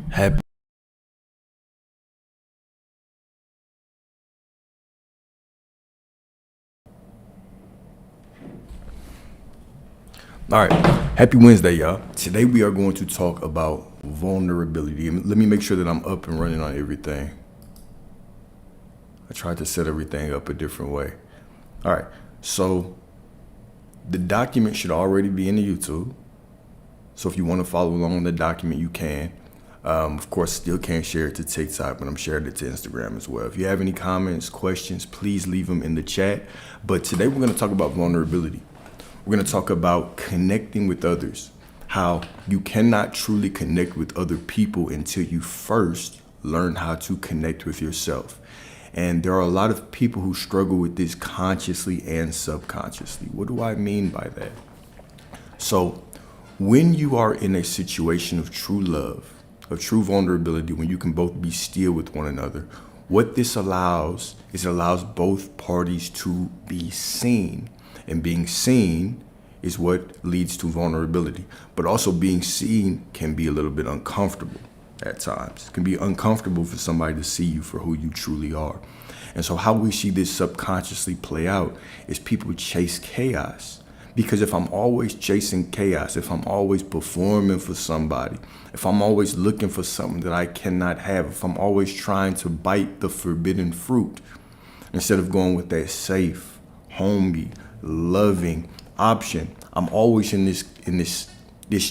Happy. All right. Happy Wednesday, y'all. Today we are going to talk about vulnerability. And let me make sure that I'm up and running on everything. I tried to set everything up a different way. All right. So the document should already be in the YouTube. So if you want to follow along the document, you can. Of course, still can't share it to TikTok, but I'm sharing it to Instagram as well. If you have any comments, questions, please leave them in the chat. But today we're going to talk about vulnerability. We're going to talk about connecting with others, how you cannot truly connect with other people until you first learn how to connect with yourself. And there are a lot of people who struggle with this consciously and subconsciously. What do I mean by that? So when you are in a situation of true love, of true vulnerability, when you can both be still with one another, what this allows is it allows both parties to be seen. And being seen is what leads to vulnerability. But also being seen can be a little bit uncomfortable at times. It can be uncomfortable for somebody to see you for who you truly are. And so how we see this subconsciously play out is people chase chaos. Because if I'm always chasing chaos, if I'm always performing for somebody, if I'm always looking for something that I cannot have, if I'm always trying to bite the forbidden fruit, instead of going with that safe, homey, loving option, I'm always in this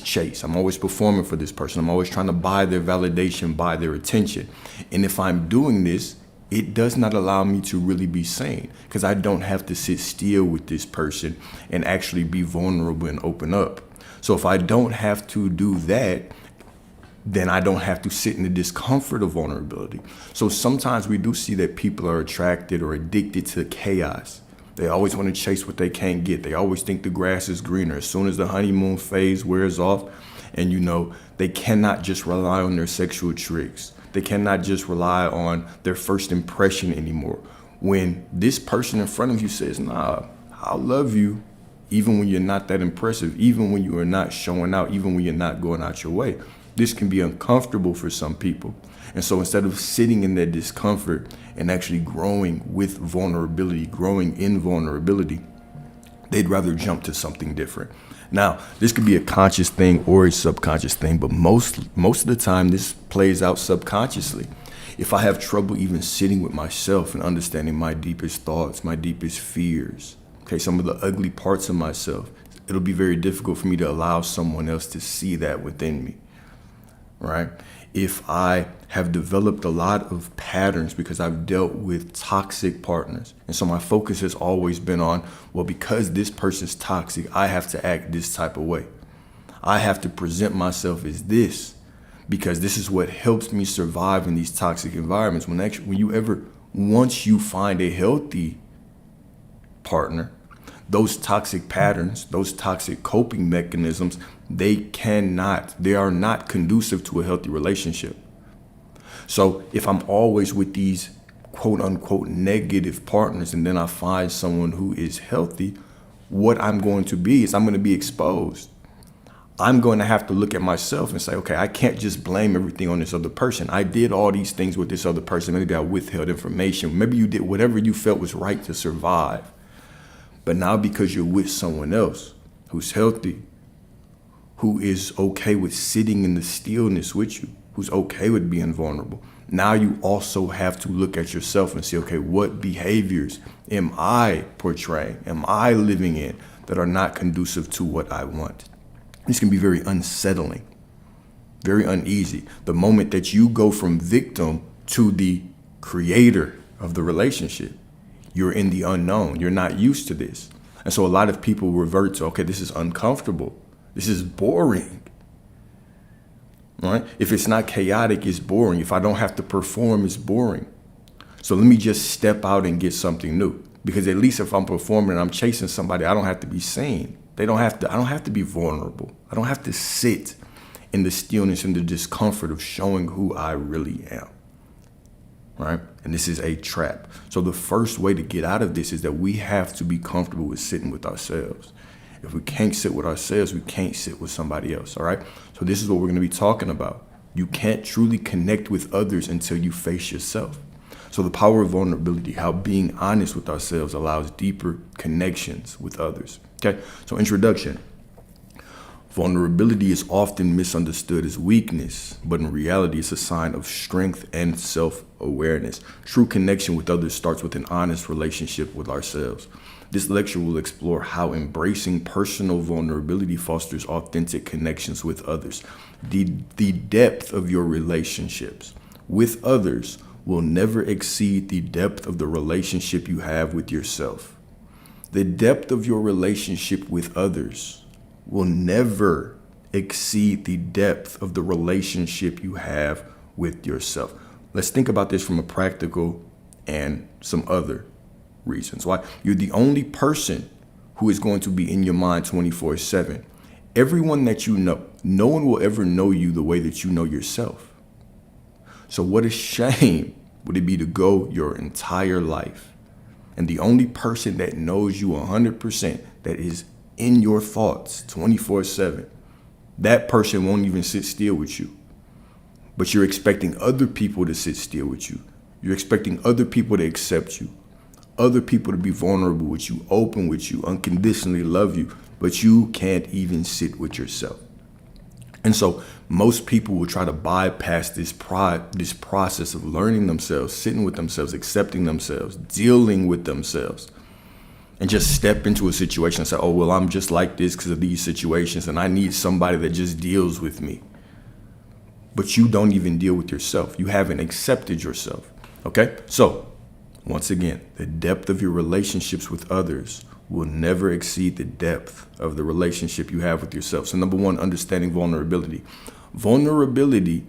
chase. I'm always performing for this person. I'm always trying to buy their validation, buy their attention. And if I'm doing this, it does not allow me to really be sane, because I don't have to sit still with this person and actually be vulnerable and open up. So if I don't have to do that, then I don't have to sit in the discomfort of vulnerability. So sometimes we do see that people are attracted or addicted to chaos. They always want to chase what they can't get. They always think the grass is greener. As soon as the honeymoon phase wears off, and they cannot just rely on their sexual tricks. They cannot just rely on their first impression anymore. When this person in front of you says, nah, I'll love you, even when you're not that impressive, even when you are not showing out, even when you're not going out your way. This can be uncomfortable for some people. And so instead of sitting in that discomfort and actually growing with vulnerability, growing in vulnerability, they'd rather jump to something different. Now, this could be a conscious thing or a subconscious thing, but most of the time this plays out subconsciously. If I have trouble even sitting with myself and understanding my deepest thoughts, my deepest fears, some of the ugly parts of myself, it'll be very difficult for me to allow someone else to see that within me. Right? If I have developed a lot of patterns because I've dealt with toxic partners, and so my focus has always been on, well, because this person's toxic, I have to act this type of way. I have to present myself as this because this is what helps me survive in these toxic environments. Once you find a healthy partner, those toxic patterns, those toxic coping mechanisms, they are not conducive to a healthy relationship. So if I'm always with these quote unquote negative partners and then I find someone who is healthy, what I'm going to be is I'm going to be exposed. I'm going to have to look at myself and say, okay, I can't just blame everything on this other person. I did all these things with this other person. Maybe I withheld information. Maybe you did whatever you felt was right to survive. But now because you're with someone else who's healthy, who is okay with sitting in the stillness with you, who's okay with being vulnerable, now you also have to look at yourself and say, okay, what behaviors am I portraying, am I living in that are not conducive to what I want? This can be very unsettling, very uneasy. The moment that you go from victim to the creator of the relationship, you're in the unknown. You're not used to this. And so a lot of people revert to, okay, this is uncomfortable. This is boring. Right? If it's not chaotic, it's boring. If I don't have to perform, it's boring. So let me just step out and get something new. Because at least if I'm performing and I'm chasing somebody, I don't have to be seen. I don't have to be vulnerable. I don't have to sit in the stillness and the discomfort of showing who I really am. Right? And this is a trap. So the first way to get out of this is that we have to be comfortable with sitting with ourselves. If we can't sit with ourselves, we can't sit with somebody else. All right. So this is what we're going to be talking about. You can't truly connect with others until you face yourself. So the power of vulnerability, how being honest with ourselves allows deeper connections with others. Okay, so introduction. Vulnerability is often misunderstood as weakness, but in reality, it's a sign of strength and self-awareness. True connection with others starts with an honest relationship with ourselves. This lecture will explore how embracing personal vulnerability fosters authentic connections with others. The depth of your relationships with others will never exceed the depth of the relationship you have with yourself. The depth of your relationship with others will never exceed the depth of the relationship you have with yourself. Let's think about this from a practical and some other reasons. Why? You're the only person who is going to be in your mind 24/7. Everyone that you know, no one will ever know you the way that you know yourself. So what a shame would it be to go your entire life and the only person that knows you 100%, that is in your thoughts 24/7, that person won't even sit still with you. But you're expecting other people to sit still with you. You're expecting other people to accept you, other people to be vulnerable with you, open with you, unconditionally love you, but you can't even sit with yourself. And so most people will try to bypass this process of learning themselves, sitting with themselves, accepting themselves, dealing with themselves, and just step into a situation and say, oh, well, I'm just like this because of these situations, and I need somebody that just deals with me. But you don't even deal with yourself. You haven't accepted yourself. Okay? So, once again, the depth of your relationships with others will never exceed the depth of the relationship you have with yourself. So number one, understanding vulnerability. Vulnerability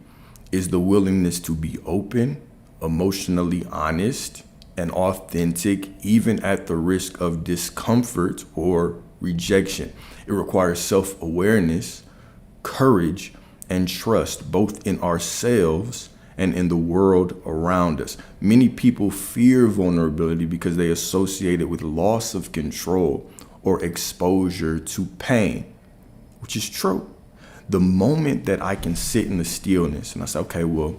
is the willingness to be open, emotionally honest, and authentic, even at the risk of discomfort or rejection. It requires self-awareness, courage, and trust, both in ourselves and in the world around us. Many people fear vulnerability because they associate it with loss of control or exposure to pain, which is true. The moment that I can sit in the stillness and I say, okay, well,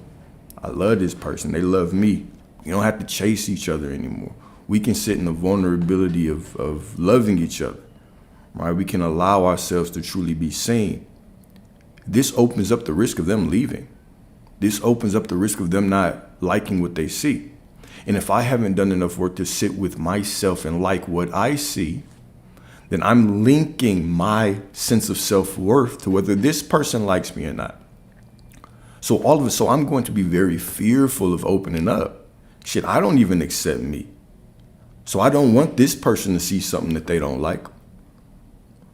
I love this person, they love me. You don't have to chase each other anymore. We can sit in the vulnerability of loving each other, right? We can allow ourselves to truly be seen. This opens up the risk of them leaving. This opens up the risk of them not liking what they see. And if I haven't done enough work to sit with myself and like what I see, then I'm linking my sense of self-worth to whether this person likes me or not. So I'm going to be very fearful of opening up. Shit, I don't even accept me. So I don't want this person to see something that they don't like.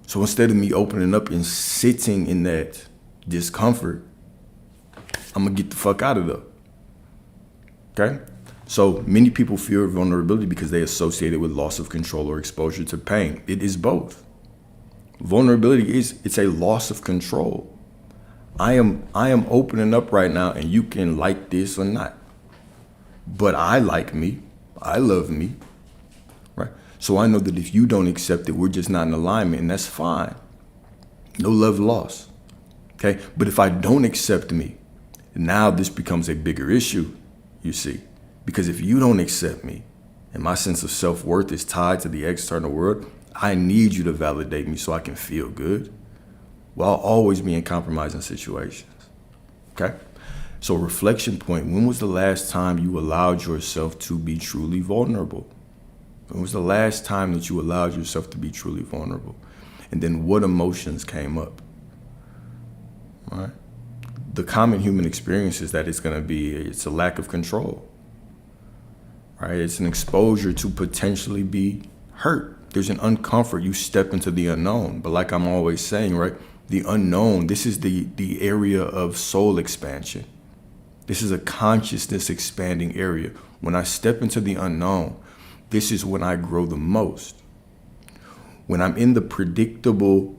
So instead of me opening up and sitting in that discomfort, I'm gonna get the fuck out of there. Okay? So many people fear vulnerability because they associate it with loss of control or exposure to pain. It is both. Vulnerability it's a loss of control. I am opening up right now and you can like this or not. But I like me. I love me. Right? So I know that if you don't accept it, we're just not in alignment, and that's fine. No love lost. Okay? But if I don't accept me, now this becomes a bigger issue, you see. Because if you don't accept me and my sense of self-worth is tied to the external world, I need you to validate me so I can feel good. Well, I'll always be in compromising situations. Okay? So reflection point, when was the last time you allowed yourself to be truly vulnerable? When was the last time that you allowed yourself to be truly vulnerable? And then what emotions came up? All right? The common human experience is that it's a lack of control. Right? It's an exposure to potentially be hurt. There's an uncomfort. You step into the unknown. But like I'm always saying, right? The unknown, this is the area of soul expansion. This is a consciousness expanding area. When I step into the unknown, this is when I grow the most. When I'm in the predictable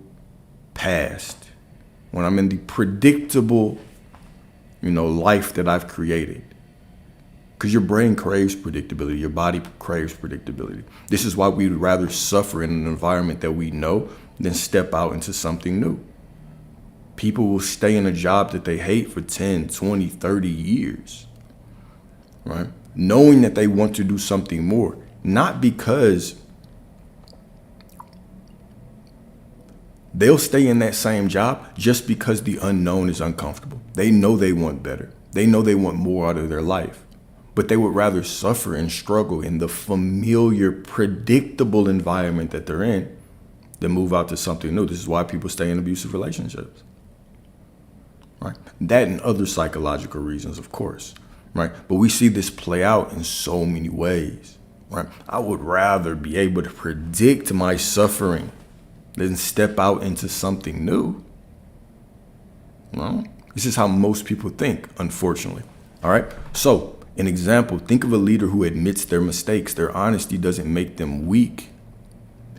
past, when I'm in the predictable, life that I've created. Because your brain craves predictability. Your body craves predictability. This is why we'd rather suffer in an environment that we know than step out into something new. People will stay in a job that they hate for 10, 20, 30 years, right? Knowing that they want to do something more, not because they'll stay in that same job just because the unknown is uncomfortable. They know they want better. They know they want more out of their life, but they would rather suffer and struggle in the familiar, predictable environment that they're in than move out to something new. This is why people stay in abusive relationships, right? That and other psychological reasons, of course, right? But we see this play out in so many ways, right? I would rather be able to predict my suffering than step out into something new. Well, this is how most people think, unfortunately. All right. So, an example, think of a leader who admits their mistakes. Their honesty doesn't make them weak.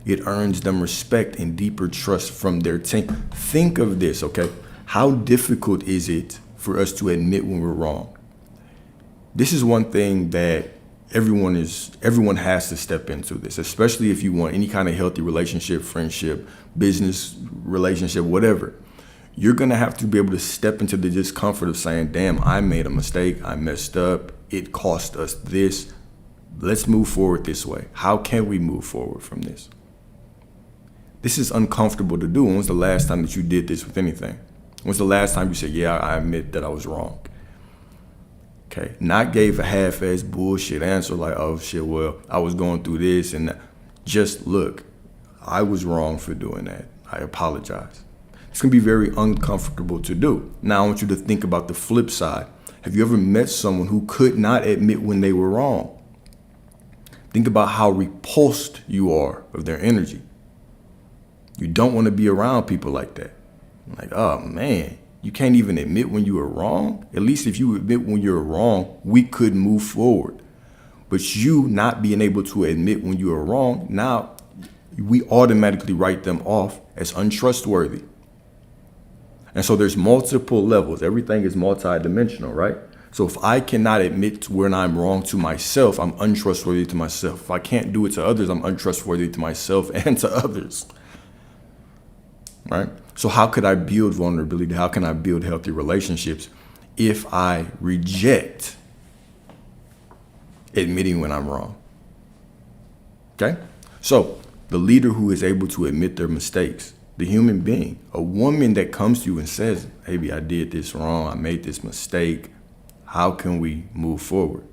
It earns them respect and deeper trust from their team. Think of this, okay? How difficult is it for us to admit when we're wrong? This is one thing that everyone has to step into this, especially if you want any kind of healthy relationship, friendship, business relationship, whatever. You're going to have to be able to step into the discomfort of saying, damn, I made a mistake. I messed up. It cost us this. Let's move forward this way. How can we move forward from this? This is uncomfortable to do. When was the last time that you did this with anything? When was the last time you said, yeah, I admit that I was wrong? Okay, not gave a half-ass bullshit answer like, oh shit, well, I was going through this and that. Just look, I was wrong for doing that. I apologize. It's gonna be very uncomfortable to do. Now I want you to think about the flip side. Have you ever met someone who could not admit when they were wrong? Think about how repulsed you are of their energy. You don't want to be around people like that. Like, oh man, you can't even admit when you were wrong. At least if you admit when you're wrong, we could move forward. But you not being able to admit when you are wrong, now we automatically write them off as untrustworthy. And so there's multiple levels. Everything is multidimensional, right? So if I cannot admit when I'm wrong to myself, I'm untrustworthy to myself. If I can't do it to others, I'm untrustworthy to myself and to others, right? So how could I build vulnerability? How can I build healthy relationships if I reject admitting when I'm wrong? Okay? So the leader who is able to admit their mistakes, the human being, a woman that comes to you and says, maybe I did this wrong, I made this mistake, how can we move forward?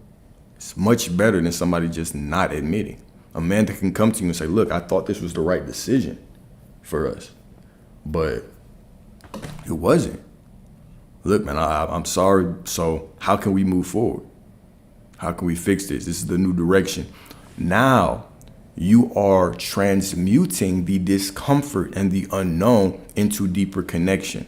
It's much better than somebody just not admitting. A man that can come to you and say, look, I thought this was the right decision for us, but it wasn't. Look, man, I'm sorry. So how can we move forward? How can we fix this? This is the new direction. Now you are transmuting the discomfort and the unknown into deeper connection.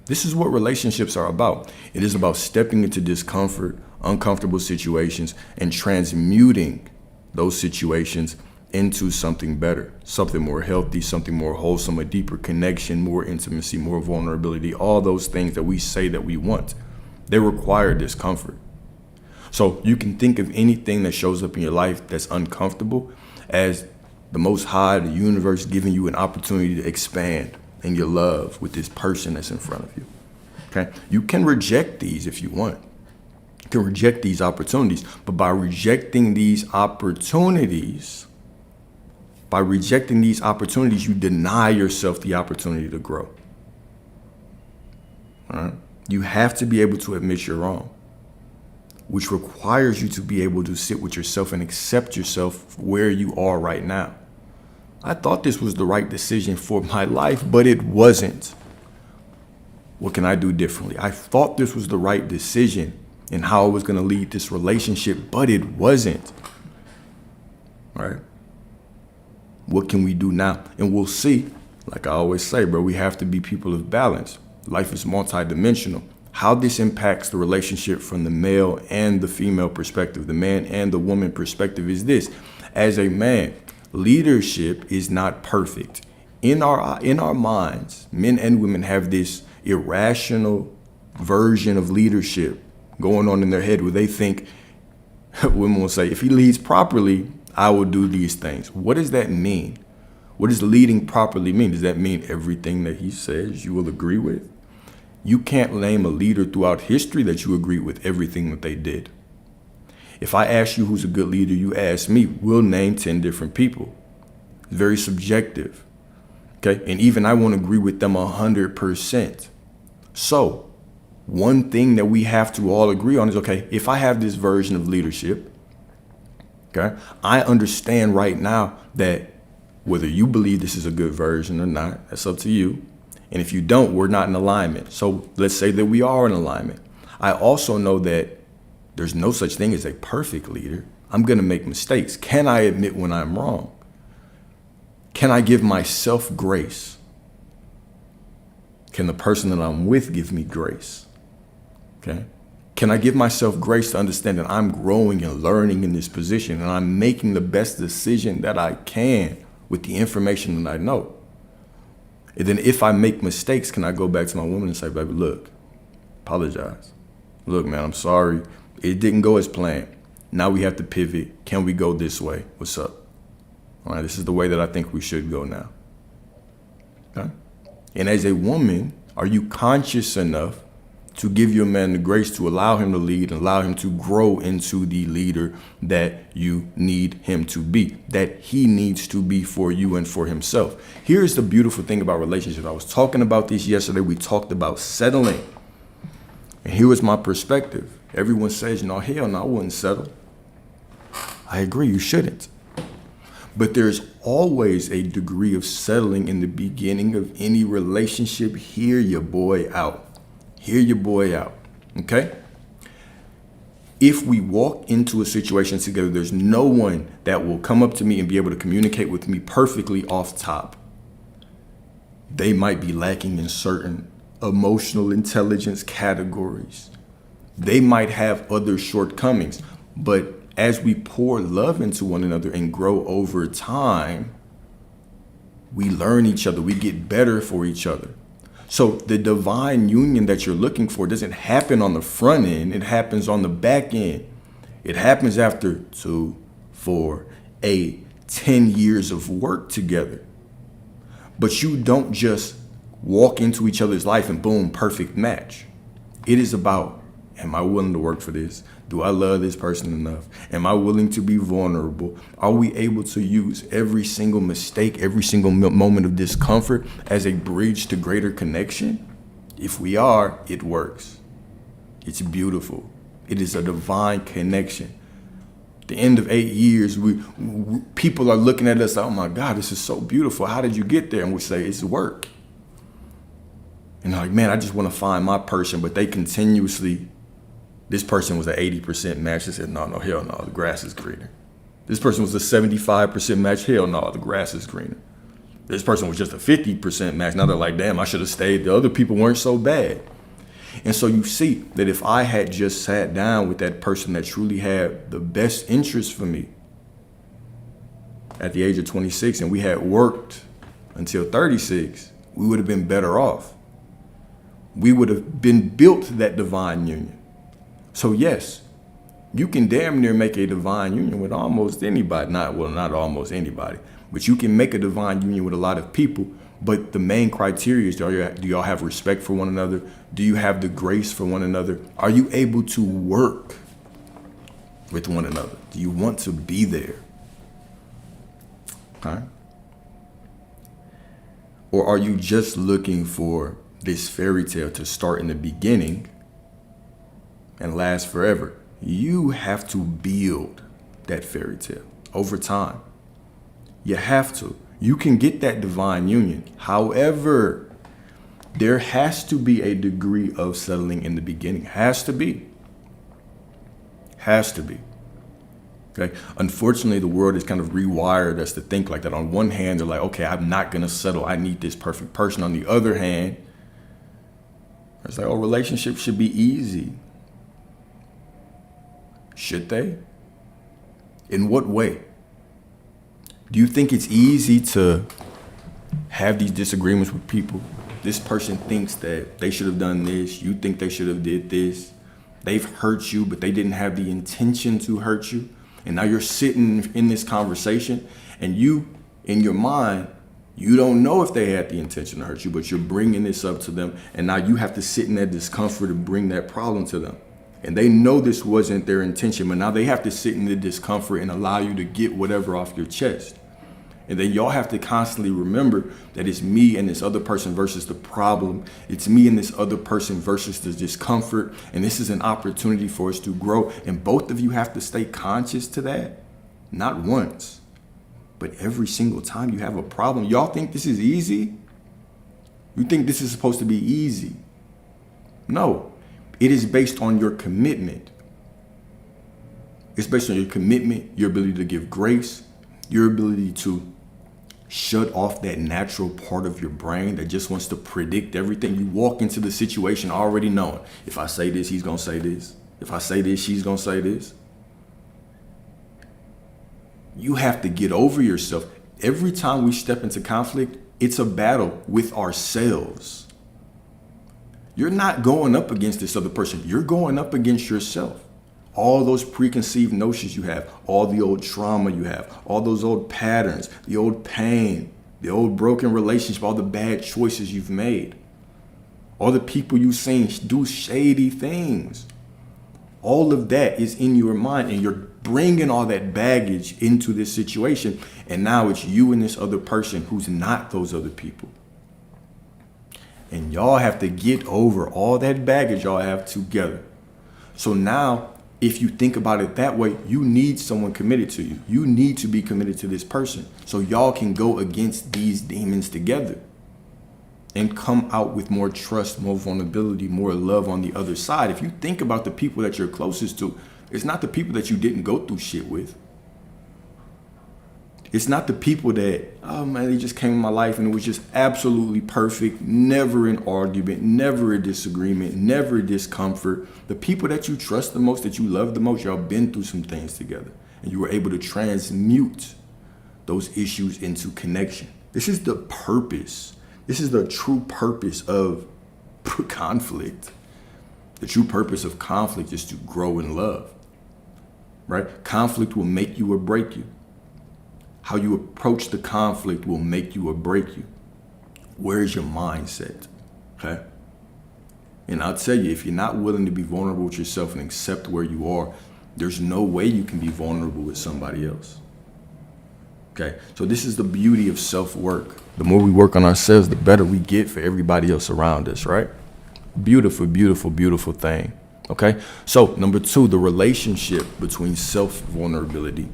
This is what relationships are about. It is about stepping into discomfort, uncomfortable situations, and transmuting those situations into something better, something more healthy, something more wholesome, a deeper connection, more intimacy, more vulnerability, all those things that we say that we want. They require discomfort. So you can think of anything that shows up in your life that's uncomfortable as the Most High, the universe, giving you an opportunity to expand in your love with this person that's in front of you. Okay? You can reject these if you want. You can reject these opportunities, but by rejecting these opportunities, you deny yourself the opportunity to grow. All right? You have to be able to admit you're wrong, which requires you to be able to sit with yourself and accept yourself where you are right now. I thought this was the right decision for my life, but it wasn't. What can I do differently? I thought this was the right decision and how I was going to lead this relationship, but it wasn't. All right? What can we do now? And we'll see. Like I always say, bro, we have to be people of balance. Life is multidimensional. How this impacts the relationship from the male and the female perspective, the man and the woman perspective is this. As a man, leadership is not perfect. In our minds, men and women have this irrational version of leadership going on in their head where they think, women will say, if he leads properly, I will do these things. What does that mean? What does leading properly mean? Does that mean everything that he says you will agree with? You can't name a leader throughout history that you agree with everything that they did. If I ask you who's a good leader, you ask me, we'll name 10 different people. It's very subjective. Okay. And even I won't agree with them 100%. So one thing that we have to all agree on is, okay, if I have this version of leadership, okay, I understand right now that whether you believe this is a good version or not, that's up to you. And if you don't, we're not in alignment. So let's say that we are in alignment. I also know that there's no such thing as a perfect leader. I'm going to make mistakes. Can I admit when I'm wrong? Can I give myself grace? Can the person that I'm with give me grace? Okay. Can I give myself grace to understand that I'm growing and learning in this position and I'm making the best decision that I can with the information that I know? And then if I make mistakes, can I go back to my woman and say, baby, look, apologize. Look, man, I'm sorry. It didn't go as planned. Now we have to pivot. Can we go this way? What's up? All right, this is the way that I think we should go now. Okay? And as a woman, are you conscious enough to give your man the grace to allow him to lead and allow him to grow into the leader that you need him to be, that he needs to be for you and for himself? Here's the beautiful thing about relationships. I was talking about this yesterday. We talked about settling. And here was my perspective. Everyone says, no, hell no, I wouldn't settle. I agree, you shouldn't. But there's always a degree of settling in the beginning of any relationship. Hear your boy out. Hear your boy out, okay? If we walk into a situation together, there's no one that will come up to me and be able to communicate with me perfectly off top. They might be lacking in certain emotional intelligence categories. They might have other shortcomings, but as we pour love into one another and grow over time, we learn each other, we get better for each other. So the divine union that you're looking for doesn't happen on the front end, it happens on the back end. It happens after 2, 4, 8, 10 years of work together. But you don't just walk into each other's life and boom, perfect match. It is about, am I willing to work for this? Do I love this person enough? Am I willing to be vulnerable? Are we able to use every single mistake, every single moment of discomfort as a bridge to greater connection? If we are, it works. It's beautiful. It is a divine connection. At the end of 8 years, people are looking at us, oh my God, this is so beautiful. How did you get there? And we say, it's work. And they're like, man, I just want to find my person, but they continuously, this person was an 80% match. They said, no, hell no, the grass is greener. This person was a 75% match. Hell no, the grass is greener. This person was just a 50% match. Now they're like, damn, I should have stayed. The other people weren't so bad. And so you see that if I had just sat down with that person that truly had the best interest for me at the age of 26 and we had worked until 36, we would have been better off. We would have been built that divine union. So yes, you can damn near make a divine union with almost anybody. Not almost anybody, but you can make a divine union with a lot of people. But the main criteria is, do y'all have respect for one another? Do you have the grace for one another? Are you able to work with one another? Do you want to be there? Okay. Or are you just looking for this fairy tale to start in the beginning and last forever? You have to build that fairy tale over time. You have to. You can get that divine union. However, there has to be a degree of settling in the beginning. Has to be. Has to be. Okay. Unfortunately, the world has kind of rewired us to think like that. On one hand, they're like, okay, I'm not going to settle. I need this perfect person. On the other hand, it's like, oh, relationships should be easy. Should they? In what way? Do you think it's easy to have these disagreements with people? This person thinks that they should have done this. You think they should have did this. They've hurt you, but they didn't have the intention to hurt you. And now you're sitting in this conversation and you, in your mind, You don't know if they had the intention to hurt you, but you're bringing this up to them. And now you have to sit in that discomfort and bring that problem to them. And they know this wasn't their intention, but now they have to sit in the discomfort and allow you to get whatever off your chest. And then y'all have to constantly remember that it's me and this other person versus the problem. It's me and this other person versus the discomfort. And this is an opportunity for us to grow. And both of you have to stay conscious to that. Not once, but every single time you have a problem. Y'all think this is easy? You think this is supposed to be easy? No, it is based on your commitment. It's based on your commitment, your ability to give grace, your ability to shut off that natural part of your brain that just wants to predict everything. You walk into the situation already knowing, if I say this, he's going to say this. If I say this, she's going to say this. You have to get over yourself. Every time we step into conflict, it's a battle with ourselves. You're not going up against this other person. You're going up against yourself. All those preconceived notions you have, all the old trauma you have, all those old patterns, the old pain, the old broken relationship, all the bad choices you've made, all the people you've seen do shady things. All of that is in your mind, and you're bringing all that baggage into this situation. And now it's you and this other person who's not those other people. And y'all have to get over all that baggage y'all have together. So now, if you think about it that way, you need someone committed to you. You need to be committed to this person so y'all can go against these demons together and come out with more trust, more vulnerability, more love on the other side. If you think about the people that you're closest to, it's not the people that you didn't go through shit with. It's not the people that, oh man, they just came in my life and it was just absolutely perfect, never an argument, never a disagreement, never a discomfort. The people that you trust the most, that you love the most, y'all been through some things together and you were able to transmute those issues into connection. This is the purpose. This is the true purpose of conflict. The true purpose of conflict is to grow in love, right? Conflict will make you or break you. How you approach the conflict will make you or break you. Where's your mindset? Okay? And I'll tell you, if you're not willing to be vulnerable with yourself and accept where you are, there's no way you can be vulnerable with somebody else. Okay? So this is the beauty of self-work. The more we work on ourselves, the better we get for everybody else around us, right? Beautiful, beautiful, beautiful thing. Okay? So number 2, the relationship between self-vulnerability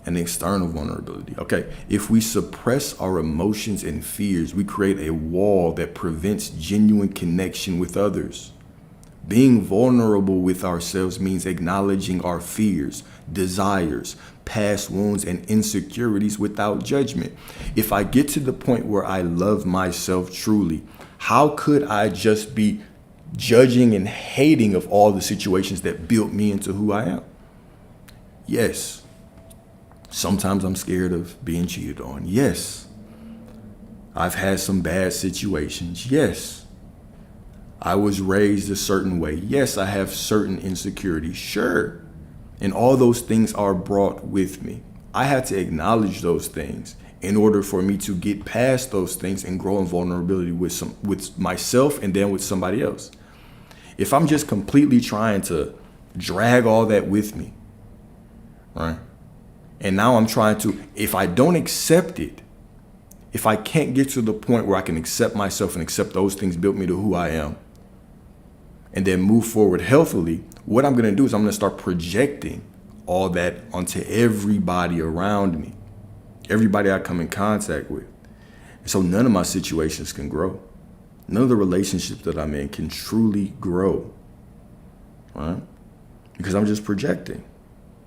and external vulnerability. Okay, if we suppress our emotions and fears, we create a wall that prevents genuine connection with others. Being vulnerable with ourselves means acknowledging our fears, desires, past wounds, and insecurities without judgment. If I get to the point where I love myself truly, how could I just be judging and hating of all the situations that built me into who I am? Yes. Sometimes I'm scared of being cheated on. Yes. I've had some bad situations. Yes. I was raised a certain way. Yes, I have certain insecurities. Sure. And all those things are brought with me. I had to acknowledge those things in order for me to get past those things and grow in vulnerability with myself and then with somebody else. If I'm just completely trying to drag all that with me, right? And now I'm trying to, if I don't accept it, if I can't get to the point where I can accept myself and accept those things built me to who I am, and then move forward healthily, what I'm going to do is I'm going to start projecting all that onto everybody around me, everybody I come in contact with. And so none of my situations can grow. None of the relationships that I'm in can truly grow, right? Because I'm just projecting.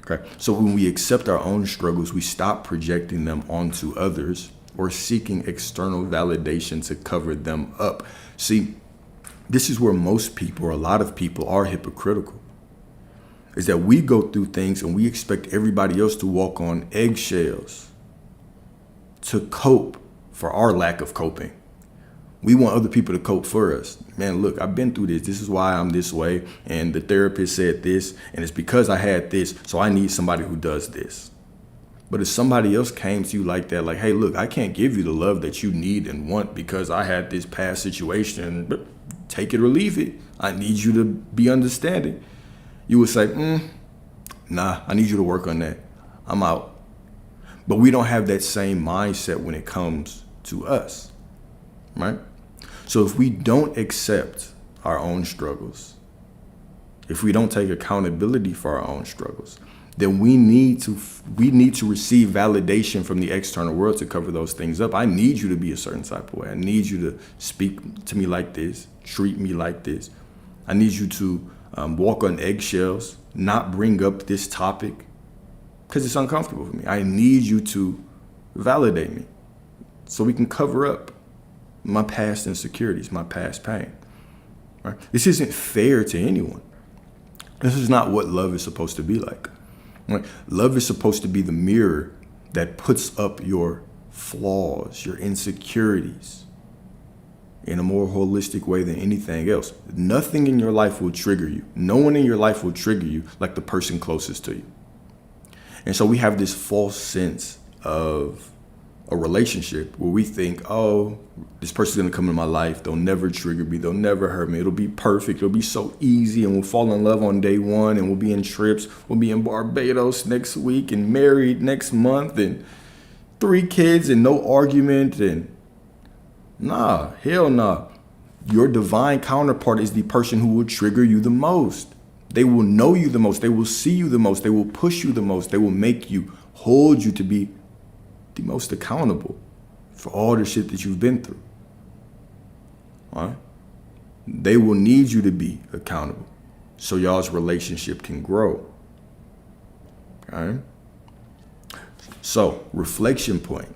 Okay. So when we accept our own struggles, we stop projecting them onto others or seeking external validation to cover them up. See, this is where most people, or a lot of people, are hypocritical. Is that we go through things and we expect everybody else to walk on eggshells to cope for our lack of coping. We want other people to cope for us. Man, look, I've been through this. This is why I'm this way. And the therapist said this. And it's because I had this. So I need somebody who does this. But if somebody else came to you like that, like, hey, look, I can't give you the love that you need and want because I had this past situation, but take it or leave it. I need you to be understanding. You would say, nah, I need you to work on that. I'm out. But we don't have that same mindset when it comes to us, right? So if we don't accept our own struggles, if we don't take accountability for our own struggles, then we need to receive validation from the external world to cover those things up. I need you to be a certain type of way. I need you to speak to me like this, treat me like this. I need you to walk on eggshells, not bring up this topic because it's uncomfortable for me. I need you to validate me so we can cover up my past insecurities, my past pain. Right? This isn't fair to anyone. This is not what love is supposed to be like. Right? Love is supposed to be the mirror that puts up your flaws, your insecurities in a more holistic way than anything else. Nothing in your life will trigger you. No one in your life will trigger you like the person closest to you. And so we have this false sense of a relationship where we think, oh, this person's gonna come in my life. They'll never trigger me. They'll never hurt me. It'll be perfect. It'll be so easy. And we'll fall in love on day one. And we'll be in trips. We'll be in Barbados next week and married next month and 3 kids and no argument. And nah, hell nah. Your divine counterpart is the person who will trigger you the most. They will know you the most. They will see you the most. They will push you the most. They will make you, hold you to be the most accountable for all the shit that you've been through. All right? They will need you to be accountable so y'all's relationship can grow. All right? So, reflection point.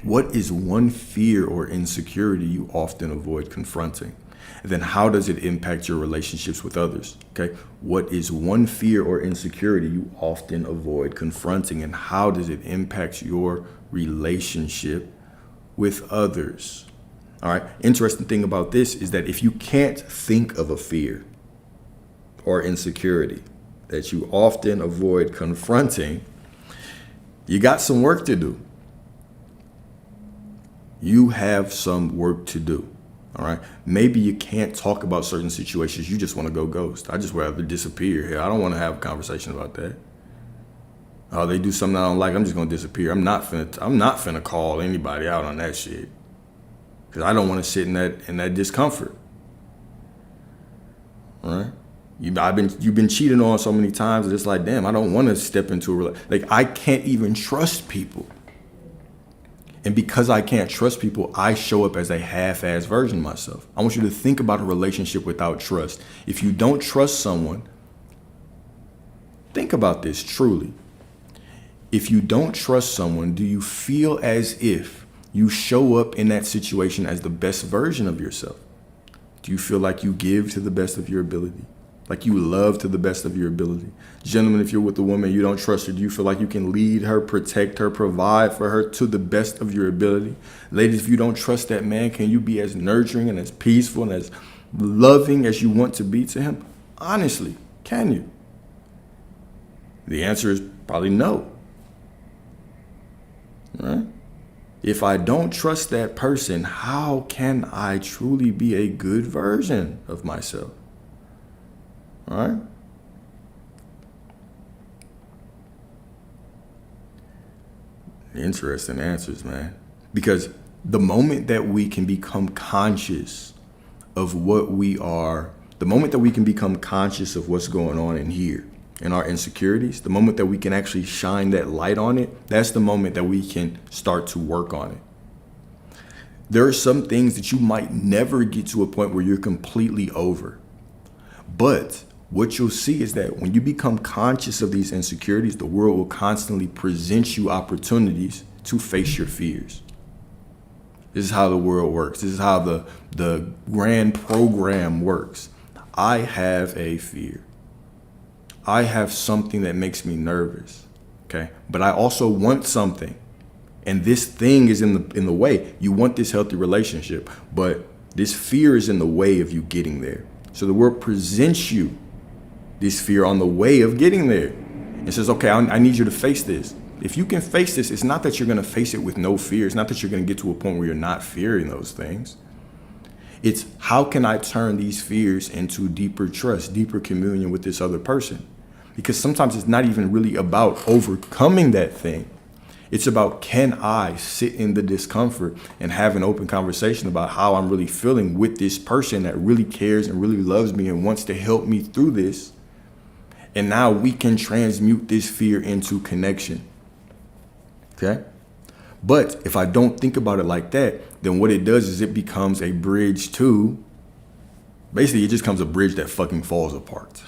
What is one fear or insecurity you often avoid confronting? And then how does it impact your relationships with others? Okay. What is one fear or insecurity you often avoid confronting, and how does it impact your relationship with others? All right. Interesting thing about this is that if you can't think of a fear or insecurity that you often avoid confronting, you got some work to do. You have some work to do. All right. Maybe you can't talk about certain situations. You just want to go ghost. I just rather disappear here. I don't want to have a conversation about that. Oh, they do something I don't like. I'm just going to disappear. I'm not finna call anybody out on that shit. Because I don't want to sit in that discomfort. All right. You've been cheated on so many times that it's like, damn, I don't want to step into a relationship. Like, I can't even trust people. And because I can't trust people, I show up as a half-ass version of myself. I want you to think about a relationship without trust. If you don't trust someone, think about this truly. If you don't trust someone, do you feel as if you show up in that situation as the best version of yourself? Do you feel like you give to the best of your ability? Like you love to the best of your ability? Gentlemen, if you're with a woman, you don't trust her, do you feel like you can lead her, protect her, provide for her to the best of your ability? Ladies, if you don't trust that man, can you be as nurturing and as peaceful and as loving as you want to be to him? Honestly, can you? The answer is probably no. Right? If I don't trust that person, how can I truly be a good version of myself? All right? Interesting answers, man. Because the moment that we can become conscious of what we are, the moment that we can become conscious of what's going on in here, in our insecurities, the moment that we can actually shine that light on it, that's the moment that we can start to work on it. There are some things that you might never get to a point where you're completely over. But what you'll see is that when you become conscious of these insecurities, the world will constantly present you opportunities to face your fears. This is how the world works. This is how the grand program works. I have a fear. I have something that makes me nervous. Okay. But I also want something. And this thing is in the way. You want this healthy relationship, but this fear is in the way of you getting there. So the world presents you this fear on the way of getting there. It says, okay, I need you to face this. If you can face this, it's not that you're going to face it with no fear. It's not that you're going to get to a point where you're not fearing those things. It's how can I turn these fears into deeper trust, deeper communion with this other person? Because sometimes it's not even really about overcoming that thing. It's about, can I sit in the discomfort and have an open conversation about how I'm really feeling with this person that really cares and really loves me and wants to help me through this. And now we can transmute this fear into connection. Okay? But if I don't think about it like that, then what it does is it becomes a bridge to, basically it just becomes a bridge that fucking falls apart.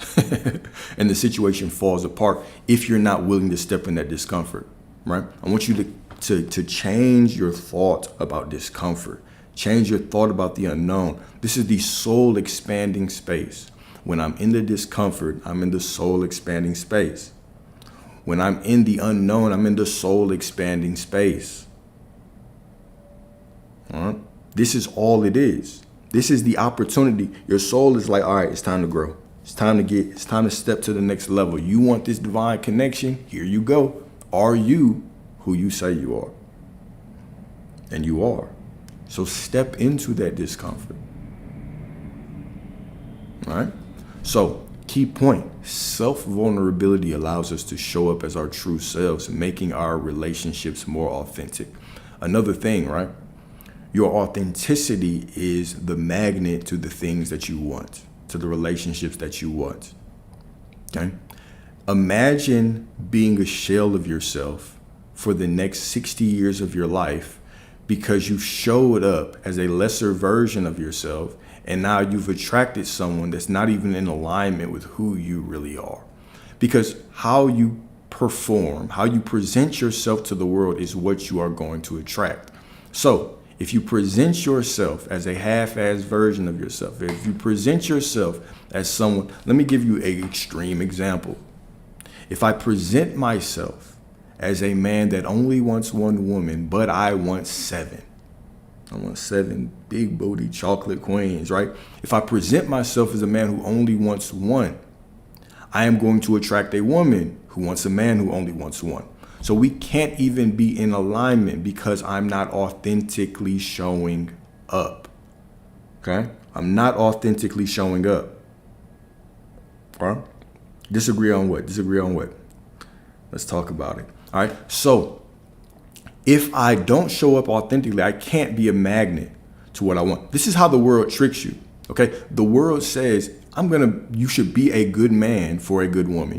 And the situation falls apart if you're not willing to step in that discomfort, right? I want you to change your thought about discomfort. Change your thought about the unknown. This is the soul expanding space. When I'm in the discomfort, I'm in the soul expanding space. When I'm in the unknown, I'm in the soul expanding space. All right? This is all it is. This is the opportunity. Your soul is like, all right, it's time to grow. It's time to step to the next level. You want this divine connection? Here you go. Are you who you say you are? And you are. So step into that discomfort. All right? So, key point, self-vulnerability allows us to show up as our true selves, making our relationships more authentic. Another thing, right? Your authenticity is the magnet to the things that you want, to the relationships that you want. Okay? Imagine being a shell of yourself for the next 60 years of your life because you showed up as a lesser version of yourself, and now you've attracted someone that's not even in alignment with who you really are. Because how you perform, how you present yourself to the world is what you are going to attract. So if you present yourself as a half-assed version of yourself, if you present yourself as someone, let me give you an extreme example. If I present myself as a man that only wants one woman, but I want 7. I want 7 big booty chocolate queens, right? If I present myself as a man who only wants one, I am going to attract a woman who wants a man who only wants one. So we can't even be in alignment because I'm not authentically showing up. Okay? I'm not authentically showing up. All right? Disagree on what? Disagree on what? Let's talk about it. All right? So if I don't show up authentically, I can't be a magnet to what I want. This is how the world tricks you. Okay? The world says, you should be a good man for a good woman.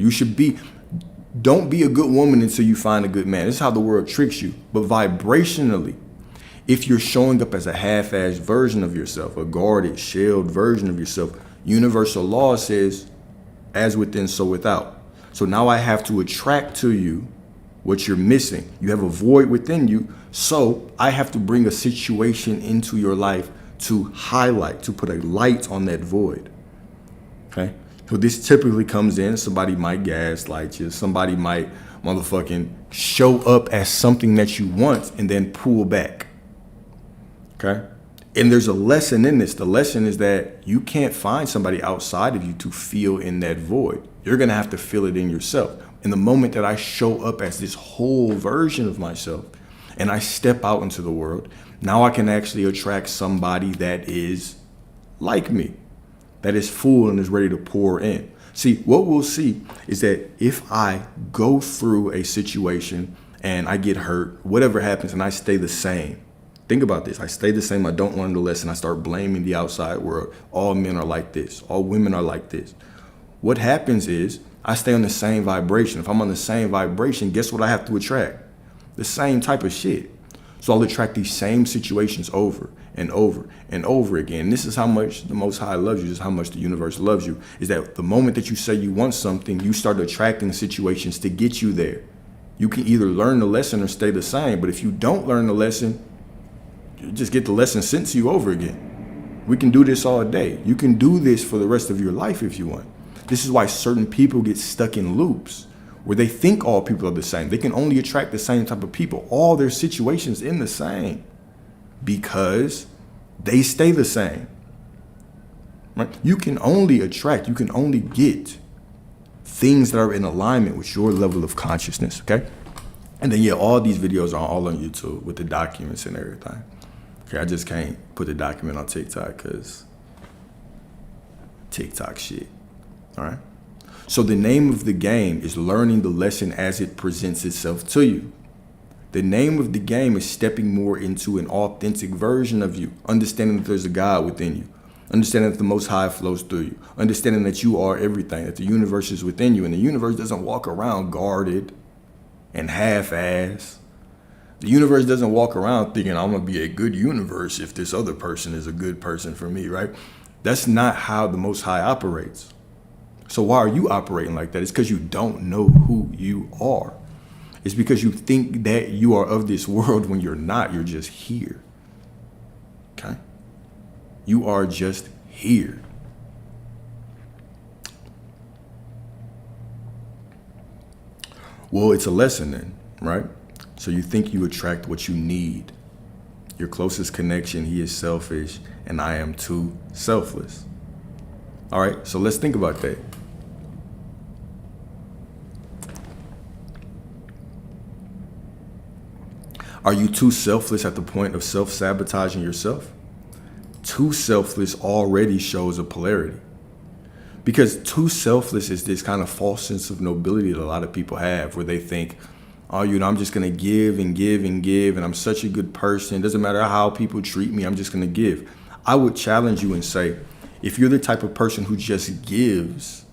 Don't be a good woman until you find a good man. This is how the world tricks you. But vibrationally, if you're showing up as a half-assed version of yourself, a guarded, shelled version of yourself, universal law says, as within, so without. So now I have to attract to you what you're missing. You have a void within you. So I have to bring a situation into your life to highlight, to put a light on that void. Okay? So this typically comes in, somebody might gaslight you, somebody might motherfucking show up as something that you want and then pull back. Okay? And there's a lesson in this. The lesson is that you can't find somebody outside of you to fill in that void. You're going to have to fill it in yourself. In the moment that I show up as this whole version of myself and I step out into the world, now I can actually attract somebody that is like me, that is full and is ready to pour in. See, what we'll see is that if I go through a situation and I get hurt, whatever happens, and I stay the same. Think about this. I stay the same. I don't learn the lesson. I start blaming the outside world. All men are like this. All women are like this. What happens is I stay on the same vibration. If I'm on the same vibration, guess what I have to attract? The same type of shit. So I'll attract these same situations over and over and over again. This is how much the Most High loves you. This is how much the universe loves you. Is that the moment that you say you want something, you start attracting situations to get you there. You can either learn the lesson or stay the same. But if you don't learn the lesson, you just get the lesson sent to you over again. We can do this all day. You can do this for the rest of your life if you want. This is why certain people get stuck in loops where they think all people are the same. They can only attract the same type of people. All their situations in the same because they stay the same. Right? You can only attract, you can only get things that are in alignment with your level of consciousness, okay? And then, yeah, all these videos are all on YouTube with the documents and everything. Okay, I just can't put the document on TikTok because TikTok shit. All right. So the name of the game is learning the lesson as it presents itself to you. The name of the game is stepping more into an authentic version of you, understanding that there's a God within you, understanding that the Most High flows through you, understanding that you are everything, that the universe is within you, and the universe doesn't walk around guarded and half-assed. The universe doesn't walk around thinking, I'm going to be a good universe if this other person is a good person for me, right? That's not how the Most High operates. So why are you operating like that? It's because you don't know who you are. It's because you think that you are of this world when you're not. You're just here. Okay? You are just here. Well, it's a lesson then, right? So you think you attract what you need. Your closest connection, he is selfish, and I am too selfless. All right, so let's think about that. Are you too selfless at the point of self-sabotaging yourself? Too selfless already shows a polarity. Because too selfless is this kind of false sense of nobility that a lot of people have where they think, oh, I'm just going to give and give and give, and I'm such a good person. It doesn't matter how people treat me, I'm just going to give. I would challenge you and say, if you're the type of person who just gives,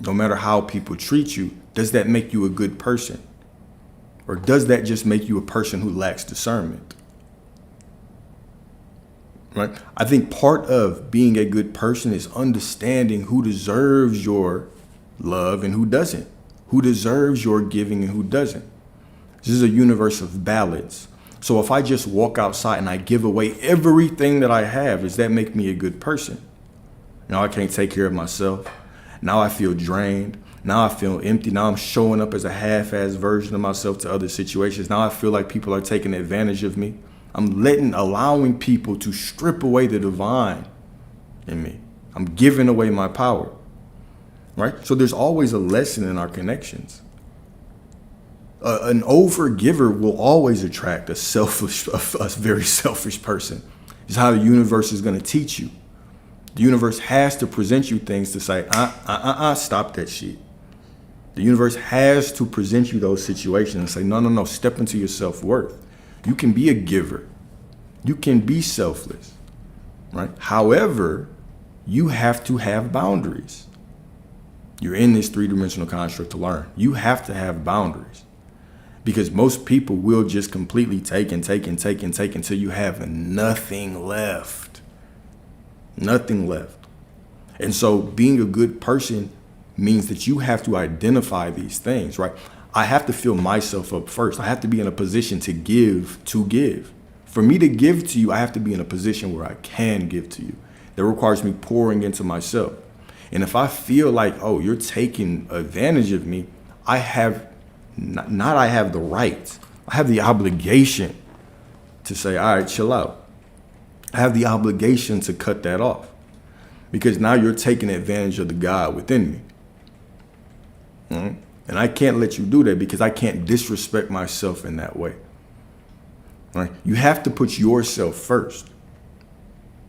no matter how people treat you, does that make you a good person? Or does that just make you a person who lacks discernment? Right? I think part of being a good person is understanding who deserves your love and who doesn't, who deserves your giving and who doesn't. This is a universe of balance. So if I just walk outside and I give away everything that I have, does that make me a good person? Now I can't take care of myself. Now I feel drained. Now I feel empty. Now I'm showing up as a half-assed version of myself to other situations. Now I feel like people are taking advantage of me. I'm allowing people to strip away the divine in me. I'm giving away my power, right? So there's always a lesson in our connections. An overgiver will always attract a very selfish person. It's how the universe is going to teach you. The universe has to present you things to say, stop that shit. The universe has to present you those situations and say, no, step into your self-worth. You can be a giver. You can be selfless, right? However, you have to have boundaries. You're in this three-dimensional construct to learn. You have to have boundaries because most people will just completely take until you have nothing left. Nothing left. And so being a good person means that you have to identify these things, right? I have to fill myself up first. I have to be in a position to give. For me to give to you, I have to be in a position where I can give to you. That requires me pouring into myself. And if I feel like, oh, you're taking advantage of me, I have the right. I have the obligation to say, all right, chill out. I have the obligation to cut that off because now you're taking advantage of the God within me. And I can't let you do that because I can't disrespect myself in that way. Right? You have to put yourself first.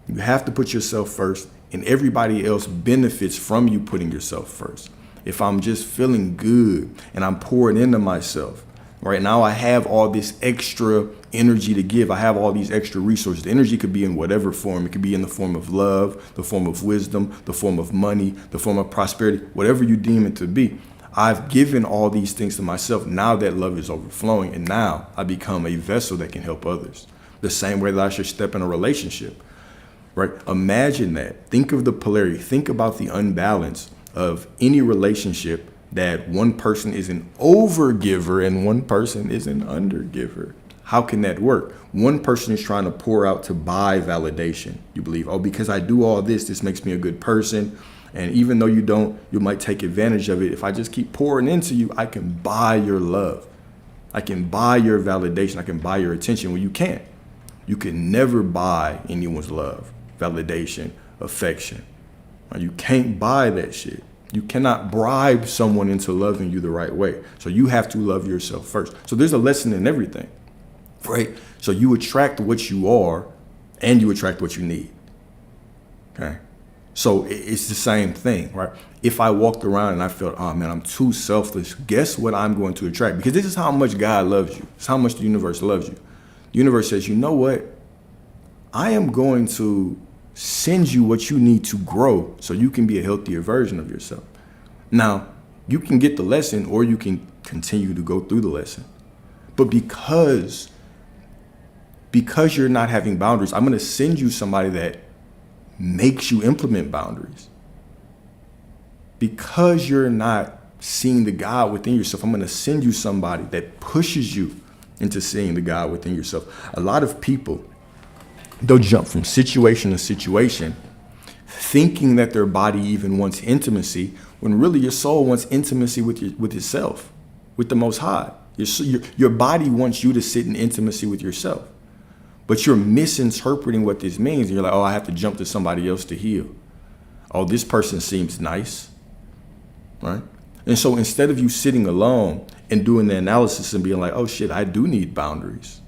You have to put yourself first, and everybody else benefits from you putting yourself first. If I'm just feeling good and I'm pouring into myself, right now I have all this extra energy to give. I have all these extra resources. The energy could be in whatever form. It could be in the form of love, the form of wisdom, the form of money, the form of prosperity, whatever you deem it to be. I've given all these things to myself. Now that love is overflowing, and now I become a vessel that can help others. The same way that I should step in a relationship, right? Imagine that. Think of the polarity. Think about the unbalance of any relationship that one person is an overgiver and one person is an undergiver. How can that work? One person is trying to pour out to buy validation. You believe, oh, because I do all this, this makes me a good person. And even though you don't, you might take advantage of it. If I just keep pouring into you, I can buy your love. I can buy your validation. I can buy your attention. Well, you can't. You can never buy anyone's love, validation, affection. You can't buy that shit. You cannot bribe someone into loving you the right way. So you have to love yourself first. So there's a lesson in everything, right? So you attract what you are and you attract what you need. Okay. So it's the same thing, right? If I walked around and I felt, oh man, I'm too selfless, guess what I'm going to attract? Because this is how much God loves you. It's how much the universe loves you. The universe says, you know what? I am going to send you what you need to grow so you can be a healthier version of yourself. Now, you can get the lesson or you can continue to go through the lesson. But because you're not having boundaries, I'm going to send you somebody that makes you implement boundaries. Because you're not seeing the God within yourself, I'm going to send you somebody that pushes you into seeing the God within yourself. A lot of people, they'll jump from situation to situation, thinking that their body even wants intimacy, when really your soul wants intimacy with yourself, with the Most High. Your body wants you to sit in intimacy with yourself. But you're misinterpreting what this means. And you're like, oh, I have to jump to somebody else to heal. Oh, this person seems nice, right? And so instead of you sitting alone and doing the analysis and being like, oh shit, I do need boundaries,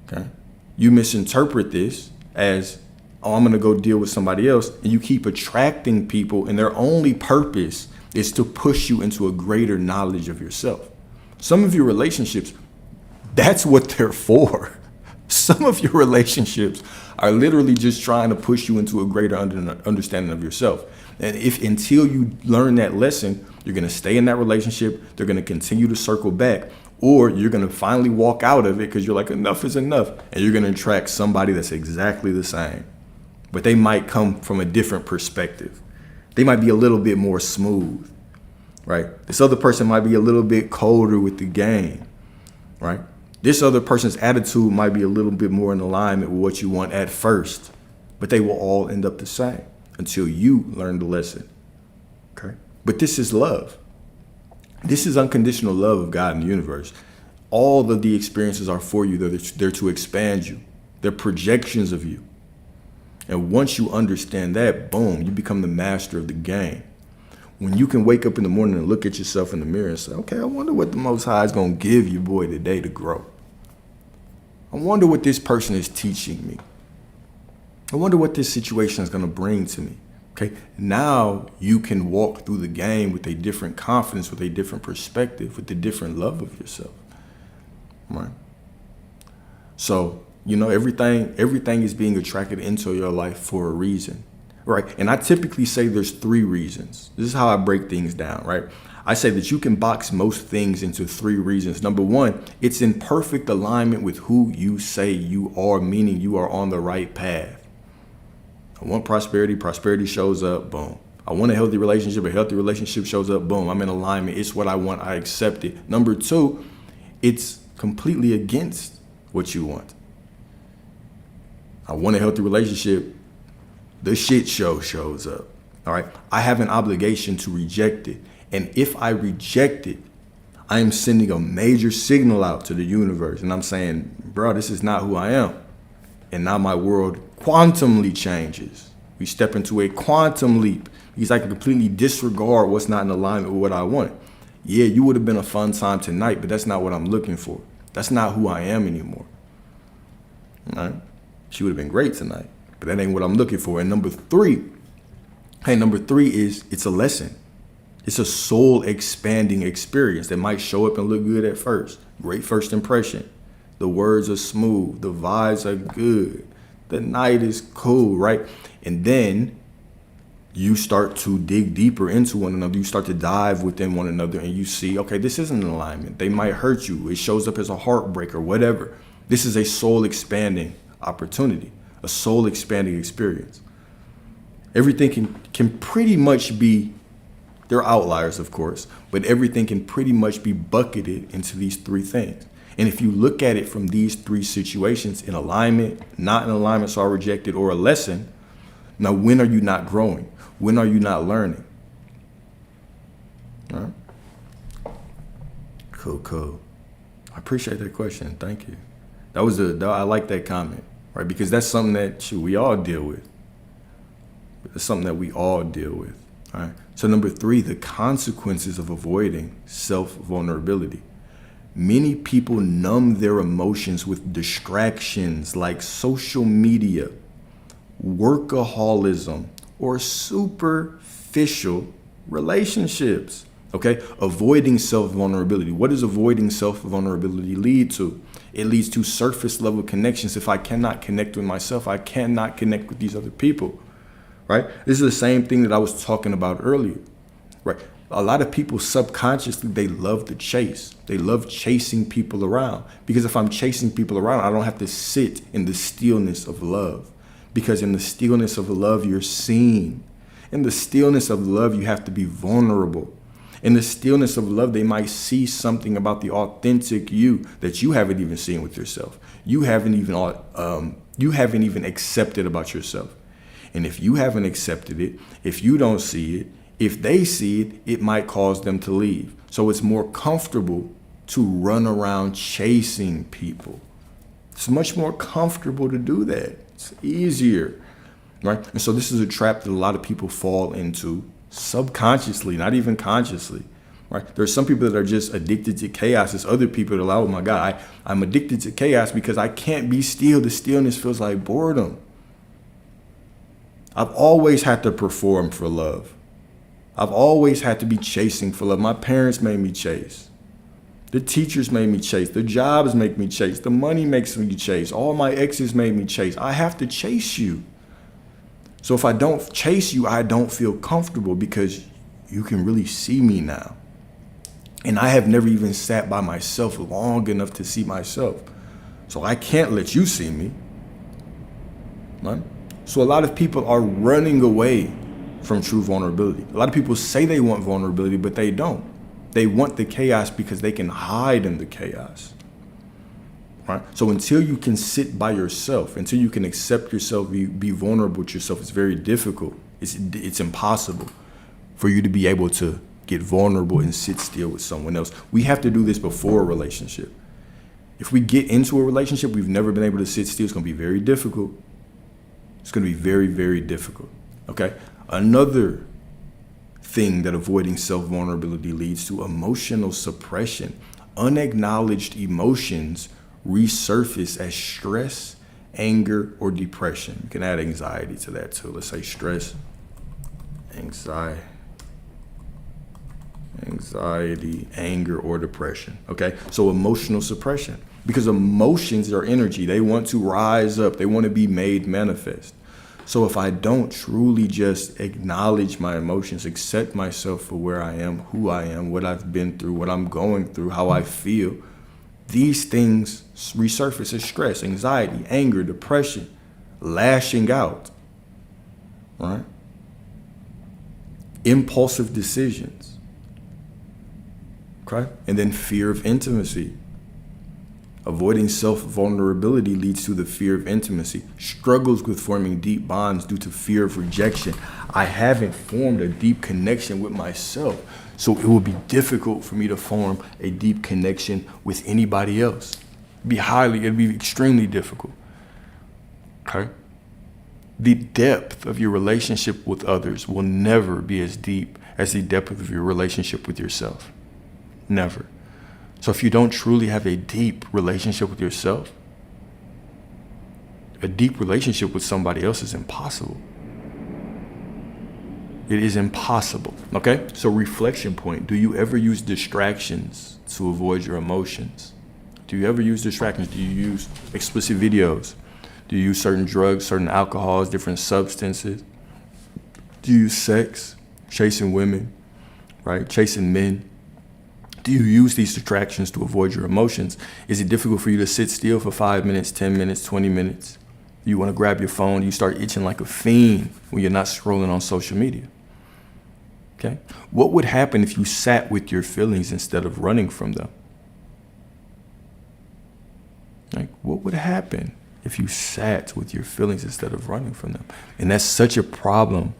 okay? You misinterpret this as, oh, I'm gonna go deal with somebody else. And you keep attracting people and their only purpose is to push you into a greater knowledge of yourself. Some of your relationships, that's what they're for. Some of your relationships are literally just trying to push you into a greater understanding of yourself. And if until you learn that lesson, you're going to stay in that relationship, they're going to continue to circle back, or you're going to finally walk out of it because you're like, enough is enough. And you're going to attract somebody that's exactly the same. But they might come from a different perspective. They might be a little bit more smooth, right? This other person might be a little bit colder with the game, right? This other person's attitude might be a little bit more in alignment with what you want at first, but they will all end up the same until you learn the lesson, okay? But this is love. This is unconditional love of God and the universe. All of the experiences are for you. They're to expand you. They're projections of you. And once you understand that, boom, you become the master of the game. When you can wake up in the morning and look at yourself in the mirror and say, okay, I wonder what the Most High is going to give you, boy, today to grow. I wonder what this person is teaching me. I wonder what this situation is going to bring to me. Okay, now you can walk through the game with a different confidence, with a different perspective, with a different love of yourself. Right? So, everything is being attracted into your life for a reason. Right. And I typically say there's 3 reasons. This is how I break things down. Right. I say that you can box most things into 3 reasons. Number 1, it's in perfect alignment with who you say you are, meaning you are on the right path. I want prosperity. Prosperity shows up. Boom. I want a healthy relationship shows up. Boom. I'm in alignment. It's what I want. I accept it. Number 2, it's completely against what you want. I want a healthy relationship. The shit show shows up. All right. I have an obligation to reject it. And if I reject it, I am sending a major signal out to the universe. And I'm saying, bro, this is not who I am. And now my world quantumly changes. We step into a quantum leap because I can completely disregard what's not in alignment with what I want. Yeah, you would have been a fun time tonight, but that's not what I'm looking for. That's not who I am anymore. All right. She would have been great tonight, but that ain't what I'm looking for. And number 3 is it's a lesson. It's a soul expanding experience that might show up and look good at first. Great first impression. The words are smooth. The vibes are good. The night is cool, right? And then you start to dig deeper into one another. You start to dive within one another and you see, okay, this isn't in alignment. They might hurt you. It shows up as a heartbreak or whatever. This is a soul expanding opportunity, a soul expanding experience. Everything can pretty much be, there are outliers, of course, but everything can pretty much be bucketed into these 3 things. And if you look at it from these 3 situations, in alignment, not in alignment, so I reject it, or a lesson, now when are you not growing? When are you not learning? All right. Cool. I appreciate that question. Thank you. I like that comment, right? Because that's something that we all deal with. It's something that we all deal with. All right. So number 3, the consequences of avoiding self-vulnerability. Many people numb their emotions with distractions like social media, workaholism, or superficial relationships. Okay, avoiding self-vulnerability. What does avoiding self-vulnerability lead to? It leads to surface level connections. If I cannot connect with myself, I cannot connect with these other people, right? This is the same thing that I was talking about earlier, right? A lot of people subconsciously, they love to chase. They love chasing people around, because if I'm chasing people around, I don't have to sit in the stillness of love, because in the stillness of love, you're seen. In the stillness of love, you have to be vulnerable. In the stillness of love, they might see something about the authentic you that you haven't even seen with yourself. You haven't even accepted about yourself. And if you haven't accepted it, if you don't see it, if they see it, it might cause them to leave. So it's more comfortable to run around chasing people. It's much more comfortable to do that. It's easier, right? And so this is a trap that a lot of people fall into subconsciously, not even consciously, right? There's some people that are just addicted to chaos. There's other people that are like, oh my God, I'm addicted to chaos because I can't be still. The stillness feels like boredom. I've always had to perform for love. I've always had to be chasing for love. My parents made me chase. The teachers made me chase. The jobs make me chase. The money makes me chase. All my exes made me chase. I have to chase you. So if I don't chase you, I don't feel comfortable because you can really see me now. And I have never even sat by myself long enough to see myself. So I can't let you see me. Right? So a lot of people are running away from true vulnerability. A lot of people say they want vulnerability, but they don't. They want the chaos because they can hide in the chaos. Right? So until you can sit by yourself, until you can accept yourself, be vulnerable with yourself, it's very difficult. It's impossible for you to be able to get vulnerable and sit still with someone else. We have to do this before a relationship. If we get into a relationship, we've never been able to sit still, it's going to be very difficult. It's going to be very, very difficult. Okay? Another thing that avoiding self-vulnerability leads to: emotional suppression. Unacknowledged emotions resurface as stress, anger, or depression. You can add anxiety to that too. Let's say stress, anxiety, anger, or depression. Okay, so emotional suppression, because emotions are energy. They want to rise up. They want to be made manifest. So if I don't truly just acknowledge my emotions, accept myself for where I am, who I am, what I've been through, what I'm going through, how I feel, these things resurface as stress, anxiety, anger, depression, lashing out, right? Impulsive decisions, okay? And then fear of intimacy. Avoiding self-vulnerability leads to the fear of intimacy. Struggles with forming deep bonds due to fear of rejection. I haven't formed a deep connection with myself, so it will be difficult for me to form a deep connection with anybody else. It'd be extremely difficult. Okay? The depth of your relationship with others will never be as deep as the depth of your relationship with yourself. Never. So if you don't truly have a deep relationship with yourself, a deep relationship with somebody else is impossible. It is impossible. Okay? So reflection point. Do you ever use distractions to avoid your emotions? Do you ever use distractions? Do you use explicit videos? Do you use certain drugs, certain alcohols, different substances? Do you use sex, chasing women, right? Chasing men? Do you use these distractions to avoid your emotions? Is it difficult for you to sit still for 5 minutes, 10 minutes, 20 minutes? You want to grab your phone, you start itching like a fiend when you're not scrolling on social media. Okay? What would happen if you sat with your feelings instead of running from them? Like, what would happen if you sat with your feelings instead of running from them? And that's such a problem.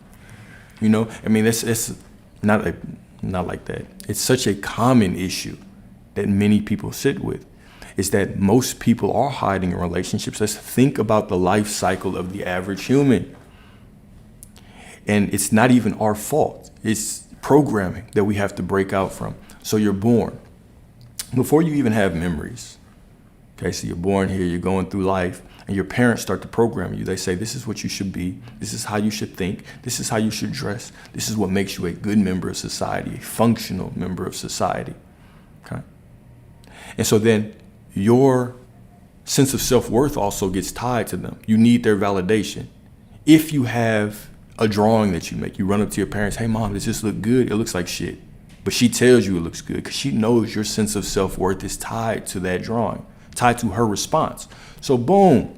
You know, I mean, it's not like that. It's such a common issue that many people sit with, is that most people are hiding in relationships. Let's think about the life cycle of the average human. And it's not even our fault. It's programming that we have to break out from. So you're born. Before you even have memories, okay, so you're born here, you're going through life, and your parents start to program you. They say, this is what you should be. This is how you should think. This is how you should dress. This is what makes you a good member of society, a functional member of society, okay? And so then your sense of self-worth also gets tied to them. You need their validation. If you have a drawing that you make, you run up to your parents, hey mom, does this look good? It looks like shit. But she tells you it looks good because she knows your sense of self-worth is tied to that drawing, tied to her response. So boom,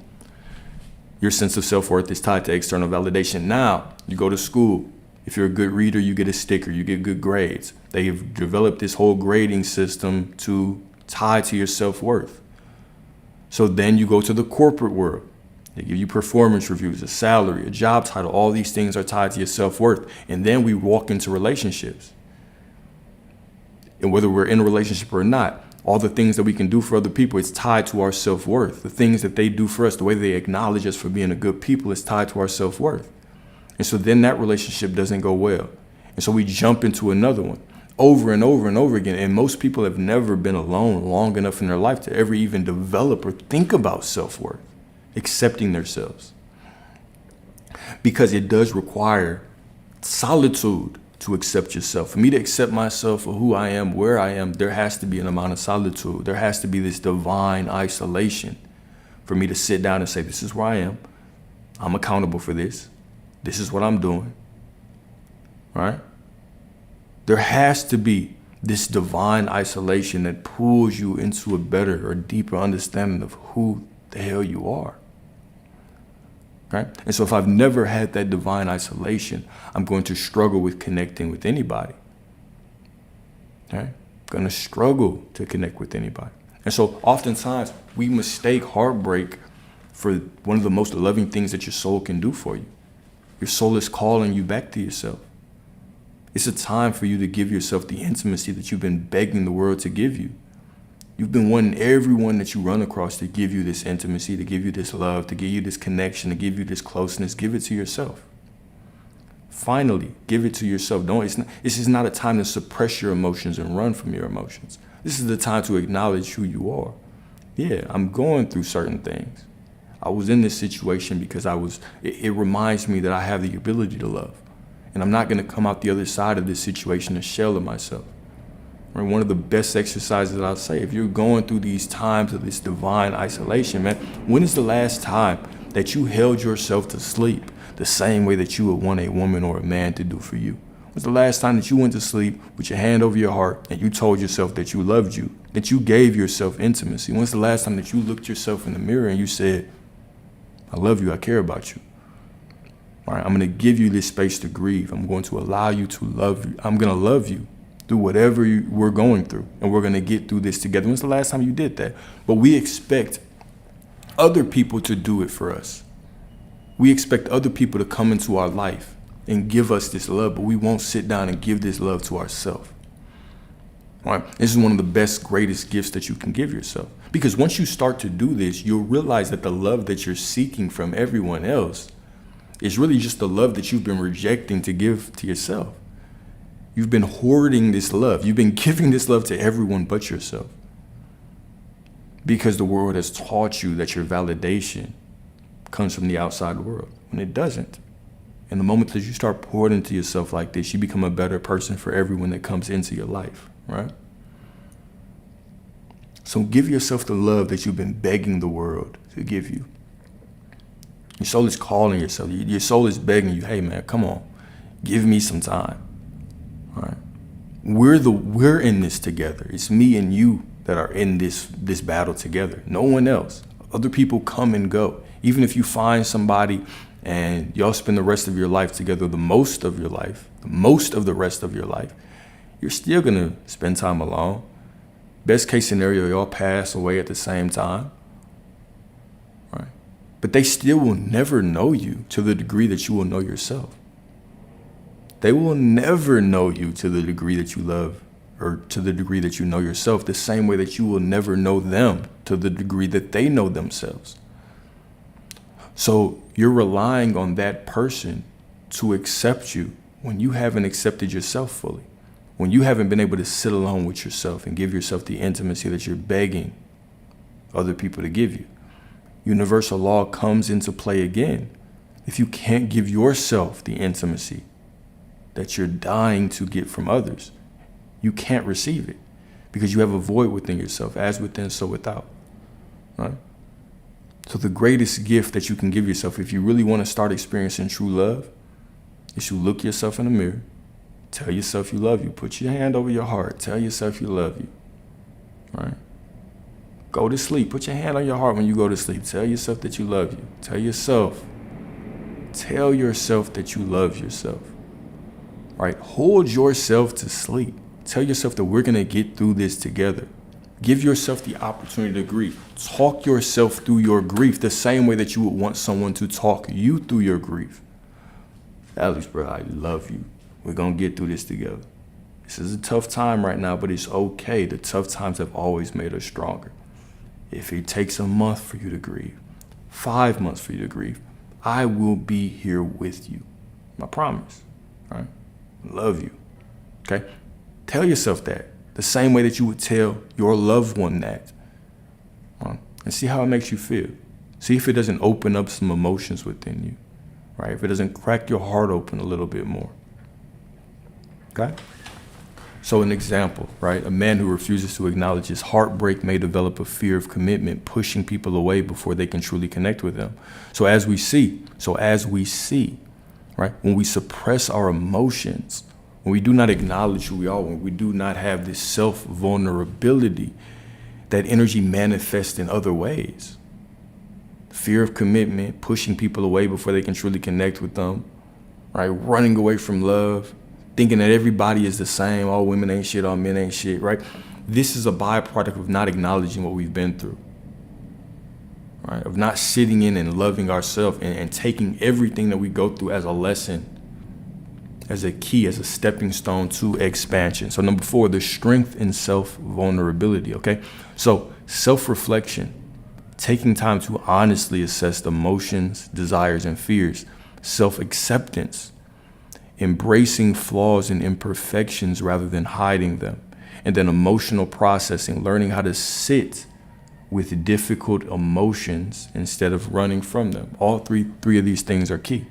your sense of self-worth is tied to external validation. Now you go to school. If you're a good reader, you get a sticker, you get good grades. They've developed this whole grading system to tie to your self-worth. So then you go to the corporate world. They give you performance reviews, a salary, a job title. All these things are tied to your self-worth. And then we walk into relationships. And whether we're in a relationship or not, all the things that we can do for other people, it's tied to our self-worth. The things that they do for us, the way they acknowledge us for being a good people, is tied to our self-worth. And so then that relationship doesn't go well. And so we jump into another one over and over and over again. And most people have never been alone long enough in their life to ever even develop or think about self-worth, accepting themselves. Because it does require solitude to accept yourself. For me to accept myself for who I am, where I am, there has to be an amount of solitude. There has to be this divine isolation for me to sit down and say, this is where I am. I'm accountable for this. This is what I'm doing. Right? There has to be this divine isolation that pulls you into a better or deeper understanding of who the hell you are. Right? And so if I've never had that divine isolation, I'm going to struggle with connecting with anybody. Okay? I'm going to struggle to connect with anybody. And so oftentimes we mistake heartbreak for one of the most loving things that your soul can do for you. Your soul is calling you back to yourself. It's a time for you to give yourself the intimacy that you've been begging the world to give you. You've been wanting everyone that you run across to give you this intimacy, to give you this love, to give you this connection, to give you this closeness. Give it to yourself. Finally, give it to yourself. This is not a time to suppress your emotions and run from your emotions. This is the time to acknowledge who you are. Yeah, I'm going through certain things. I was in this situation because it reminds me that I have the ability to love. And I'm not going to come out the other side of this situation a shell of myself. Right? One of the best exercises that I'll say, if you're going through these times of this divine isolation, man, when is the last time that you held yourself to sleep the same way that you would want a woman or a man to do for you? When's the last time that you went to sleep with your hand over your heart and you told yourself that you loved you, that you gave yourself intimacy? When's the last time that you looked yourself in the mirror and you said, I love you, I care about you. All right, I'm going to give you this space to grieve. I'm going to allow you to love you. I'm going to love you through whatever we're going through, and we're going to get through this together. When's the last time you did that? But we expect other people to do it for us. We expect other people to come into our life and give us this love, but we won't sit down and give this love to ourselves. All right, this is one of the best, greatest gifts that you can give yourself. Because once you start to do this, you'll realize that the love that you're seeking from everyone else is really just the love that you've been rejecting to give to yourself. You've been hoarding this love. You've been giving this love to everyone but yourself. Because the world has taught you that your validation comes from the outside world, when it doesn't. And the moment that you start pouring into yourself like this, you become a better person for everyone that comes into your life, right? So give yourself the love that you've been begging the world to give you. Your soul is calling yourself. Your soul is begging you, hey man, come on, give me some time. All right. We're in this together. It's me and you that are in this battle together. No one else. Other people come and go. Even if you find somebody and y'all spend the rest of your life together, the most of the rest of your life, you're still gonna spend time alone. Best case scenario, y'all pass away at the same time. Right? But they still will never know you to the degree that you will know yourself. They will never know you to the degree that you love or to the degree that you know yourself, the same way that you will never know them to the degree that they know themselves. So you're relying on that person to accept you when you haven't accepted yourself fully, when you haven't been able to sit alone with yourself and give yourself the intimacy that you're begging other people to give you. Universal law comes into play again. If you can't give yourself the intimacy that you're dying to get from others, you can't receive it because you have a void within yourself, as within, so without. Right? So the greatest gift that you can give yourself, if you really want to start experiencing true love, is to look yourself in the mirror, tell yourself you love you, put your hand over your heart, tell yourself you love you. Right? Go to sleep. Put your hand on your heart when you go to sleep. Tell yourself that you love you. Tell yourself that you love yourself. Right? Hold yourself to sleep. Tell yourself that we're going to get through this together. Give yourself the opportunity to grieve. Talk yourself through your grief the same way that you would want someone to talk you through your grief. Alex, bro, I love you. We're going to get through this together. This is a tough time right now, but it's okay. The tough times have always made us stronger. If it takes a month for you to grieve, 5 months for you to grieve, I will be here with you. I promise. Right? I love you. Okay? Tell yourself that the same way that you would tell your loved one that. And see how it makes you feel. See if it doesn't open up some emotions within you. Right? If it doesn't crack your heart open a little bit more. Okay? So an example, right? A man who refuses to acknowledge his heartbreak may develop a fear of commitment, pushing people away before they can truly connect with them. So as we see, right? When we suppress our emotions, when we do not acknowledge who we are, when we do not have this self-vulnerability, that energy manifests in other ways. Fear of commitment, pushing people away before they can truly connect with them, right? Running away from love, thinking that everybody is the same, all women ain't shit, all men ain't shit, right? This is a byproduct of not acknowledging what we've been through, right? Of not sitting in and loving ourselves and taking everything that we go through as a lesson, as a key, as a stepping stone to expansion. So number 4, the strength in self-vulnerability, okay? So self-reflection, taking time to honestly assess the emotions, desires, and fears. Self-acceptance, embracing flaws and imperfections rather than hiding them. And then emotional processing, learning how to sit with difficult emotions instead of running from them. All three of these things are key.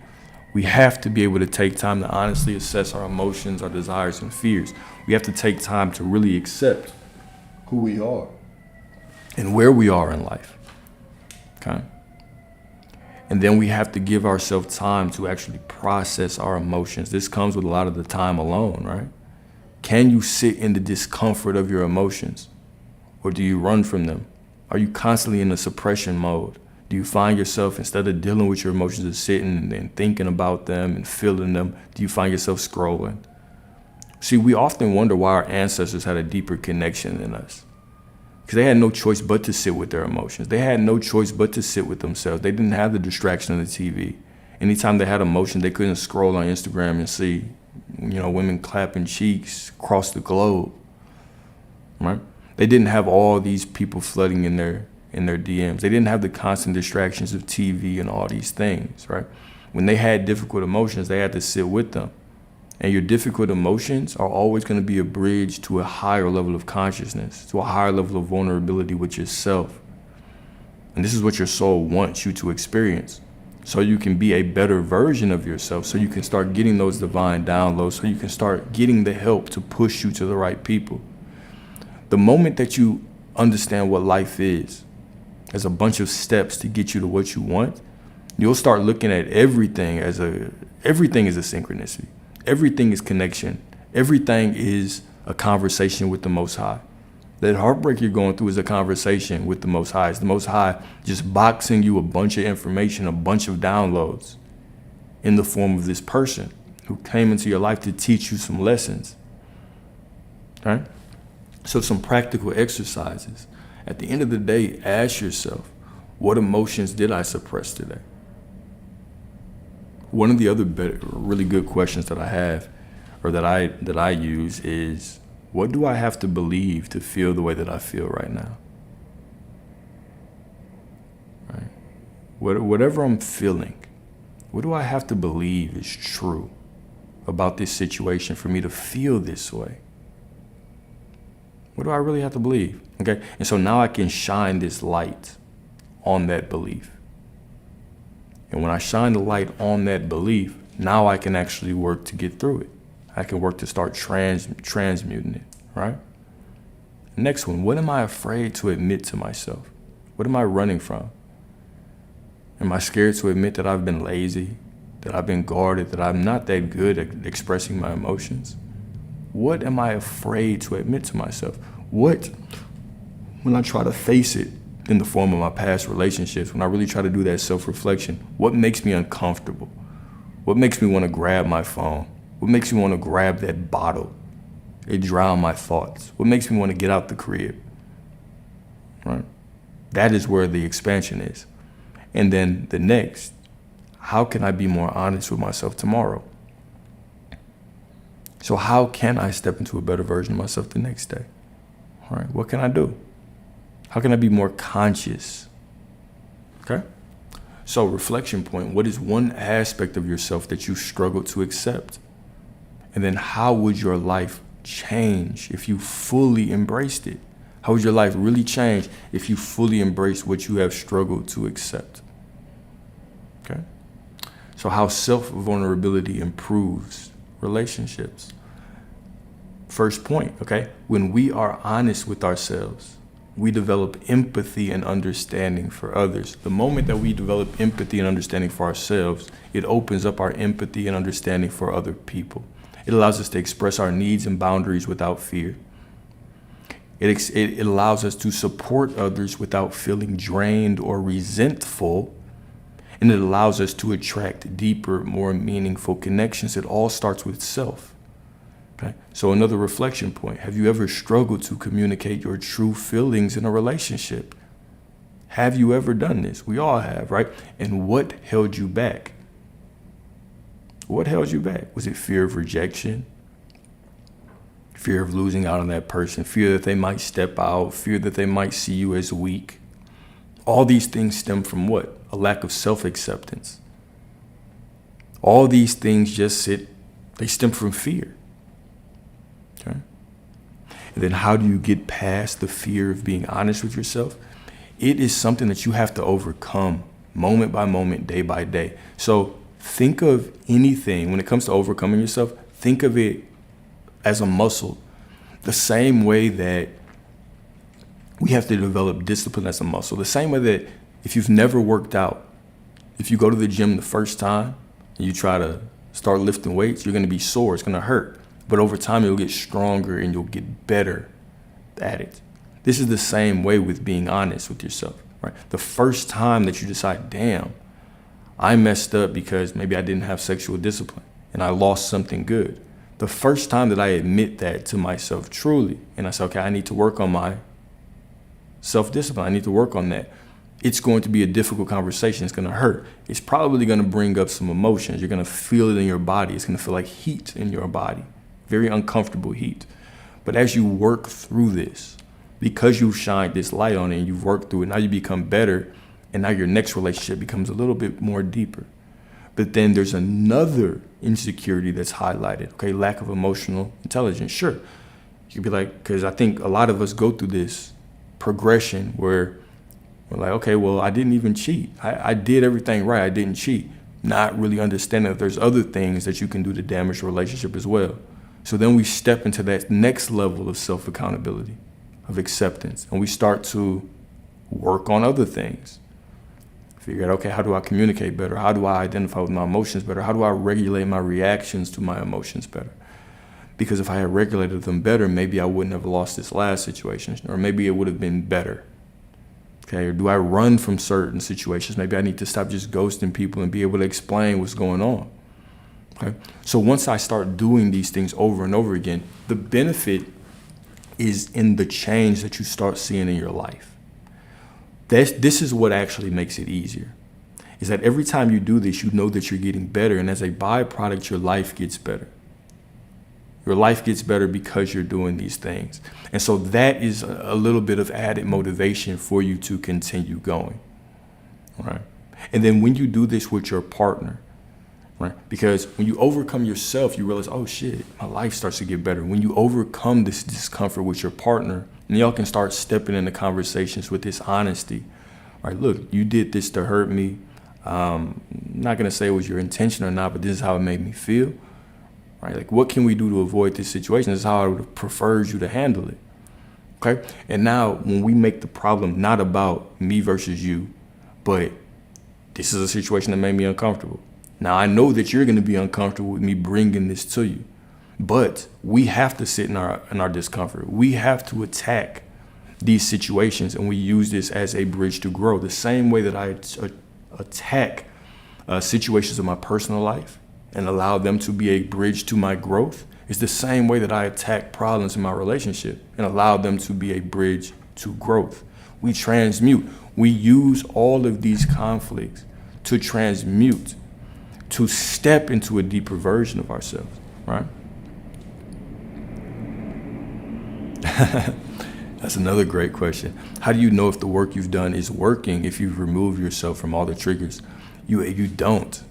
We have to be able to take time to honestly assess our emotions, our desires, and fears. We have to take time to really accept who we are and where we are in life. Okay? And then we have to give ourselves time to actually process our emotions. This comes with a lot of the time alone, right? Can you sit in the discomfort of your emotions? Or do you run from them? Are you constantly in a suppression mode? Do you find yourself, instead of dealing with your emotions and sitting and thinking about them and feeling them, do you find yourself scrolling? See, we often wonder why our ancestors had a deeper connection than us. Because they had no choice but to sit with their emotions. They had no choice but to sit with themselves. They didn't have the distraction of the TV. Anytime they had emotion, they couldn't scroll on Instagram and see, women clapping cheeks across the globe, right? They didn't have all these people flooding in their DMs. They didn't have the constant distractions of TV and all these things, right? When they had difficult emotions, they had to sit with them. And your difficult emotions are always going to be a bridge to a higher level of consciousness, to a higher level of vulnerability with yourself. And this is what your soul wants you to experience, so you can be a better version of yourself, so you can start getting those divine downloads, so you can start getting the help to push you to the right people. The moment that you understand what life is as a bunch of steps to get you to what you want, you'll start looking at everything is a synchronicity. Everything is connection. Everything is a conversation with the Most High. That heartbreak you're going through is a conversation with the Most High. It's the Most High just boxing you a bunch of information, a bunch of downloads in the form of this person who came into your life to teach you some lessons. Right? So some practical exercises. At the end of the day, ask yourself, what emotions did I suppress today? One of the other really good questions that I have, or that I use, is, what do I have to believe to feel the way that I feel right now? Right? Whatever I'm feeling, What do I have to believe is true about this situation for me to feel this way? What do I really have to believe? Okay. And so now I can shine this light on that belief. And when I shine the light on that belief, now I can actually work to get through it. I can work to start transmuting it, right? Next one, what am I afraid to admit to myself? What am I running from? Am I scared to admit that I've been lazy, that I've been guarded, that I'm not that good at expressing my emotions? What am I afraid to admit to myself? What, when I try to face it in the form of my past relationships, when I really try to do that self-reflection, what makes me uncomfortable? What makes me want to grab my phone? What makes me want to grab that bottle and drown my thoughts? What makes me want to get out the crib? Right? That is where the expansion is. And then the next, how can I be more honest with myself tomorrow? So how can I step into a better version of myself the next day? All right, what can I do? How can I be more conscious? Okay? So reflection point, what is one aspect of yourself that you struggle to accept? And then how would your life change if you fully embraced it? How would your life really change if you fully embraced what you have struggled to accept? Okay? So how self-vulnerability improves relationships. First point, okay? When we are honest with ourselves, we develop empathy and understanding for others. The moment that we develop empathy and understanding for ourselves, it opens up our empathy and understanding for other people. It allows us to express our needs and boundaries without fear. It allows us to support others without feeling drained or resentful. And it allows us to attract deeper, more meaningful connections. It all starts with self. Okay? So another reflection point, have you ever struggled to communicate your true feelings in a relationship? Have you ever done this? We all have, right? And what held you back? What held you back? Was it fear of rejection? Fear of losing out on that person? Fear that they might step out? Fear that they might see you as weak? All these things stem from what? A lack of self-acceptance. All these things they stem from fear. Okay? And then how do you get past the fear of being honest with yourself? It is something that you have to overcome moment by moment, day by day. So think of anything, when it comes to overcoming yourself, think of it as a muscle. The same way that we have to develop discipline as a muscle. The same way that if you've never worked out, if you go to the gym the first time and you try to start lifting weights, you're going to be sore. It's going to hurt. But over time, you'll get stronger and you'll get better at it. This is the same way with being honest with yourself, right? The first time that you decide, damn, I messed up because maybe I didn't have sexual discipline and I lost something good. The first time that I admit that to myself truly, and I say, okay, I need to work on my self-discipline. I need to work on that. It's going to be a difficult conversation. It's going to hurt. It's probably going to bring up some emotions. You're going to feel it in your body. It's going to feel like heat in your body, very uncomfortable heat. But as you work through this, because you've shined this light on it and you've worked through it, now you become better. And now your next relationship becomes a little bit more deeper. But then there's another insecurity that's highlighted. Okay, lack of emotional intelligence. Sure, you could be like, because I think a lot of us go through this progression where we're like, okay, well, I didn't even cheat. I did everything right. I didn't cheat. Not really understanding that there's other things that you can do to damage a relationship as well. So then we step into that next level of self-accountability, of acceptance, and we start to work on other things. Figure out, okay, how do I communicate better? How do I identify with my emotions better? How do I regulate my reactions to my emotions better? Because if I had regulated them better, maybe I wouldn't have lost this last situation, or maybe it would have been better. Okay, or do I run from certain situations? Maybe I need to stop just ghosting people and be able to explain what's going on. Okay, so once I start doing these things over and over again, the benefit is in the change that you start seeing in your life. This is what actually makes it easier, is that every time you do this, you know that you're getting better. And as a byproduct, your life gets better. Your life gets better because you're doing these things. And so that is a little bit of added motivation for you to continue going. All right. And then when you do this with your partner, right? Because when you overcome yourself, you realize, oh shit, my life starts to get better. When you overcome this discomfort with your partner, and y'all can start stepping into conversations with this honesty, right? Look, you did this to hurt me. I'm not gonna say it was your intention or not, but this is how it made me feel, right? Like, what can we do to avoid this situation? This is how I would have preferred you to handle it, okay? And now when we make the problem not about me versus you, but this is a situation that made me uncomfortable. Now, I know that you're going to be uncomfortable with me bringing this to you, but we have to sit in our discomfort. We have to attack these situations, and we use this as a bridge to grow. The same way that I attack situations in my personal life and allow them to be a bridge to my growth is the same way that I attack problems in my relationship and allow them to be a bridge to growth. We transmute. We use all of these conflicts to transmute, to step into a deeper version of ourselves, right? That's another great question. How do you know if the work you've done is working if you've removed yourself from all the triggers? You don't.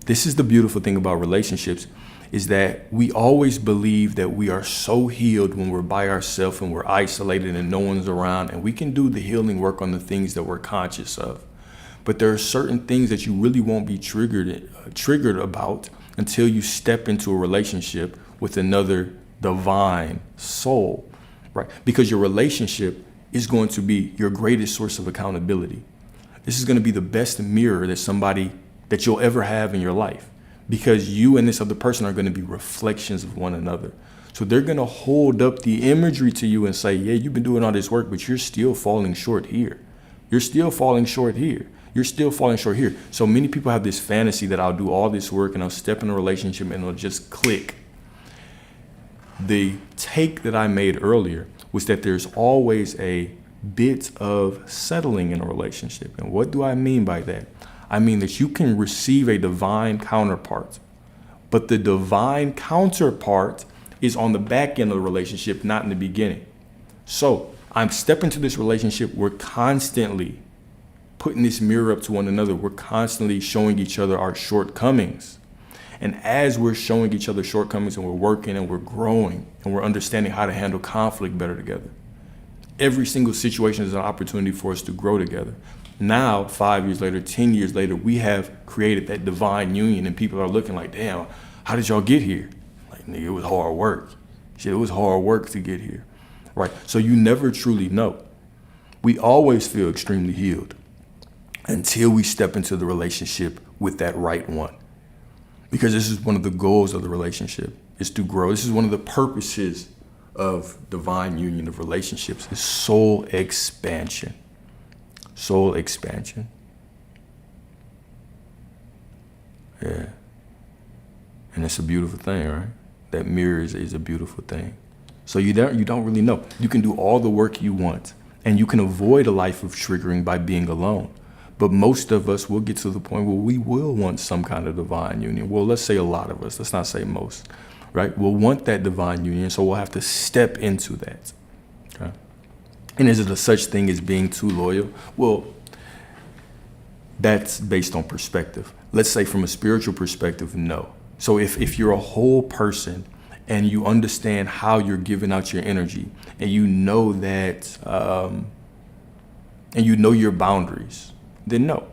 This is the beautiful thing about relationships, is that we always believe that we are so healed when we're by ourselves and we're isolated and no one's around, and we can do the healing work on the things that we're conscious of. But there are certain things that you really won't be triggered about until you step into a relationship with another divine soul, right? Because your relationship is going to be your greatest source of accountability. This is going to be the best mirror that you'll ever have in your life, because you and this other person are going to be reflections of one another. So they're going to hold up the imagery to you and say, yeah, you've been doing all this work, but you're still falling short here. You're still falling short here. You're still falling short here. So many people have this fantasy that I'll do all this work and I'll step in a relationship and it'll just click. The take that I made earlier was that there's always a bit of settling in a relationship. And what do I mean by that? I mean that you can receive a divine counterpart, but the divine counterpart is on the back end of the relationship, not in the beginning. So I'm stepping into this relationship. We're constantly putting this mirror up to one another. We're constantly showing each other our shortcomings. And as we're showing each other shortcomings and we're working and we're growing and we're understanding how to handle conflict better together, every single situation is an opportunity for us to grow together. Now, 5 years later, 10 years later, we have created that divine union, and people are looking like, damn, how did y'all get here? Like, nigga, it was hard work. Shit, it was hard work to get here, right? So you never truly know. We always feel extremely healed until we step into the relationship with that right one. Because this is one of the goals of the relationship, is to grow. This is one of the purposes of divine union of relationships, is soul expansion. Soul expansion. Yeah. And it's a beautiful thing, right? That mirror is a beautiful thing. So you don't really know. You can do all the work you want, and you can avoid a life of triggering by being alone. But most of us will get to the point where we will want some kind of divine union. Well, let's say a lot of us, let's not say most, right? We'll want that divine union, so we'll have to step into that, okay? And is it a such thing as being too loyal? Well, that's based on perspective. Let's say from a spiritual perspective, no. So if you're a whole person and you understand how you're giving out your energy, and you know that, and you know your boundaries, then no.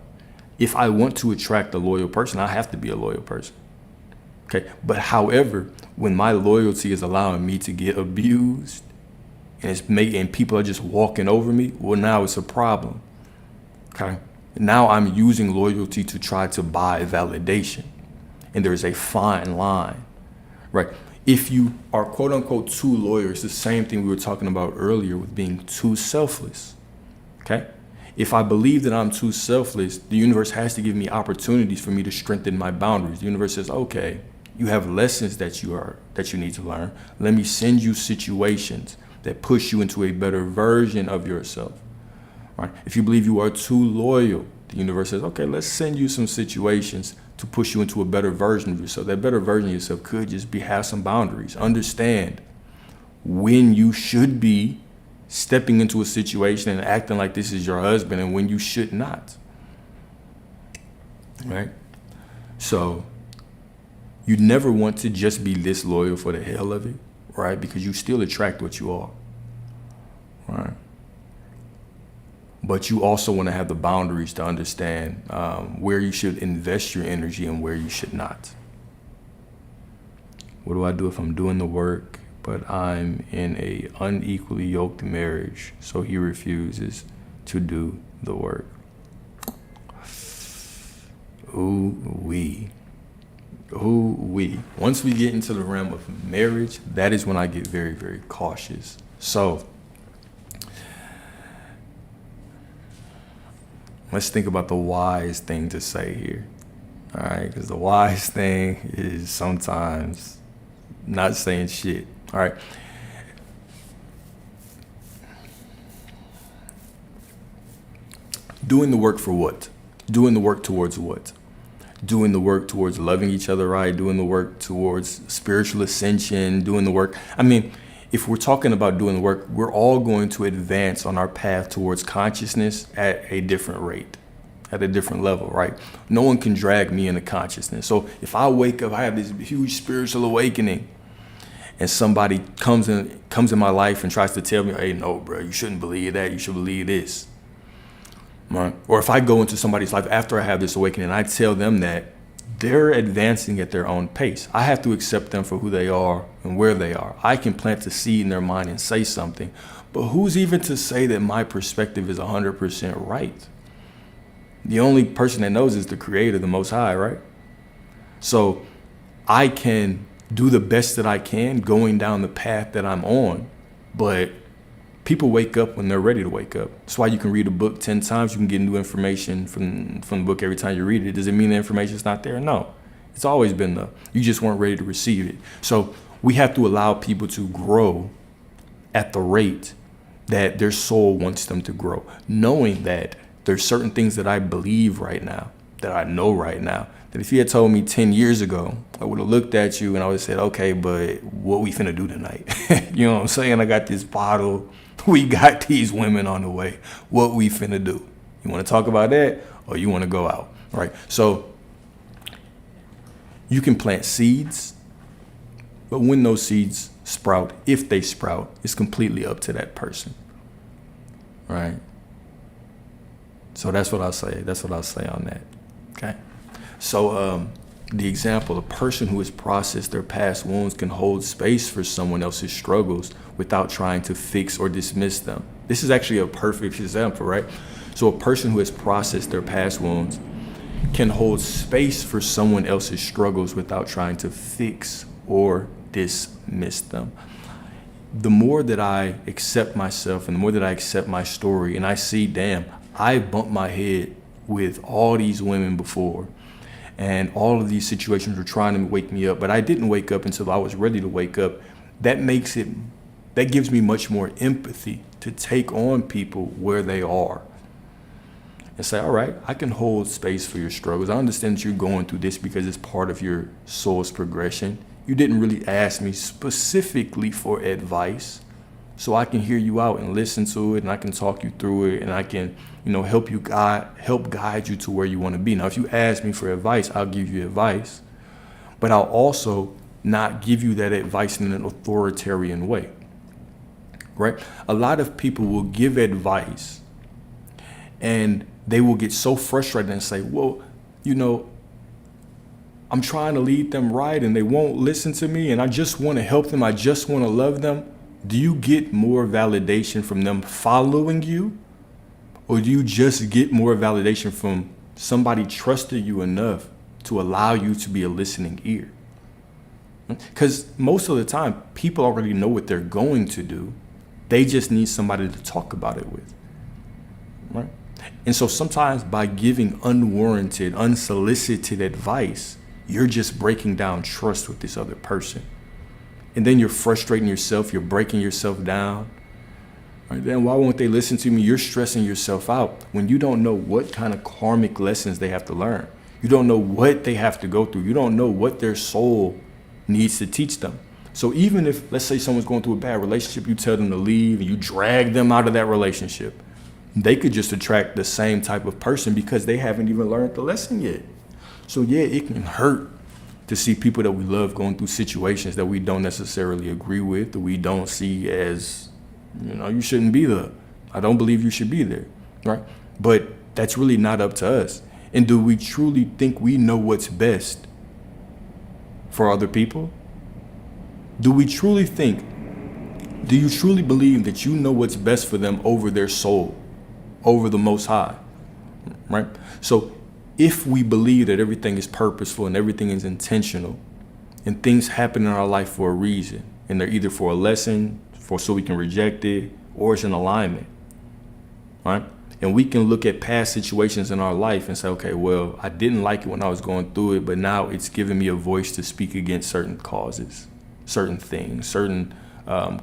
If I want to attract a loyal person, I have to be a loyal person. Okay. But however, when my loyalty is allowing me to get abused, and people are just walking over me, well, now it's a problem. Okay. Now I'm using loyalty to try to buy validation. And there's a fine line, right? If you are quote unquote too loyal, it's the same thing we were talking about earlier with being too selfless. Okay. If I believe that I'm too selfless, the universe has to give me opportunities for me to strengthen my boundaries. The universe says, okay, you have lessons that you need to learn. Let me send you situations that push you into a better version of yourself, right? If you believe you are too loyal, the universe says, okay, let's send you some situations to push you into a better version of yourself. That better version of yourself could just have some boundaries. Understand when you should be stepping into a situation and acting like this is your husband and when you should not, right? So You never want to just be disloyal for the hell of it, right? Because you still attract what you are, right? But you also want to have the boundaries to understand where you should invest your energy and where you should not. What do I do if I'm doing the work, but I'm in a unequally yoked marriage, so he refuses to do the work? Ooh-wee. Once we get into the realm of marriage, that is when I get very, very cautious. So let's think about the wise thing to say here. All right, because the wise thing is sometimes not saying shit. All right. Doing the work for what? Doing the work towards what? Doing the work towards loving each other right, doing the work towards spiritual ascension, doing the work. I mean, if we're talking about doing the work, we're all going to advance on our path towards consciousness at a different rate, at a different level, right? No one can drag me into consciousness. So if I wake up, I have this huge spiritual awakening, and somebody comes in my life and tries to tell me, hey, no, bro, you shouldn't believe that. You should believe this. Right? Or if I go into somebody's life after I have this awakening and I tell them that, they're advancing at their own pace. I have to accept them for who they are and where they are. I can plant a seed in their mind and say something, but who's even to say that my perspective is 100% right? The only person that knows is the Creator, the Most High, right? So I can do the best that I can going down the path that I'm on, but people wake up when they're ready to wake up. That's why you can read a book 10 times. You can get new information from the book every time you read it. Does it mean the information's not there? No. It's always been there. You just weren't ready to receive it. So we have to allow people to grow at the rate that their soul wants them to grow, knowing that there's certain things that I believe right now, that I know right now, that if you had told me 10 years ago, I would have looked at you and I would have said, okay, but what we finna do tonight? You know what I'm saying? I got this bottle. We got these women on the way. What we finna do? You want to talk about that, or you want to go out? All right. So you can plant seeds, but when those seeds sprout, if they sprout, it's completely up to that person. All right. So that's what I'll say. That's what I'll say on that. Okay. So the example, a person who has processed their past wounds can hold space for someone else's struggles without trying to fix or dismiss them. This is actually a perfect example, right? So a person who has processed their past wounds can hold space for someone else's struggles without trying to fix or dismiss them. The more that I accept myself and the more that I accept my story and I see, damn, I bumped my head with all these women before, and all of these situations were trying to wake me up, but I didn't wake up until I was ready to wake up. That gives me much more empathy to take on people where they are and say, all right, I can hold space for your struggles. I understand that you're going through this because it's part of your soul's progression. You didn't really ask me specifically for advice, so I can hear you out and listen to it, and I can talk you through it, and I can, help guide you to where you want to be. Now, if you ask me for advice, I'll give you advice, but I'll also not give you that advice in an authoritarian way, right? A lot of people will give advice and they will get so frustrated and say, well, I'm trying to lead them right and they won't listen to me, and I just want to help them. I just want to love them. Do you get more validation from them following you? Or do you just get more validation from somebody trusted you enough to allow you to be a listening ear? Because most of the time, people already know what they're going to do. They just need somebody to talk about it with, right? And so sometimes by giving unwarranted, unsolicited advice, you're just breaking down trust with this other person. And then you're frustrating yourself, you're breaking yourself down. Right, then why won't they listen to me? You're stressing yourself out when you don't know what kind of karmic lessons they have to learn. You don't know what they have to go through. You don't know what their soul needs to teach them. So even if, let's say someone's going through a bad relationship, you tell them to leave and you drag them out of that relationship, they could just attract the same type of person because they haven't even learned the lesson yet. So yeah, it can hurt To see people that we love going through situations that we don't necessarily agree with, that we don't see as, you shouldn't be there. I don't believe you should be there, right? But that's really not up to us. And do we truly think we know what's best for other people? Do you truly believe that you know what's best for them over their soul, over the Most High, right? So if we believe that everything is purposeful and everything is intentional and things happen in our life for a reason, and they're either for a lesson, so we can reject it, or it's an alignment, right? And we can look at past situations in our life and say, okay, well, I didn't like it when I was going through it, but now it's giving me a voice to speak against certain causes, certain things, certain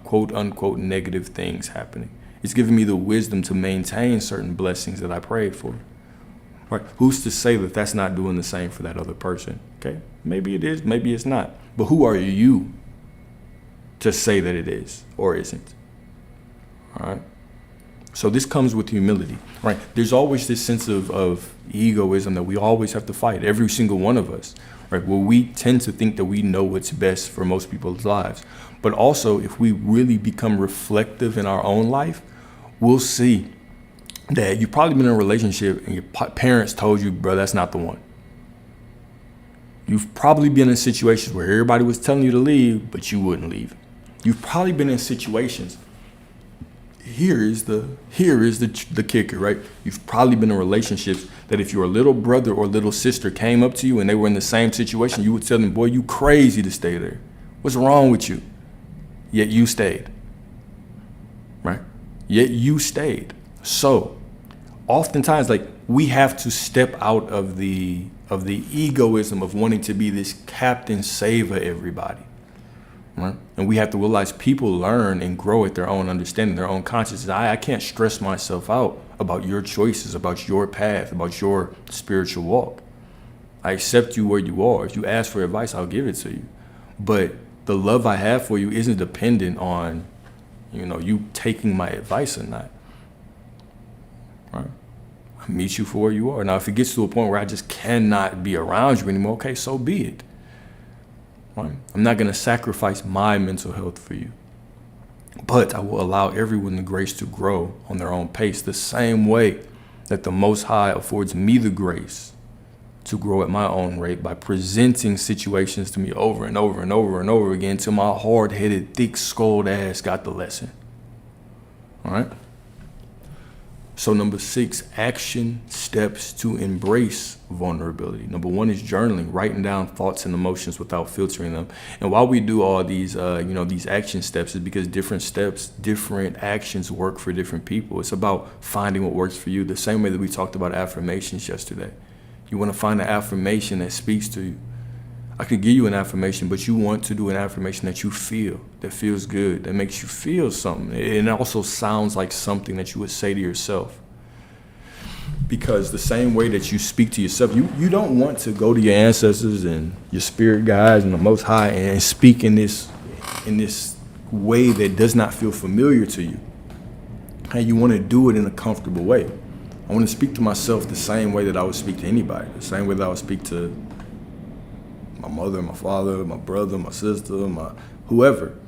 quote unquote negative things happening. It's giving me the wisdom to maintain certain blessings that I prayed for. Right? Who's to say that that's not doing the same for that other person? Okay, maybe it is, maybe it's not. But who are you to say that it is or isn't? All right. So this comes with humility, right? There's always this sense of egoism that we always have to fight, every single one of us, right? Where we tend to think that we know what's best for most people's lives. But also, if we really become reflective in our own life, we'll see that you've probably been in a relationship and your parents told you, bro, that's not the one. You've probably been in situations where everybody was telling you to leave, but you wouldn't leave. You've probably been in situations. Here is the kicker, right? You've probably been in relationships that if your little brother or little sister came up to you and they were in the same situation, you would tell them, boy, you crazy to stay there. What's wrong with you? Yet you stayed, right? Yet you stayed. So oftentimes, like, we have to step out of the egoism of wanting to be this captain, saver everybody, right? And we have to realize people learn and grow at their own understanding, their own consciousness. I can't stress myself out about your choices, about your path, about your spiritual walk. I accept you where you are. If you ask for advice, I'll give it to you. But the love I have for you isn't dependent on, you taking my advice or not. Right? I meet you for where you are. Now, if it gets to a point where I just cannot be around you anymore, okay, so be it. Right? I'm not going to sacrifice my mental health for you. But I will allow everyone the grace to grow on their own pace, the same way that the Most High affords me the grace to grow at my own rate by presenting situations to me over and over and over and over again till my hard-headed, thick-skulled ass got the lesson. All right? So number 6, action steps to embrace vulnerability. Number 1 is journaling, writing down thoughts and emotions without filtering them. And while we do all these, these action steps, is because different actions work for different people. It's about finding what works for you. The same way that we talked about affirmations yesterday. You want to find an affirmation that speaks to you. I could give you an affirmation, but you want to do an affirmation that you feel, that feels good, that makes you feel something. It also sounds like something that you would say to yourself. Because the same way that you speak to yourself, you don't want to go to your ancestors and your spirit guides and the Most High and speak in this way that does not feel familiar to you. And you want to do it in a comfortable way. I want to speak to myself the same way that I would speak to anybody, the same way that I would speak to my mother, my father, my brother, my sister, my whoever,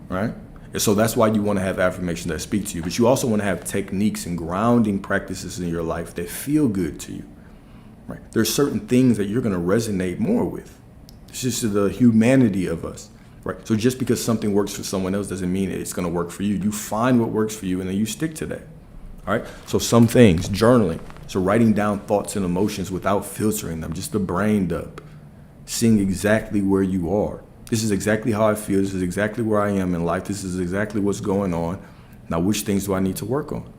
right? And so that's why you want to have affirmations that speak to you. But you also want to have techniques and grounding practices in your life that feel good to you, right? There's certain things that you're going to resonate more with. It's just the humanity of us, right? So just because something works for someone else doesn't mean it's going to work for you. You find what works for you and then you stick to that, all right? So some things, journaling. So writing down thoughts and emotions without filtering them, just the brain dump. Seeing exactly where you are. This is exactly how I feel. This is exactly where I am in life. This is exactly what's going on. Now, which things do I need to work on?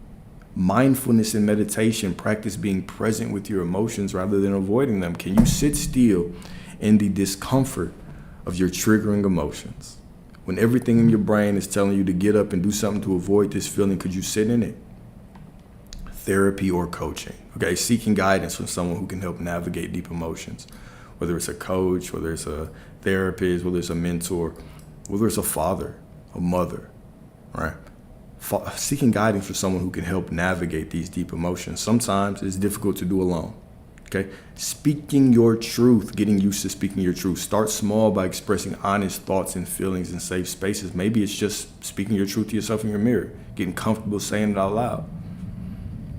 Mindfulness and meditation, practice being present with your emotions rather than avoiding them. Can you sit still in the discomfort of your triggering emotions? When everything in your brain is telling you to get up and do something to avoid this feeling, could you sit in it? Therapy or coaching. Okay, seeking guidance from someone who can help navigate deep emotions. Whether it's a coach, whether it's a therapist, whether it's a mentor, whether it's a father, a mother, right? Seeking guidance for someone who can help navigate these deep emotions. Sometimes it's difficult to do alone. Okay, speaking your truth, getting used to speaking your truth. Start small by expressing honest thoughts and feelings in safe spaces. Maybe it's just speaking your truth to yourself in your mirror, getting comfortable saying it out loud,